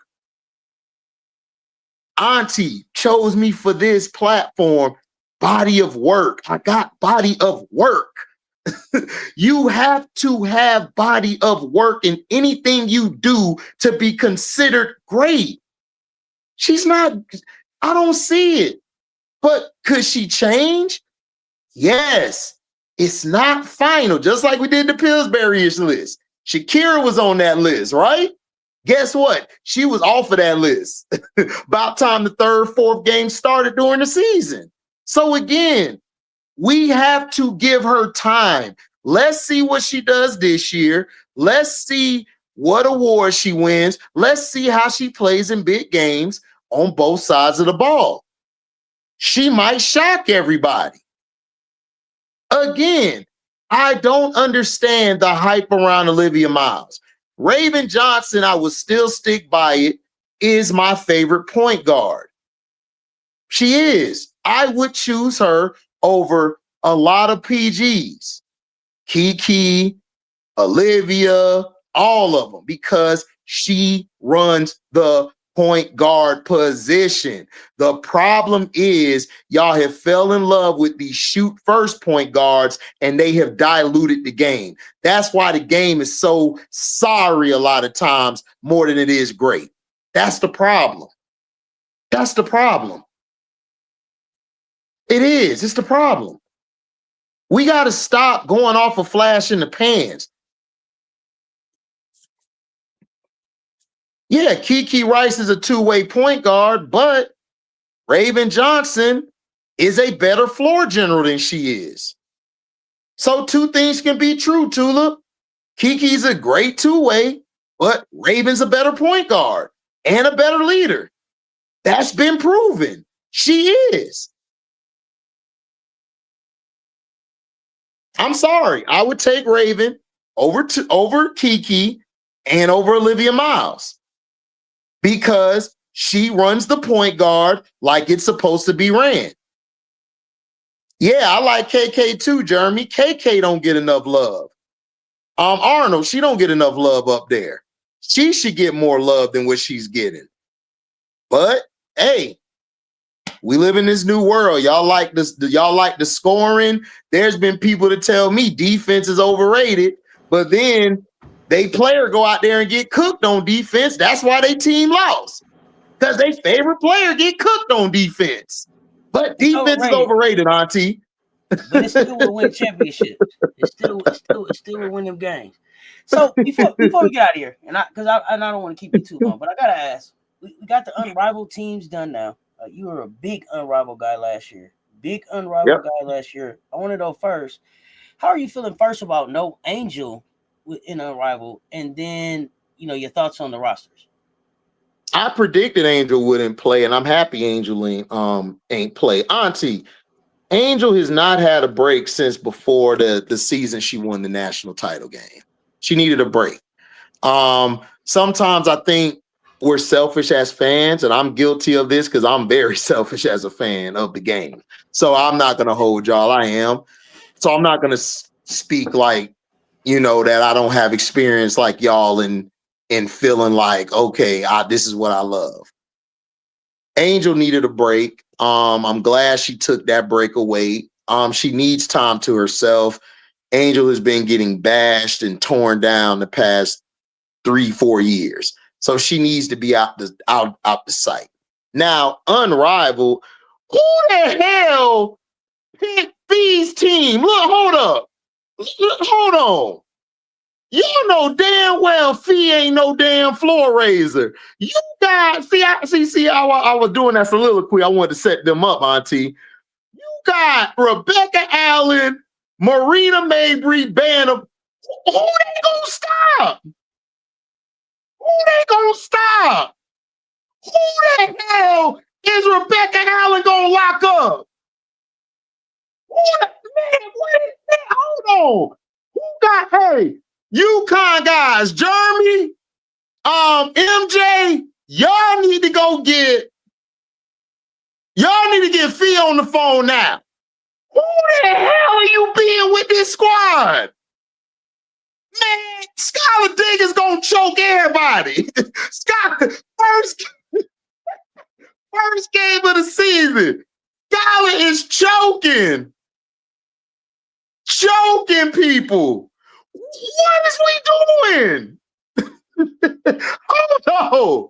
Auntie chose me for this platform. Body of work. I got body of work. You have to have body of work in anything you do to be considered great. She's not, I don't see it. But could she change? Yes. It's not final, just like we did the Pillsbury-ish list. Shakira was on that list, right? Guess what? She was off of that list. About time the third, fourth game started during the season. So again, we have to give her time. Let's see what she does this year. Let's see what awards she wins. Let's see how she plays in big games on both sides of the ball. She might shock everybody. Again, I don't understand the hype around Olivia Miles. Raven Johnson, I would still stick by it, is my favorite point guard. She is. I would choose her over a lot of PGs. Kiki, Olivia, all of them, because she runs the point guard position. The problem is y'all have fell in love with these shoot first point guards and they have diluted the game. That's why the game is so sorry a lot of times more than it is great. That's the problem. That's the problem. It is. It's the problem. We got to stop going off of flash in the pans. Yeah, Kiki Rice is a two-way point guard, but Raven Johnson is a better floor general than she is. So two things can be true, Tulip. Kiki's a great two-way, but Raven's a better point guard and a better leader. That's been proven. She is. I'm sorry. I would take Raven over Kiki and over Olivia Miles because she runs the point guard like it's supposed to be ran. Yeah, I like KK too, Jeremy. KK don't get enough love. Arnold, she don't get enough love up there. She should get more love than what she's getting. But hey, we live in this new world. Y'all like this, y'all like the scoring. There's been people to tell me defense is overrated, but then they player go out there and get cooked on defense. That's why they team lost. Because their favorite player get cooked on defense. But defense is overrated, Auntie. But it still will win championships. It still will win them games. So before we get out of here, and I don't want to keep you too long, but I gotta ask, we got the unrivaled teams done now. You were a big unrivaled guy last year. Big unrivaled guy last year. I want to know first, how are you feeling first about no Angel in unrivaled, and then your thoughts on the rosters? I predicted Angel wouldn't play, and I'm happy Angel ain't play. Auntie, Angel has not had a break since before the season she won the national title game. She needed a break. Sometimes I think we're selfish as fans, and I'm guilty of this because I'm very selfish as a fan of the game. So I'm not going to hold y'all. I am. So I'm not going to speak like, that I don't have experience like y'all in feeling like, okay, this is what I love. Angel needed a break. I'm glad she took that break away. She needs time to herself. Angel has been getting bashed and torn down the past 3-4 years. So she needs to be out the sight. Now, unrivaled, who the hell picked Fee's team? Look, hold up. Hold on. You know damn well Fee ain't no damn floor raiser. You got, see how I was doing that soliloquy. I wanted to set them up, Auntie. You got Rebecca Allen, Marina Mabry, Banner. Who they gonna stop? Who they gonna stop? Who the hell is Rebecca Allen gonna lock up? What is that? Hold on. Who got, hey, UConn guys, Jeremy, MJ, y'all need to get Fee on the phone now. Who the hell are you being with this squad? Man, Skylar Diggs gonna choke everybody. Skylar, first game of the season. Skylar is choking people. What is we doing? Hold on.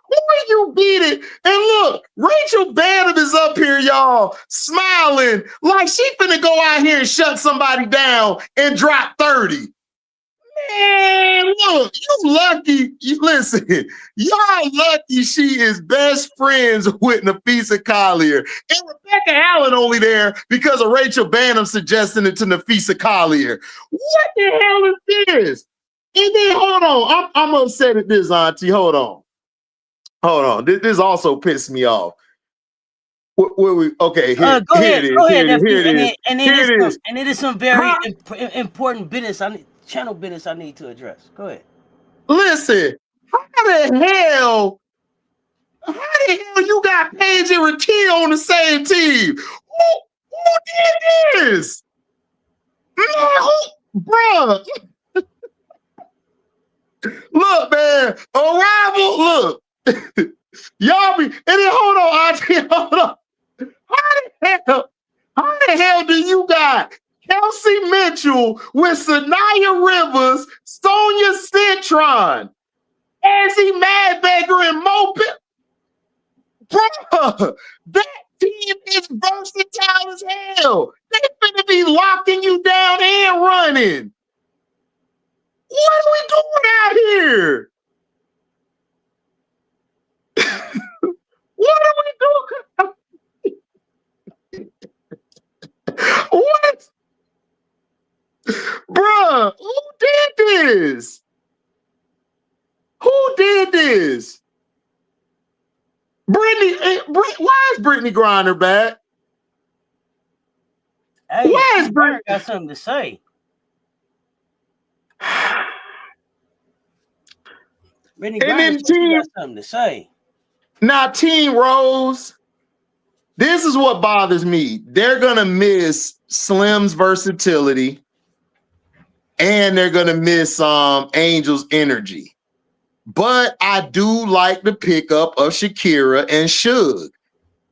Who are you beating? And look, Rachel Bannum is up here, y'all, smiling like she finna go out here and shut somebody down and drop 30. Man, look, you lucky. Listen, y'all lucky she is best friends with Nafisa Collier. And Rebecca Allen only there because of Rachel Bannum suggesting it to Nafisa Collier. What the hell is this? And then, hold on. I'm upset at this, Auntie. Hold on. This also pissed me off. Okay, here, go ahead, Nephew. And it is some very important business. Channel business I need to address. Go ahead. Listen, how the hell you got Paige and Raquel on the same team? Who did this? Man, bruh. Look, man, Arrival, look. Y'all be, and then hold on, Auntie, hold on. How the hell do you got Kelsey Mitchell with Sanaya Rivers, Sonia Citron, Ezzy Madbaker, and Mopin? Bruh, that team is versatile as hell. They finna be locking you down and running. What are we doing out here? What are we doing? What? Bruh, who did this? Who did this? Brittany, why is Brittany Griner back? Hey, why is Brittany got something to say? Brittany Griner got something to say. Now, Team Rose, this is what bothers me. They're gonna miss Slim's versatility, and they're gonna miss Angel's energy. But I do like the pickup of Shakira and Suge.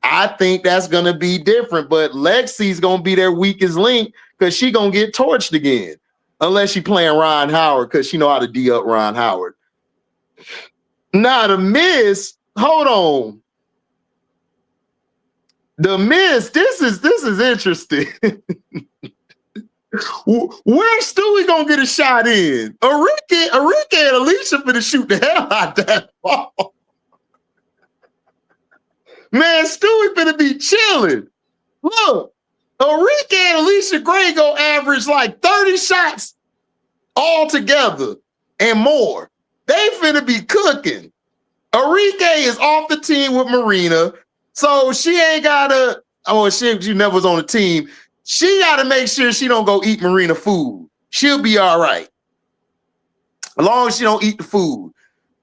I think that's gonna be different. But Lexi's gonna be their weakest link because she gonna get torched again, unless she playing Ron Howard because she know how to D up Ron Howard. Now the Miss, hold on. The Miss, this is interesting. Where's Stewie gonna get a shot in? Arika and Alicia finna shoot the hell out of that ball. Man, Stewie finna be chilling. Look, Enrique and Alicia Gray go average like 30 shots all together and more. They finna be cooking. Enrique is off the team with Marina, so she ain't gotta. Oh, she never was on the team. She gotta make sure she don't go eat Marina food. She'll be all right, as long as she don't eat the food.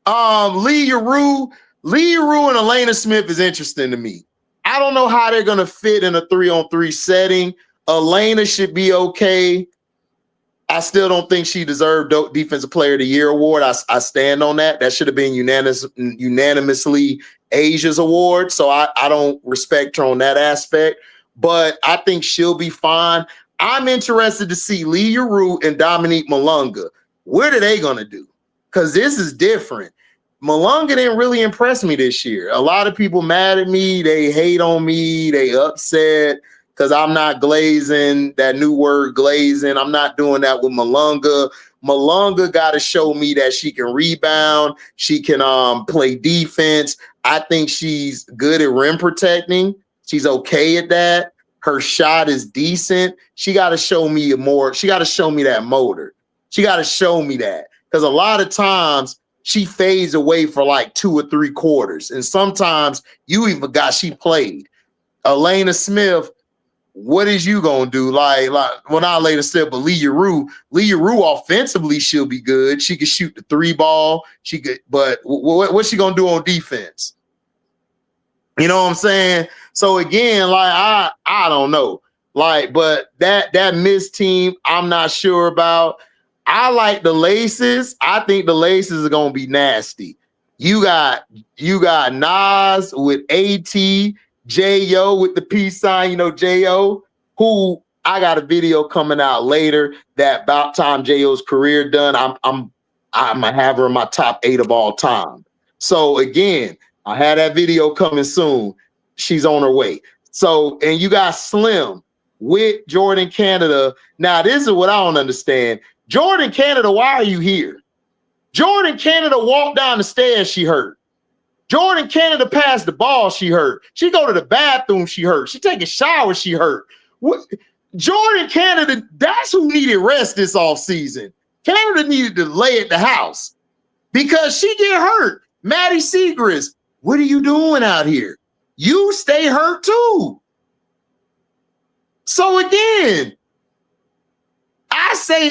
Lee Rue and Elena Smith is interesting to me. I don't know how they're gonna fit in a 3-on-3 setting. Elena should be okay. I still don't think she deserved Defensive Player of the Year award. I stand on that. That should have been unanimously Asia's award. So I don't respect her on that aspect. But I think she'll be fine. I'm interested to see Lee Rue and Dominique Malunga. What are they gonna do? Because this is different. Malunga didn't really impress me this year. A lot of people mad at me. They hate on me. They upset because I'm not glazing, that new word glazing. I'm not doing that with Malunga. Malunga got to show me that she can rebound. She can play defense. I think she's good at rim protecting. She's okay at that. Her shot is decent. She got to show me more. She got to show me that motor. She got to show me that, because a lot of times she fades away for like 2 or 3 quarters. And sometimes you even got she played. Elena Smith, what is you gonna do? Like well, not Elena Smith, but Lee Rue offensively, she'll be good. She can shoot the 3 ball. She could, but what's she gonna do on defense? You know what I'm saying? So again, like I don't know. Like, but that Miss team, I'm not sure about. I like the Laces. I think the Laces are gonna be nasty. You got Nas with AT, J.O. with the peace sign, J.O., who I got a video coming out later that about time J.O.'s career done. I'm gonna have her in my top 8 of all time. So again, I had that video coming soon. She's on her way. So, and you got Slim with Jordan Canada. Now, this is what I don't understand. Jordan Canada, why are you here? Jordan Canada walked down the stairs, she hurt. Jordan Canada passed the ball, she hurt. She go to the bathroom, she hurt. She take a shower, she hurt. What? Jordan Canada, that's who needed rest this offseason. Canada needed to lay at the house because she get hurt. Maddie Segrist, what are you doing out here? You stay hurt too. So again, I say,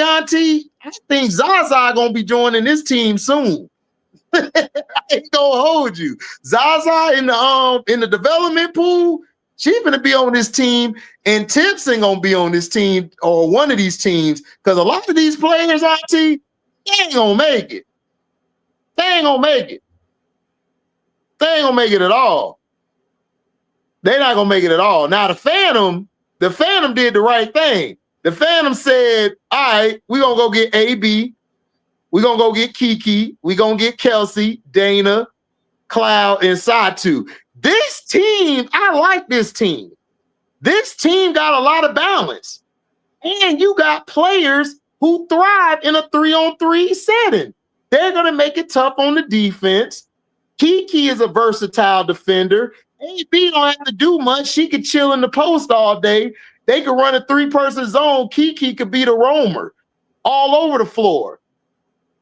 Auntie, I think Zaza gonna be joining this team soon. I ain't gonna hold you. Zaza in the development pool, she's gonna be on this team, and Timpson gonna be on this team or one of these teams, because a lot of these players, Auntie, they ain't gonna make it. They ain't gonna make it. They ain't gonna make it at all. They're not gonna make it at all. Now the Phantom did the right thing. The Phantom said, all right, we're going to go get AB. We're going to go get Kiki. We're going to get Kelsey, Dana, Cloud, and Satu. This team, I like this team. This team got a lot of balance. And you got players who thrive in a 3-on-3 setting. They're going to make it tough on the defense. Kiki is a versatile defender. AB don't have to do much. She could chill in the post all day. They could run a 3-person zone. Kiki could be the roamer all over the floor.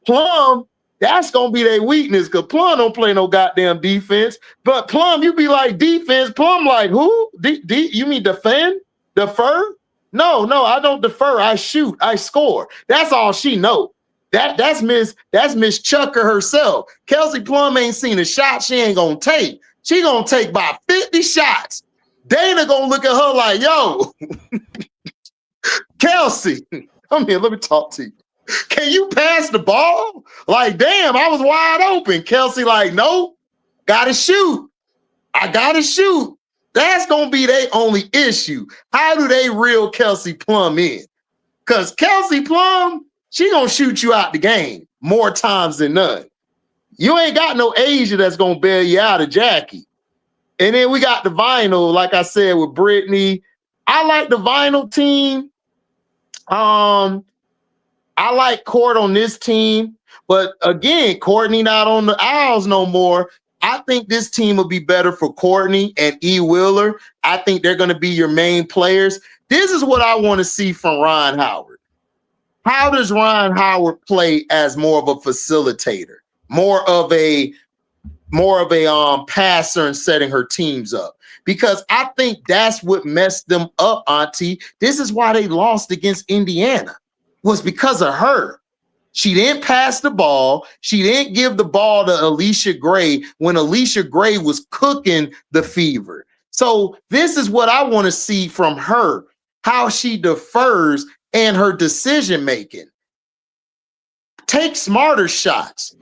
Plum, that's going to be their weakness, because Plum don't play no goddamn defense. But Plum, you be like defense. Plum like, who? You mean defend? Defer? No, I don't defer. I shoot. I score. That's all she know. That's Miss Chucker herself. Kelsey Plum ain't seen a shot she ain't going to take. She going to take about 50 shots. Dana gonna look at her like, yo, Kelsey, come here, let me talk to you. Can you pass the ball? Like, damn, I was wide open. Kelsey like, no, gotta shoot. I gotta shoot. That's gonna be their only issue. How do they reel Kelsey Plum in? Because Kelsey Plum, she gonna shoot you out the game more times than none. You ain't got no Asia that's gonna bail you out of Jackie. And then we got the Vinyl, like I said, with Brittany. I like the Vinyl team. I like Court on this team. But again, Courtney not on the Owls no more. I think this team will be better for Courtney and E. Wheeler. I think they're going to be your main players. This is what I want to see from Ron Howard. How does Ron Howard play as more of a facilitator, more of a passer and setting her teams up? Because I think that's what messed them up, Auntie. This is why they lost against Indiana, was because of her. She didn't pass the ball. She didn't give the ball to Alicia Gray when Alicia Gray was cooking the Fever. So this is what I want to see from her, how she defers and her decision making. Take smarter shots.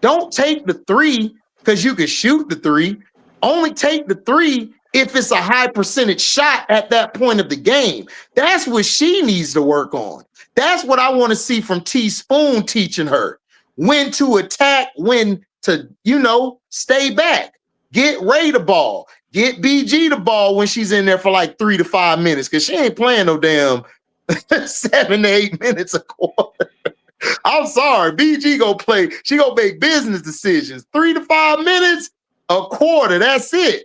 Don't take the three because you can shoot the three. Only take the three if it's a high percentage shot at that point of the game. That's what she needs to work on. That's what I want to see from Teaspoon teaching her. When to attack, when to, stay back. Get Ray the ball. Get BG the ball when she's in there for like 3 to 5 minutes, because she ain't playing no damn 7 to 8 minutes a quarter. I'm sorry, BG gonna play. She gonna make business decisions. 3 to 5 minutes a quarter. That's it.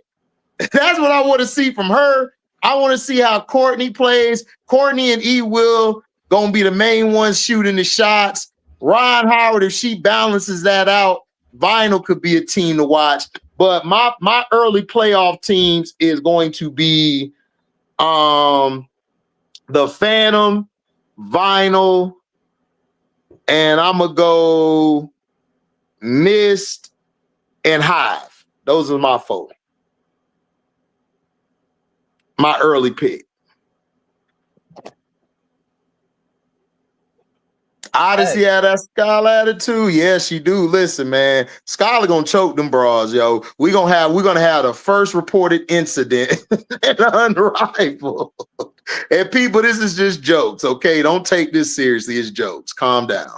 That's what I want to see from her. I want to see how Courtney plays. Courtney and E. Will gonna be the main ones shooting the shots. Ron Howard, if she balances that out, Vinyl could be a team to watch. But my early playoff teams is going to be the Phantom, Vinyl, and I'm gonna go Mist and Hive. Those are my 4. My early pick. Odyssey had that Skylar attitude. Yeah, she do. Listen, man, Skylar gonna choke them bras, yo. We're gonna have the first reported incident at Unrivaled. And people, this is just jokes, okay? Don't take this seriously. It's jokes. Calm down.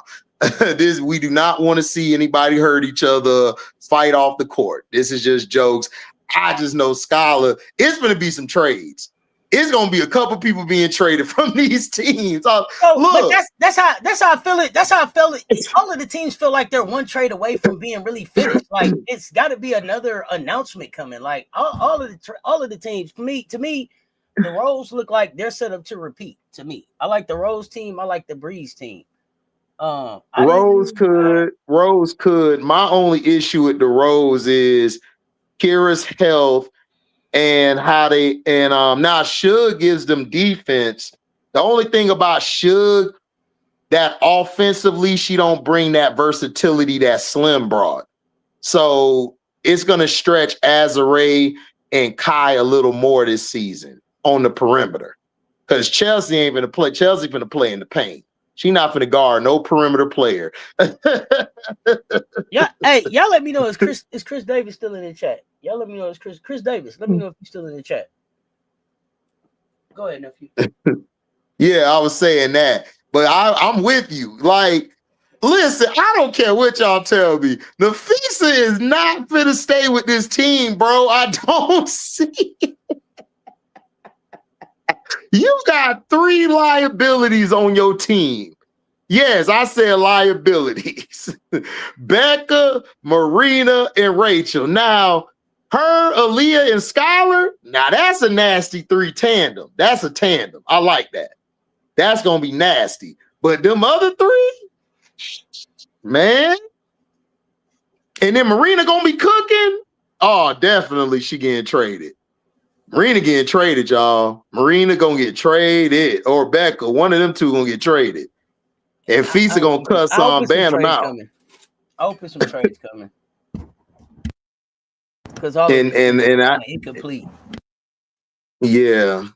We do not want to see anybody hurt each other, fight off the court. This is just jokes. I just know Skylar, it's going to be some trades. It's going to be a couple people being traded from these teams. Look, but that's how I feel it. That's how I feel it. All of the teams feel like they're one trade away from being really finished. Like, it's got to be another announcement coming. Like all of the teams, to me, the Rose look like they're set up to repeat. To me, I like the Rose team. I like the Breeze team. Rose could. My only issue with the Rose is Kira's health and how they now Suge gives them defense. The only thing about Suge, that offensively she don't bring that versatility that Slim brought. So it's gonna stretch Azare and Kai a little more this season on the perimeter, because Chelsea ain't gonna play. Chelsea gonna play in the paint. She not gonna guard no perimeter player. Yeah, hey, y'all let me know, is Chris Davis still in the chat? Y'all let me know, is Chris Davis. Let me know if he's still in the chat. Go ahead, nephew. Yeah, I was saying that, but I'm with you. Like, listen, I don't care what y'all tell me. Nafisa is not finna stay with this team, bro. I don't see it. You got 3 liabilities on your team. Yes, I said liabilities. Becca, Marina, and Rachel. Now, her, Aaliyah, and Skylar, now that's a nasty 3 tandem. That's a tandem. I like that. That's going to be nasty. But them other 3, man. And then Marina going to be cooking? Oh, definitely she getting traded. Marina getting traded, y'all. Marina gonna get traded, or Becca. One of them 2 gonna get traded. And Fisa gonna cuss on, ban them out. I hope there's some trades coming. Because all and incomplete. Yeah,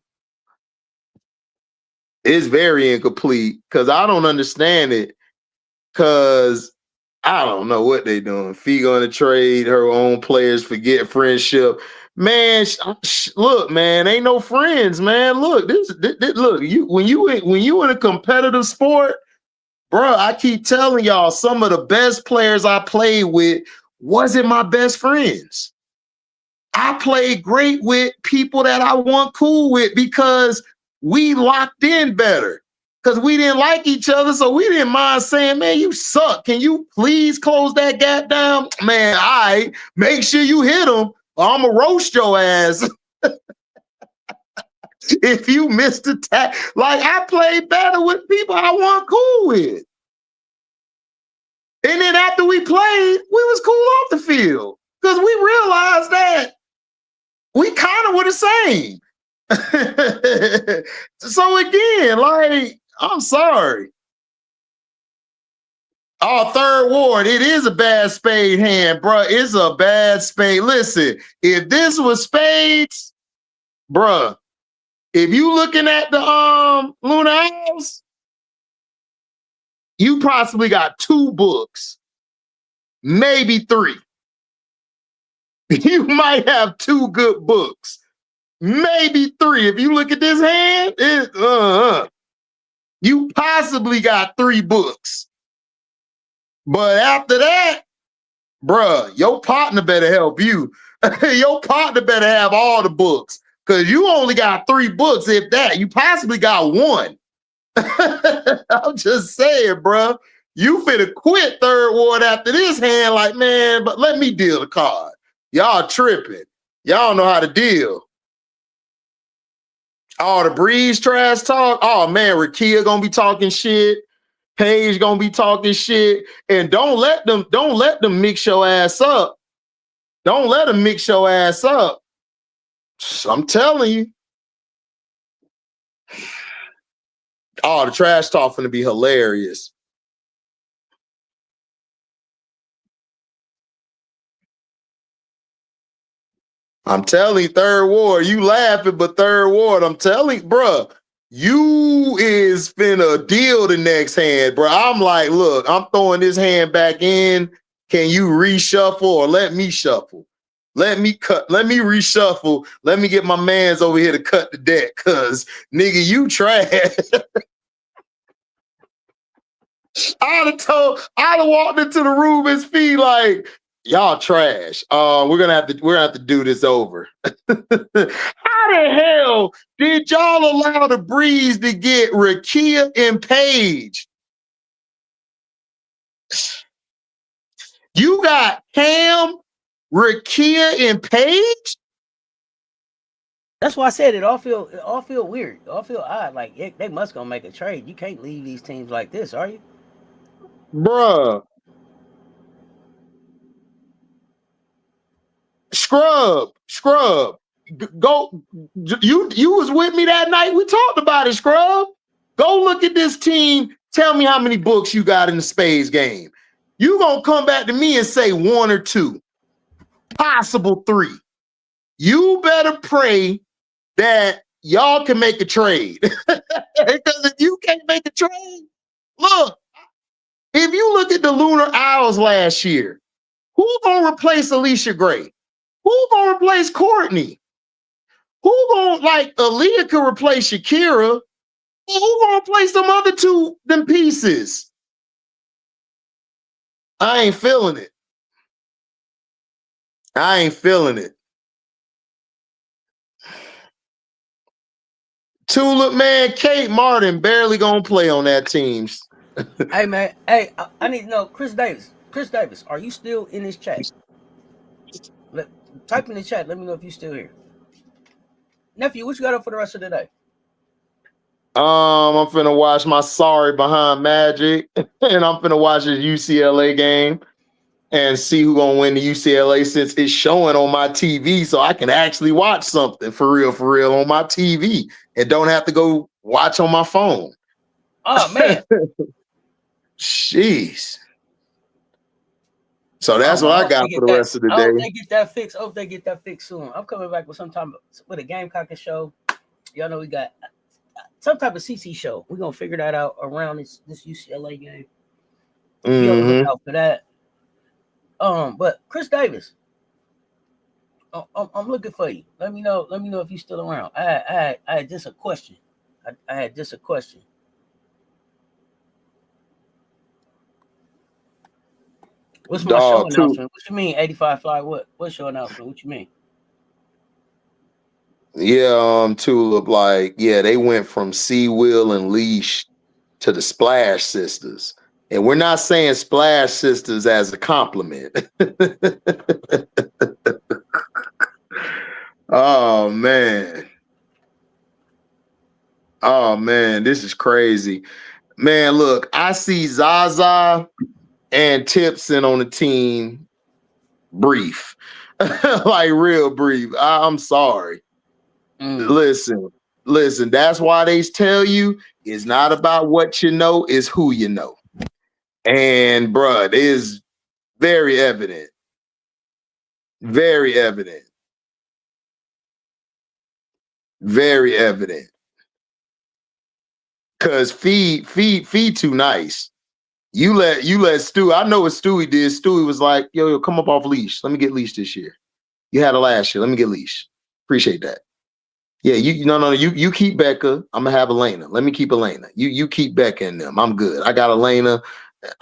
it's very incomplete because I don't understand it. Because I don't know what they doing. Fee gonna trade her own players, forget friendship. Man, look, man, ain't no friends, man. Look, this look, when you in a competitive sport, bro, I keep telling y'all, some of the best players I played with wasn't my best friends. I played great with people that I want cool with because we locked in better. because we didn't like each other, so we didn't mind saying, man, you suck. Can you please close that gap down? Man, make sure you hit him, or I'm going to roast your ass. If you missed the tag. Like, I played better with people I wasn't cool with. And then after we played, we was cool off the field because we realized that we kind of were the same. So again, like, I'm sorry. Oh, third ward, it is a bad spade hand, bro. It's a bad spade. Listen, if this was spades, bruh, if you looking at the Lunar Owls, you possibly got 2 books, maybe 3. You might have 2 good books, maybe 3. If you look at this hand, you possibly got 3 books. But after that, bruh, your partner better help you. Your partner better have all the books because you only got 3 books. If that, you possibly got 1. I'm just saying, bruh. You finna quit third ward after this hand, like, man, but let me deal the card. Y'all tripping. Y'all know how to deal. Oh, the Breeze trash talk. Oh, man, Rakia gonna be talking shit. Paige gonna be talking shit. And don't let them mix your ass up. Don't let them mix your ass up. I'm telling you. Oh, the trash talk finna be hilarious. I'm telling you, third ward, you laughing, but third ward, I'm telling you, bruh, you is finna deal the next hand, bro. I'm like, look, I'm throwing this hand back in. Can you reshuffle or let me shuffle? Let me reshuffle. Let me get my mans over here to cut the deck, cause nigga, you trash. I'd have walked into the room and be like, y'all trash. We're gonna have to do this over. How the hell did y'all allow the Breeze to get Rakia and Paige? You got Cam, Rakia, and Paige? That's why I said it all feel weird. It all feel odd. Like they must gonna make a trade. You can't leave these teams like this, are you? Bruh. Scrub. Go. You was with me that night. We talked about it, Scrub. Go look at this team. Tell me how many books you got in the spades game. You gonna come back to me and say 1 or 2, possible 3. You better pray that y'all can make a trade. Because if you can't make a trade, look, if you look at the Lunar Owls last year, who gonna replace Alicia Gray? Who gonna replace Courtney? Who gonna, like, Aaliyah could replace Shakira? Who gonna replace them other 2 them pieces? I ain't feeling it. Tulip, man, Kate Martin barely gonna play on that team. Hey, man. Hey, I need to know, Chris Davis, are you still in this chat? Type in the chat. Let me know if you're still here. Nephew, what you got up for the rest of the day? I'm finna watch my sorry behind Magic, and I'm finna watch this UCLA game and see who gonna win the UCLA, since it's showing on my TV, so I can actually watch something for real on my TV and don't have to go watch on my phone. Oh man. Jeez. So that's what I got for the rest of the day. I hope they get that fixed. I hope they get that fixed soon. I'm coming back with a Gamecock show. Y'all know we got some type of CC show. We're gonna figure that out around this UCLA game. Be on the lookout for that. But Chris Davis, I'm looking for you. Let me know if you're still around. I had just a question. I had just a question. What's my show announcement? What you mean, 85 Fly? What's your announcement? What you mean? Yeah, Tulip, like, yeah, they went from C Will and Leash to the Splash Sisters. And we're not saying Splash Sisters as a compliment. Oh, man. Oh, man, this is crazy. Man, look, I see Zaza and Tipson on the team brief. Like real brief. I'm sorry. Listen, that's why they tell you it's not about what you know, it's who you know. And bruh, it is very evident. Very evident. Very evident. Cause Fee too nice. You let Stu. I know what Stewie did. Stewie was like, yo, come up off leash. Let me get leash this year. You had it last year. Let me get leash. Appreciate that. Yeah, you keep Becca. I'm gonna have Elena. Let me keep Elena. You keep Becca in them. I'm good. I got Elena.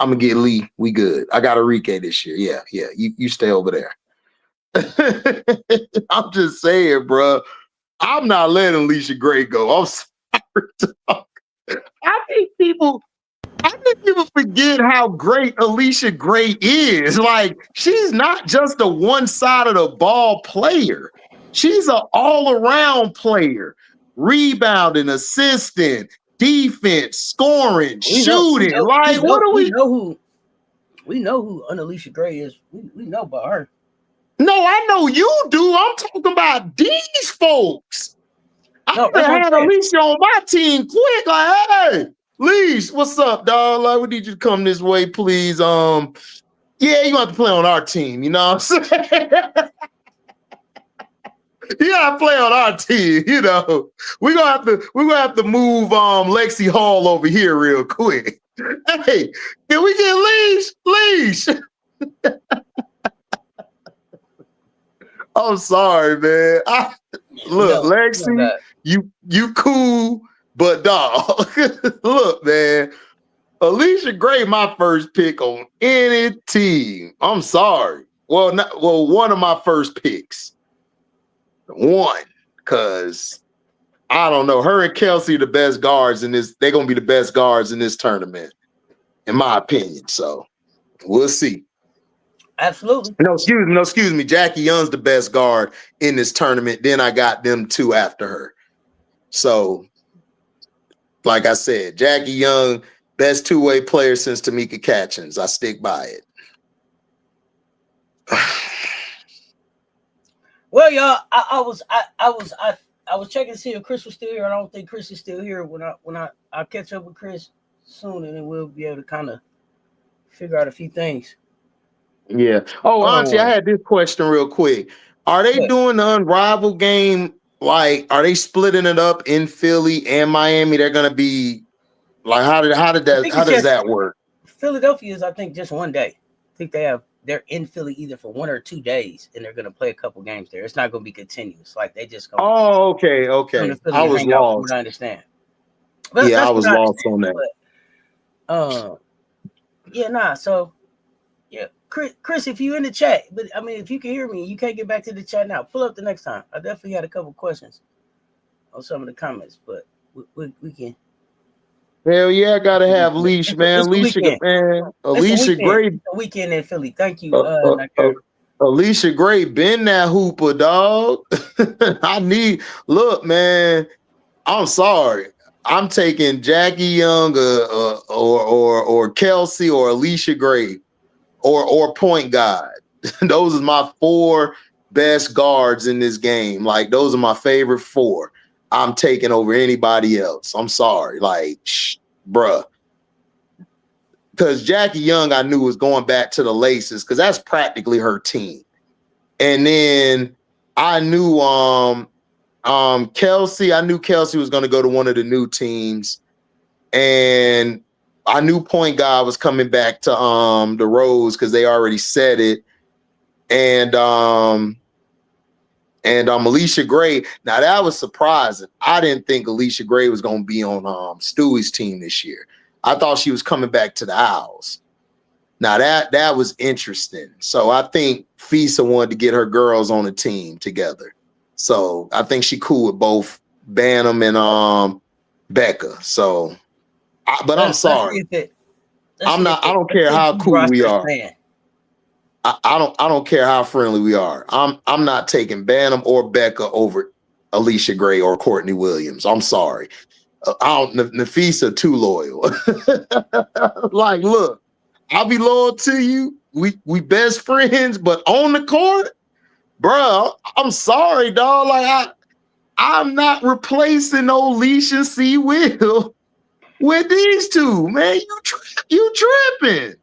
I'm gonna get Lee. We good. I got Enrique this year. Yeah. You stay over there. I'm just saying, bro. I'm not letting Alicia Gray go. I'm sorry. I think people forget how great Alicia Gray is. Like, she's not just a one side of the ball player. She's an all-around player. Rebounding, assisting, defense, scoring, shooting. We know who Alicia Gray is. We know about her. No, I know you do. I'm talking about these folks. I had Alicia on my team quick. Like, hey, Leash, what's up, dog? Like, we need you to come this way, please. Yeah, you have to play on our team. You know what I'm saying? You gotta play on our team. You know, we're gonna have to move Lexi Hall over here real quick. Hey, can we get Leash? I'm sorry, man. Look, Lexi, you cool, but dog. Look, man. Alicia Gray, my first pick on any team. I'm sorry. Well, one of my first picks. One, because I don't know. Her and Kelsey are the best guards in this. They're gonna be the best guards in this tournament, in my opinion. So we'll see. Absolutely. No, excuse me. Jackie Young's the best guard in this tournament. Then I got them two after her. So, like I said, Jackie Young, best two-way player since Tamika Catchings. I stick by it. Well, y'all, I was checking to see if Chris was still here. I don't think Chris is still here. When I'll catch up with Chris soon, and then we'll be able to kind of figure out a few things. Yeah. Oh, Auntie, I had this question real quick. Are they doing the Unrivaled game? Like, are they splitting it up in Philly and Miami? They're gonna be like, how does that work? Philadelphia is, I think, just one day. I think they're in Philly either for 1 or 2 days, and they're gonna play a couple games there. It's not gonna be continuous. Like, they just gonna. Oh, okay. I was lost. I understand. But yeah, I was lost on that. But, so. Yeah, Chris, if you in the chat, but I mean, if you can hear me, you can't get back to the chat now. Pull up the next time. I definitely had a couple questions on some of the comments, but we can. Hell yeah, I gotta have Leash, man. Alicia Gray. Weekend in Philly. Thank you. Alicia Gray been that hooper, dog. Look, man. I'm sorry. I'm taking Jackie Young or Kelsey or Alicia Gray. Or point guard. Those are my 4 best guards in this game. Like, those are my favorite 4. I'm taking over anybody else. I'm sorry. Like, bruh. Because Jackie Young, I knew, was going back to the Laces because that's practically her team. And then I knew Kelsey. I knew Kelsey was going to go to one of the new teams. And I knew point guard was coming back to the Rose because they already said it. And Alicia Gray. Now that was surprising. I didn't think Alicia Gray was going to be on Stewie's team this year. I thought she was coming back to the Owls. Now that was interesting. So I think FISA wanted to get her girls on a team together. So I think she cool with both Bantam and Becca. So But I'm sorry. I'm not. I don't care how cool we are. I don't care how friendly we are. I'm not taking Bantam or Becca over Alicia Gray or Courtney Williams. I'm sorry. Nafisa too loyal. Like, look, I'll be loyal to you. We best friends, but on the court, bro, I'm sorry, dog. Like I'm not replacing Alicia C. Will with these two, man. You tripping.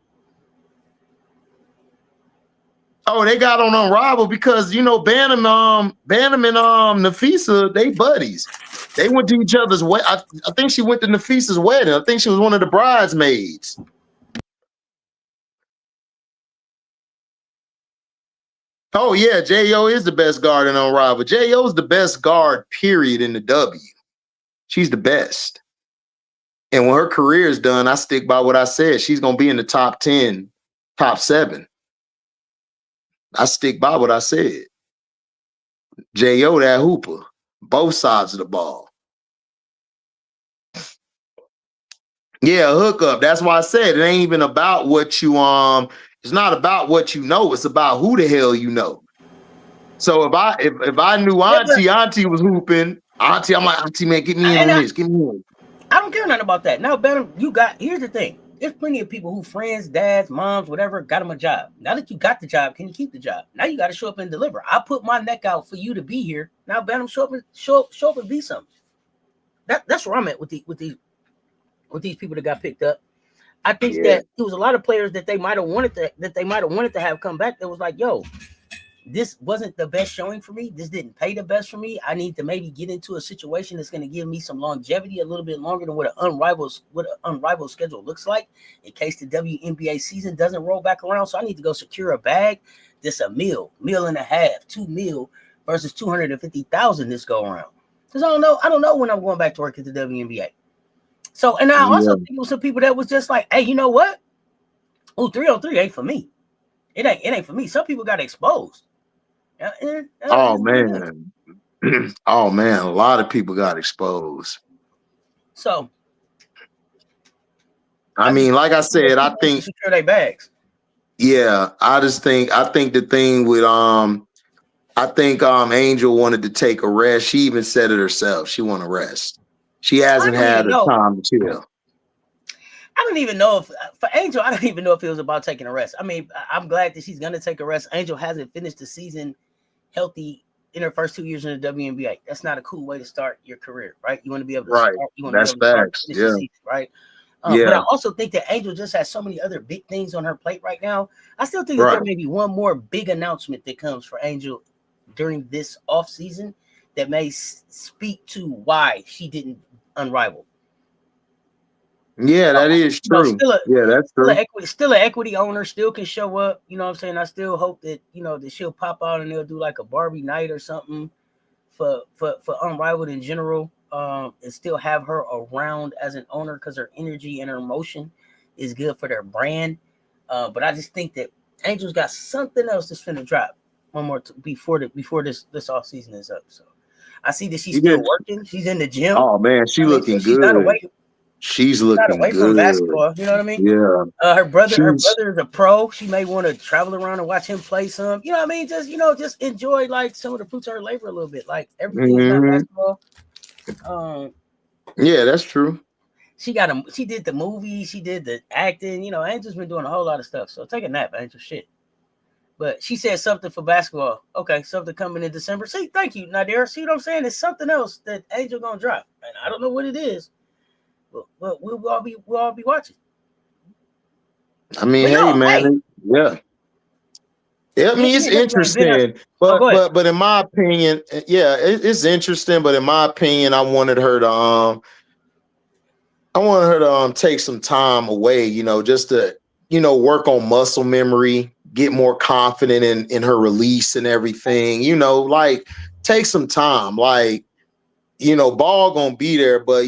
Oh, they got on Unrivaled because Bantam and Nafisa, they buddies. They went to each other's wedding. I think she went to Nafisa's wedding. I think she was one of the bridesmaids. Oh yeah, J.O. is the best guard in Unrivaled. J.O. is the best guard, period, in the W. She's the best. And when her career is done, I stick by what I said. She's gonna be in the top 10, top 7. I stick by what I said. J.O. that hooper, both sides of the ball. Yeah, hookup. That's why I said it ain't even about what you it's not about what you know, it's about who the hell you know. So if I knew Auntie was hooping, Auntie, I'm like, Auntie, man, get me in on this. Get me in. I don't care nothing about that. Now, Bantam, here's the thing. There's plenty of people who friends, dads, moms, whatever, got them a job. Now that you got the job, can you keep the job? Now you got to show up and deliver. I put my neck out for you to be here. Now, Bantam, show up and be something. That's where I'm at with these people that got picked up. I think that there was a lot of players that they might have wanted to have come back. That was like, yo, this wasn't the best showing for me. This didn't pay the best for me. I need to maybe get into a situation that's going to give me some longevity, a little bit longer than what an unrivaled schedule looks like in case the WNBA season doesn't roll back around. So I need to go secure a bag. This a meal and a half, $2 million versus $250,000 this go around. Because I don't know when I'm going back to work at the WNBA. So, and I also think it was some people that was just like, hey, you know what? Oh, 303 ain't for me. It ain't for me. Some people got exposed. Oh man. Oh man, a lot of people got exposed. So I mean, like I said, I think secure their bags. Yeah, I think the thing with I think Angel wanted to take a rest. She even said it herself. She wanted to rest. She hasn't had the time to chill. I don't even know if for Angel, I don't even know if it was about taking a rest. I mean, I'm glad that she's gonna take a rest. Angel hasn't finished the season healthy in her first 2 years in the WNBA. That's not a cool way to start your career, right? You want to be able to start, you want That's to be able to facts. finish the season, right? But I also think that Angel just has so many other big things on her plate right now. I still think that there may be one more big announcement that comes for Angel during this offseason that may speak to why she didn't unrival. Yeah, that is true. That's true. Still an equity owner, still can show up. You know what I'm saying? I still hope that, that she'll pop out and they'll do like a Barbie night or something for Unrivaled in general. And still have her around as an owner because her energy and her emotion is good for their brand. But I just think that Angel's got something else that's finna drop one more before this off season is up. So I see that she's still working. She's in the gym. Oh man, she's looking good. She's looking away good from basketball. You know what I mean? Yeah. Her brother is a pro. She may want to travel around and watch him play some. You know what I mean? Just enjoy like some of the fruits of her labor a little bit. Like everything is not basketball. Yeah, that's true. She did the movie, she did the acting. Angel's been doing a whole lot of stuff. So take a nap, Angel. Shit. But she said something for basketball. Okay, something coming in December. See, thank you, Nadir. See what I'm saying? It's something else that Angel gonna drop, and I don't know what it is. But we'll all be watching. I mean, hey man, yeah. I mean, it's interesting, but in my opinion, it's interesting. But in my opinion, I wanted her to take some time away, just to work on muscle memory, get more confident in her release and everything. Like take some time. Like ball gonna be there, but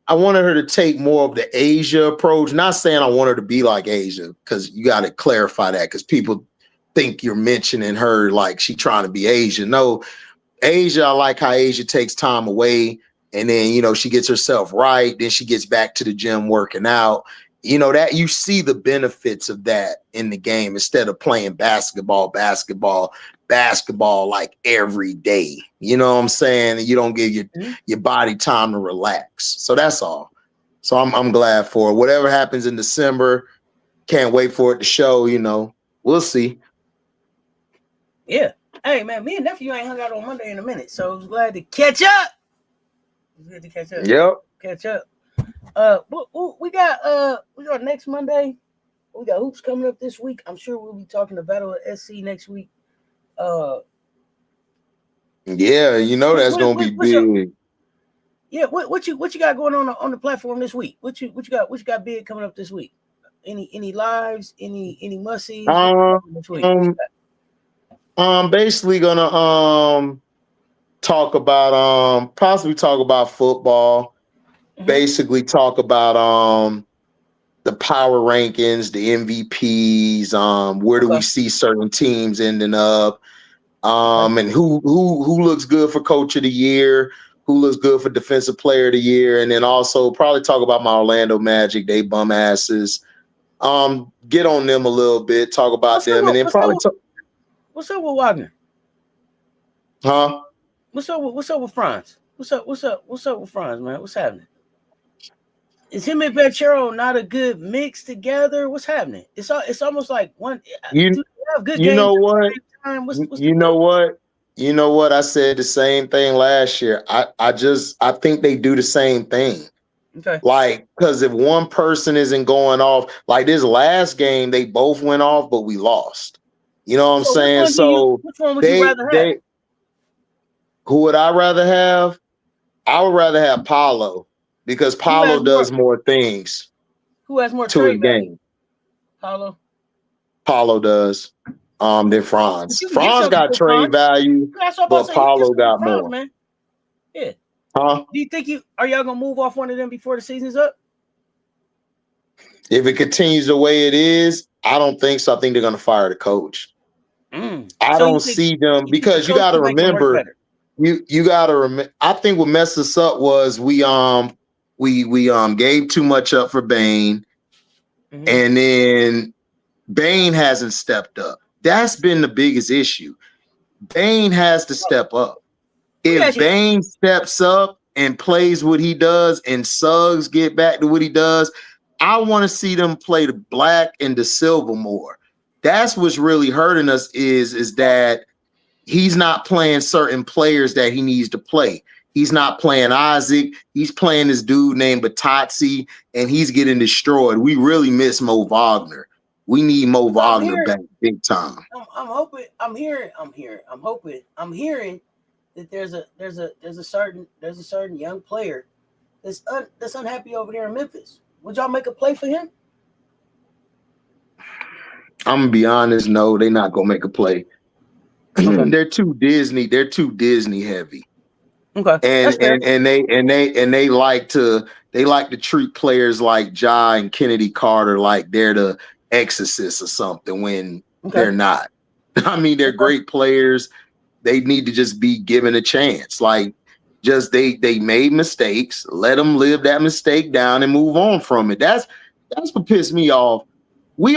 I wanted her to take more of the Asia approach. Not saying I want her to be like Asia, because you got to clarify that, because people think you're mentioning her like she trying to be Asia. No, Asia, I like how Asia takes time away and then, you know, she gets herself right. Then she gets back to the gym working out. You know, that you see the benefits of that in the game instead of playing basketball like every day. You know what I'm saying? And you don't give your body time to relax. So that's all. So I'm glad for it. Whatever happens in December, can't wait for it to show, you know. We'll see. Yeah. Hey man, me and Nephew ain't hung out on Monday in a minute, so I was glad to catch up. It's good to catch up. Yep. Catch up. We got next Monday. We got hoops coming up this week. I'm sure we'll be talking to Battle of SC next week. Yeah, you know that's gonna be big. Yeah, what you got going on the platform this week? What you got big coming up this week? Any lives? Any must-sees? Basically gonna talk about possibly talk about football. Mm-hmm. Basically talk about the power rankings, the MVPs, where do we see certain teams ending up, and who looks good for coach of the year, who looks good for defensive player of the year, and then also probably talk about my Orlando Magic, they bum asses. Get on them a little bit, talk about them, and then probably what's up with Wagner? Huh? What's up with Franz? What's up with Franz, man? What's happening? Is him and Banchero not a good mix together? What's happening? It's almost like one. You know what? You know what? I said the same thing last year. I think they do the same thing. Okay. Like, because if one person isn't going off, like this last game, they both went off, but we lost. You know what I'm saying? Which one would you rather have? Who would I rather have? I would rather have Paulo because Paulo does more things. Who has more to a game? Paulo. Paulo does. Than Franz. Franz got trade value, but Paulo got more. Man. Yeah. Huh? Do you think are y'all gonna move off one of them before the season's up? If it continues the way it is, I don't think so. I think they're gonna fire the coach. I don't see them because you got to remember. You got to remember. I think what messed us up was we gave too much up for Bane, and then Bane hasn't stepped up. That's been the biggest issue. Bane has to step up. If Bane steps up and plays what he does and Suggs get back to what he does, I want to see them play the black and the silver more. That's what's really hurting us is that he's not playing certain players that he needs to play. He's not playing Isaac. He's playing this dude named Batazzi, and he's getting destroyed. We really miss Mo Wagner. We need Mo Wagner back big time. I'm hearing that there's a certain young player that's unhappy over there in Memphis. Would y'all make a play for him? I'm gonna be honest. No, they're not gonna make a play. They're too Disney. They're too Disney heavy. Okay, and they like to treat players like Ja and Kennedy Carter like they're the Exorcist or something when they're not. I mean, they're great players. They need to just be given a chance. Like, just they made mistakes. Let them live that mistake down and move on from it. That's what pissed me off. They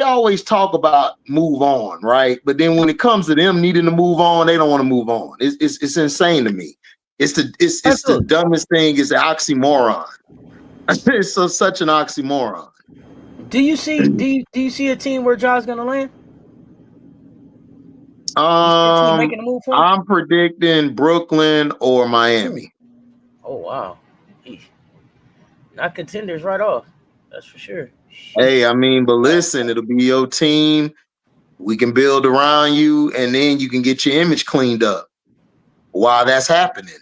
always talk about move on, right? But then when it comes to them needing to move on, they don't want to move on. It's insane to me. It's the dumbest thing. It's an oxymoron. It's such an oxymoron. Do you see a team where Ja's gonna land? Making a move for him? I'm predicting Brooklyn or Miami. Oh wow, not contenders right off. That's for sure. Hey, I mean, but listen, it'll be your team. We can build around you, and then you can get your image cleaned up while that's happening.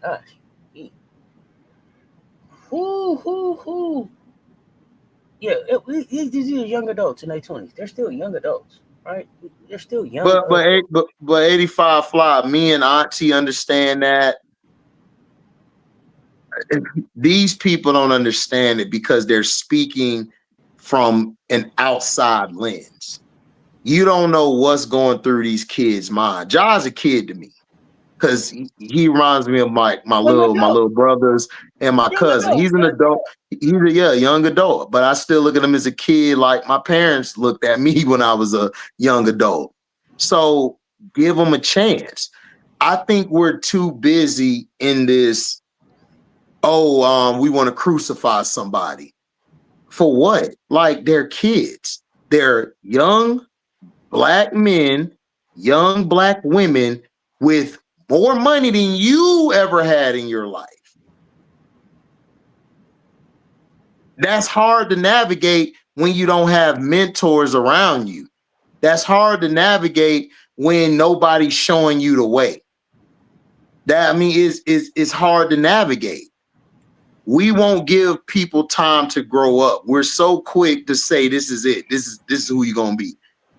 Gosh. Who? Yeah, these are young adults in their 20s. They're still young adults, right? They're still young. But 85 Fly, me and Auntie understand that. These people don't understand it because they're speaking from an outside lens. You don't know what's going through these kids' mind. Ja's a kid to me. because he reminds me of my Young little adult. brothers and my Young cousin. adult, He's an man. adult. He's a young adult, but I still look at him as a kid like my parents looked at me when I was a young adult. So give him a chance. I think we're too busy in this, we want to crucify somebody. For what? Like, they're kids. They're young Black men, young Black women with more money than you ever had in your life. That's hard to navigate when you don't have mentors around you. That's hard to navigate when nobody's showing you the way. That, I mean, is hard to navigate. We won't give people time to grow up. We're so quick to say this is it. This is who you're gonna be,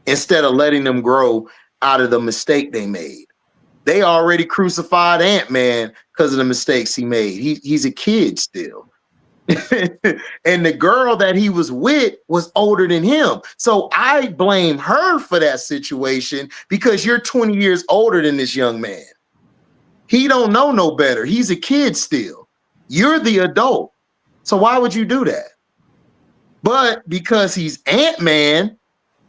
instead of letting them grow out of the mistake they made. They already crucified Ant-Man because of the mistakes he made. He's a kid still. And the girl that he was with was older than him. So I blame her for that situation, because you're 20 years older than this young man. He don't know no better. He's a kid still. You're the adult. So why would you do that? But because he's Ant-Man,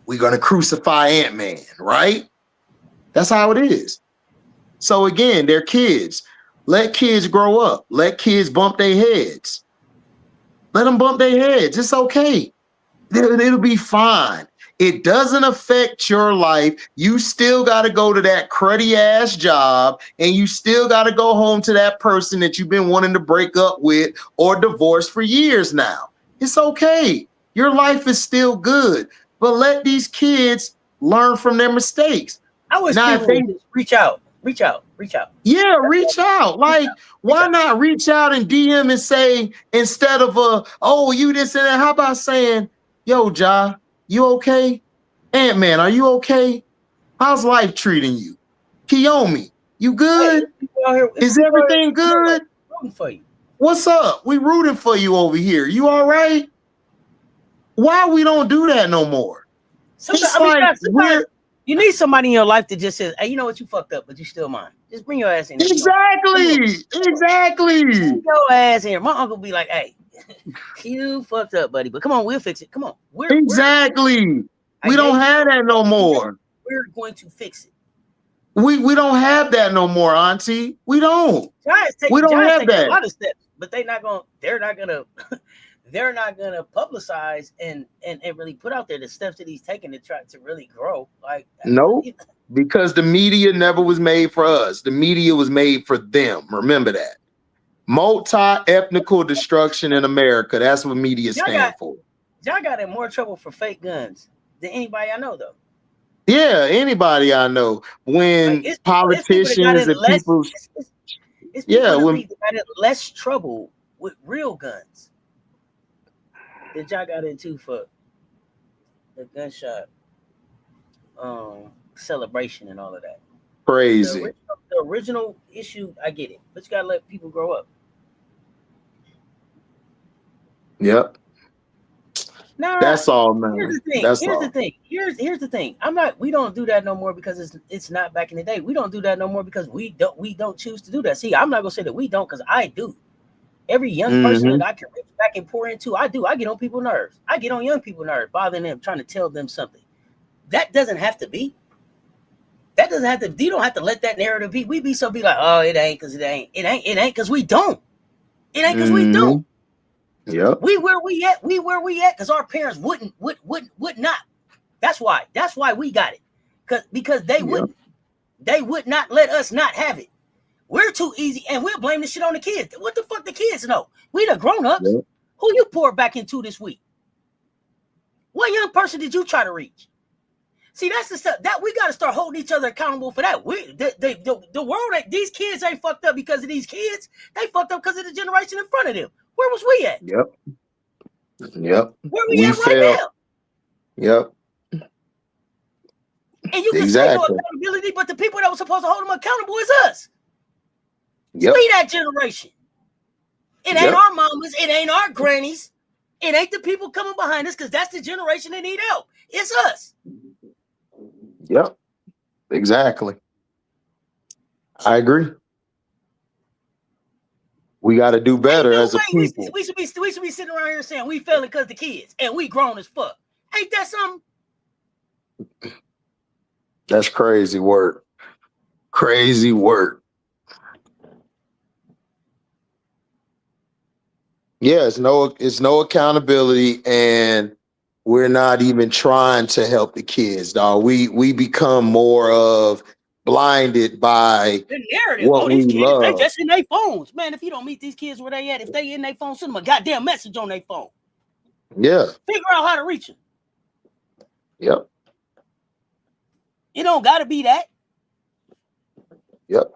we're going to crucify Ant-Man, right? That's how it is. So again, they're kids. Let kids grow up. Let kids bump their heads. Let them bump their heads. It's okay. It'll be fine. It doesn't affect your life. You still got to go to that cruddy ass job, and you still got to go home to that person that you've been wanting to break up with or divorce for years now. It's okay. Your life is still good, but let these kids learn from their mistakes. I wish people would just reach out. Yeah, reach out. Like, why not reach out and DM and say, instead of you this and that, how about saying, yo, Ja, you okay? Ant-Man, are you okay? How's life treating you? Kiyomi, you good? Is everything good? Rooting for you. What's up? We rooting for you over here. You all right? Why we don't do that no more? Sometimes you need somebody in your life that just says, hey, you know what, you fucked up, but you still mine. Just bring your ass in here. Exactly. Bring your ass in here. My uncle be like, hey, you fucked up, buddy, but come on, we'll fix it. Come on. We don't have that no more. We're going to fix it. We don't have that no more, Auntie. We don't. We don't have that. A lot of steps, but they're not gonna publicize and really put out there the steps that he's taking to try to really grow. Like, no, because the media never was made for us. The media was made for them. Remember that. Multi-ethnical destruction in America. That's what media stand for. Y'all got in more trouble for fake guns than anybody I know, though. Yeah, anybody I know. When politicians and people, it's people that got in less trouble with real guns that y'all got into for the gunshot celebration and all of that. Crazy. The original issue, I get it, but you gotta let people grow up. Yep. Nah, that's all, man. Here's the thing. We don't do that no more because it's not back in the day. We don't do that no more because we don't choose to do that. See, I'm not gonna say that we don't, because I do. Every young person that I can reach back and pour into, I do. I get on people's nerves. I get on young people's nerves, bothering them, trying to tell them something. That doesn't have to be. That doesn't have to. You don't have to let that narrative be. We be like, oh, it ain't because it ain't. It ain't because we don't. It ain't because we don't. Yep. We where we at because our parents would not. That's why we got it. Because they wouldn't. They would not let us not have it. We're too easy, and we'll blame this shit on the kids. What the fuck the kids know? We the grown-ups. Yep. Who you poured back into this week? What young person did you try to reach? See, that's the stuff that we got to start holding each other accountable for. That the world, these kids ain't fucked up because of these kids. They fucked up because of the generation in front of them. Where was we at? Yep. Where we at right now? Yep. And you can say no accountability, but the people that were supposed to hold them accountable is us. Yep. We that generation. It ain't our mamas. It ain't our grannies. It ain't the people coming behind us, because that's the generation that need help. It's us. Yep. Exactly. I agree. We got to do better as a people. We should be sitting around here saying we failing because the kids and we grown as fuck. Ain't that something? That's crazy work. Crazy work. Yeah, it's no accountability, and we're not even trying to help the kids, dog. We become more of blinded by the narrative. what these we kids, love. they just in their phones. Man, if you don't meet these kids where they at, if they in their phone, send them a goddamn message on their phone. Yeah. Figure out how to reach them. Yep. It don't gotta be that. Yep.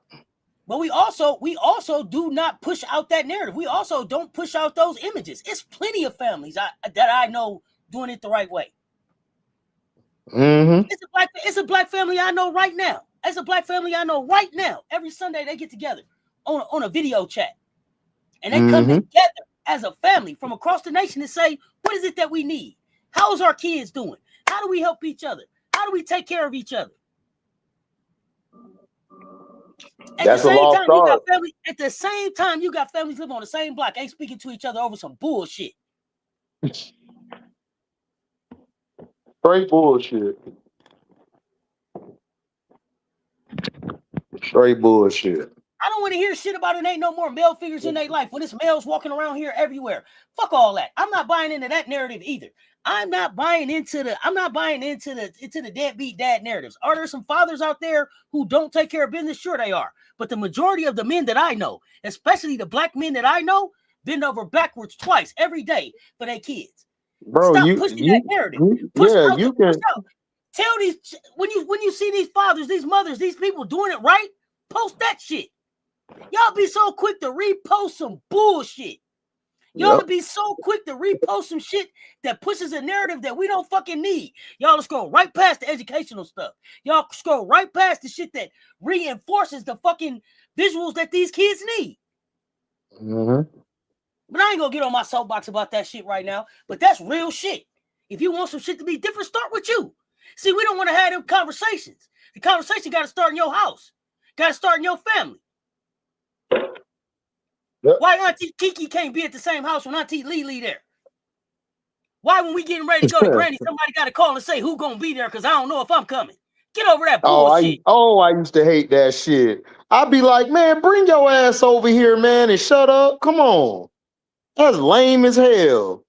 But we also do not push out that narrative. We also don't push out those images. It's plenty of families that I know doing it the right way. Mm-hmm. It's a black family I know right now. It's a black family I know right now. Every Sunday they get together on a video chat. And they come together as a family from across the nation and say, what is it that we need? How's our kids doing? How do we help each other? How do we take care of each other? At the same time, you got families living on the same block, ain't speaking to each other over some bullshit. Straight bullshit. Straight bullshit. I don't want to hear shit about it. Ain't no more male figures in their life when it's males walking around here everywhere. Fuck all that. I'm not buying into that narrative either. I'm not buying into the deadbeat dad narratives. Are there some fathers out there who don't take care of business? Sure they are. But the majority of the men that I know, especially the black men that I know, bend over backwards twice every day for their kids. Bro, stop pushing that narrative. Push out. Tell these when you see these fathers, these mothers, these people doing it right, post that shit. Y'all be so quick to repost some bullshit. Y'all be so quick to repost some shit that pushes a narrative that we don't fucking need. Y'all scroll right past the educational stuff. Y'all scroll right past the shit that reinforces the fucking visuals that these kids need. Mm-hmm. But I ain't gonna get on my soapbox about that shit right now. But that's real shit. If you want some shit to be different, start with you. See, we don't want to have them conversations. The conversation got to start in your house. Got to start in your family. Yep. Why Auntie Kiki can't be at the same house when Auntie Lily there? Why when we getting ready to go to Granny, somebody got to call and say who gonna be there because I don't know if I'm coming. Get over that bullshit. I used to hate that shit. I'd be like, man, bring your ass over here, man, and shut up. Come on. That's lame as hell.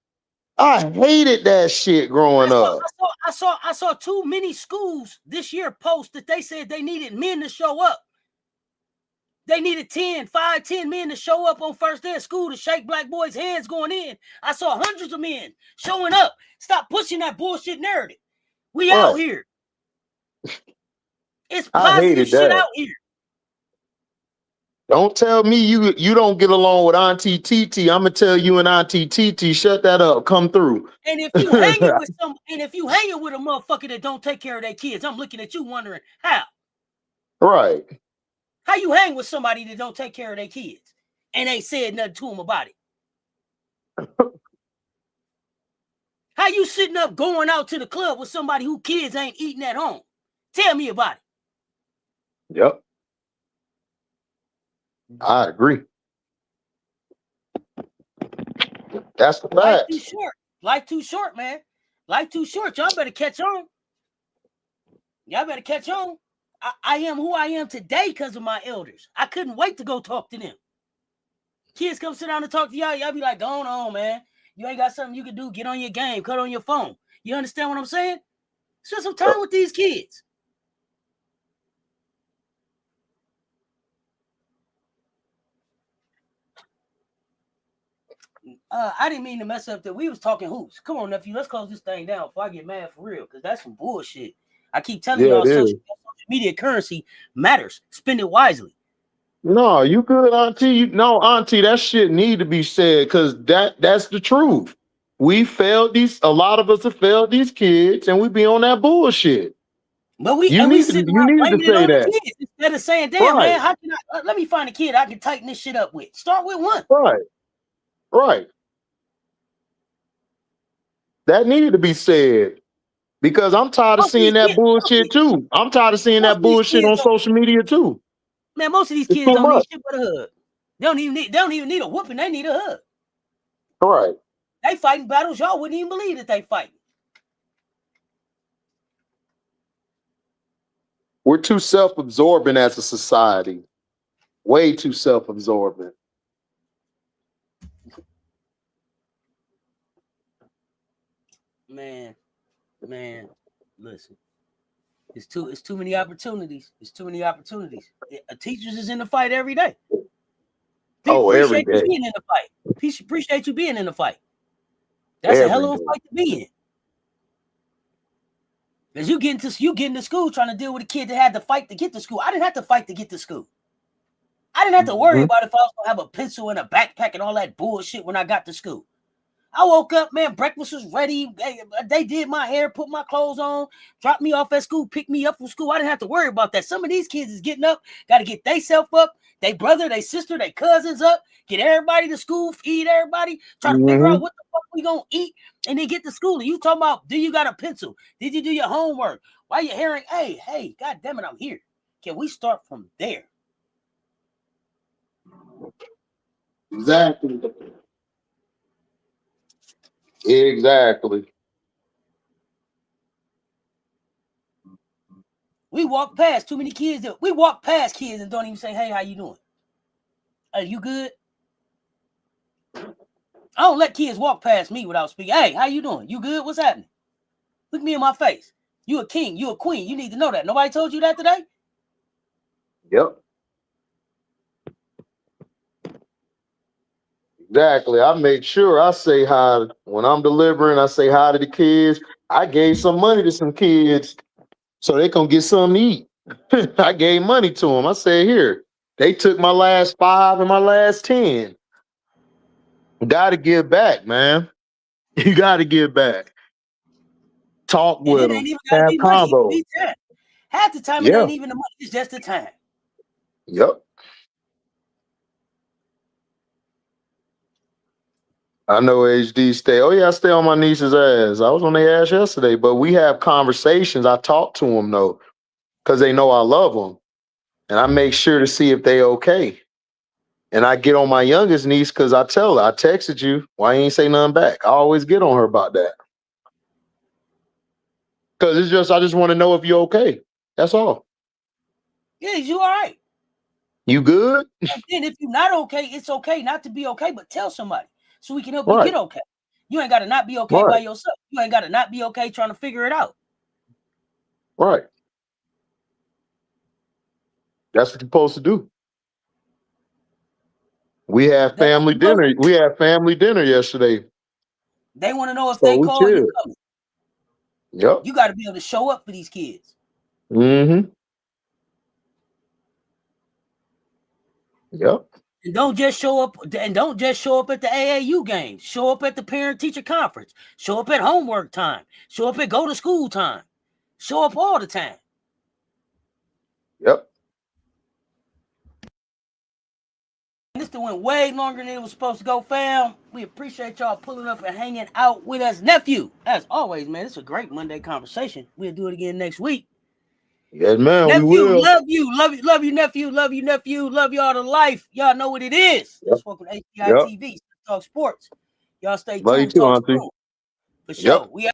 I hated that shit growing up. I saw too many schools this year post that they said they needed men to show up. They needed 10 men to show up on first day of school to shake black boys' hands going in. I saw hundreds of men showing up. Stop pushing that bullshit narrative. We out here. It's positive shit out here. Don't tell me you don't get along with Auntie TT. I'm gonna tell you and Auntie TT, shut that up. Come through. And if you hanging with a motherfucker that don't take care of their kids, I'm looking at you wondering how. Right. How you hang with somebody that don't take care of their kids and ain't said nothing to them about it? How you sitting up going out to the club with somebody who kids ain't eating at home? Tell me about it. Yep. I agree. That's the fact. Life too short. Life too short, man. Life too short. Y'all better catch on. Y'all better catch on. I am who I am today because of my elders. I couldn't wait to go talk to them. Kids come sit down and talk to y'all. Y'all be like, going on, man. You ain't got something you can do. Get on your game. Cut on your phone. You understand what I'm saying? Spend some time with these kids. I didn't mean to mess up that. We was talking hoops. Come on, nephew. Let's close this thing down before I get mad for real, because that's some bullshit. I keep telling y'all social media currency matters. Spend it wisely. No, you good, Auntie. Auntie, that shit need to be said because that's the truth. We failed a lot of us have failed these kids, and we be on that bullshit. But we need to say that instead of saying, damn, man, how can let me find a kid I can tighten this shit up with. Start with one. Right. That needed to be said. Because I'm tired of seeing that bullshit too. I'm tired of seeing that bullshit on social media too. Man, most of these kids don't need shit but a hug. They don't even need a whooping. They need a hug. All right. They fighting battles y'all wouldn't even believe that they fight. We're too self-absorbent as a society. Way too self-absorbent. Man, listen. It's too many opportunities. It's too many opportunities. Teachers is in the fight every day. People every day. You being in the fight. People appreciate you being in the fight. That's a hell of a fight to be in. Because you get into school trying to deal with a kid that had to fight to get to school. I didn't have to fight to get to school. I didn't have to worry about if I was gonna have a pencil and a backpack and all that bullshit when I got to school. I woke up, man, breakfast was ready. They did my hair, put my clothes on, dropped me off at school, picked me up from school. I didn't have to worry about that. Some of these kids is getting up, got to get themselves up, their brother, their sister, their cousins up, get everybody to school, feed everybody, try to figure out what the fuck we gonna eat, and then get to school. And you talking about, do you got a pencil? Did you do your homework? Why you hearing, hey, God damn it, I'm here. Can we start from there? Exactly. Exactly. We walk past too many kids. We walk past kids and don't even say, hey, how you doing? Are you good? I don't let kids walk past me without speaking. Hey, how you doing? You good? What's happening? Look me in my face. You a king. You a queen. You need to know that. Nobody told you that today? Yep. Exactly. I make sure I say hi when I'm delivering. I say hi to the kids. I gave some money to some kids so they can get something to eat. I gave money to them. I said, here, they took my last 5 and my last 10. Got to give back, man. You got to give back. Talk with them. It ain't even got to be money. It can be time. Half the time, it ain't even the money. It's just the time. Yep. I know HD stay. Oh, yeah, I stay on my niece's ass. I was on their ass yesterday, but we have conversations. I talk to them, though, because they know I love them. And I make sure to see if they okay. And I get on my youngest niece because I tell her, I texted you. Why you ain't say nothing back? I always get on her about that. Because it's just, I just want to know if you're okay. That's all. Yeah, you all right. You good? And then if you're not okay, it's okay not to be okay, but tell somebody so we can help you get okay. You ain't got to not be okay by yourself. You ain't got to not be okay trying to figure it out. Right. That's what you're supposed to do. We had family dinner. We had family dinner yesterday. They want to know if they call you coming. Yep. You got to be able to show up for these kids. Mm-hmm. Yep. And don't just show up. And don't just show up at the AAU games. Show up at the parent-teacher conference. Show up at homework time. Show up at go to school time. Show up all the time. Yep. This went way longer than it was supposed to go, fam. We appreciate y'all pulling up and hanging out with us. Nephew, as always, man, it's a great Monday conversation. We'll do it again next week. Yes, man. Nephew, we will. love you, nephew. Love you, nephew. Love y'all to life. Y'all know what it is. Let's welcome HDiiTV, Talk Sports. Y'all stay tuned. Love you too, Auntie. For sure. Yep. We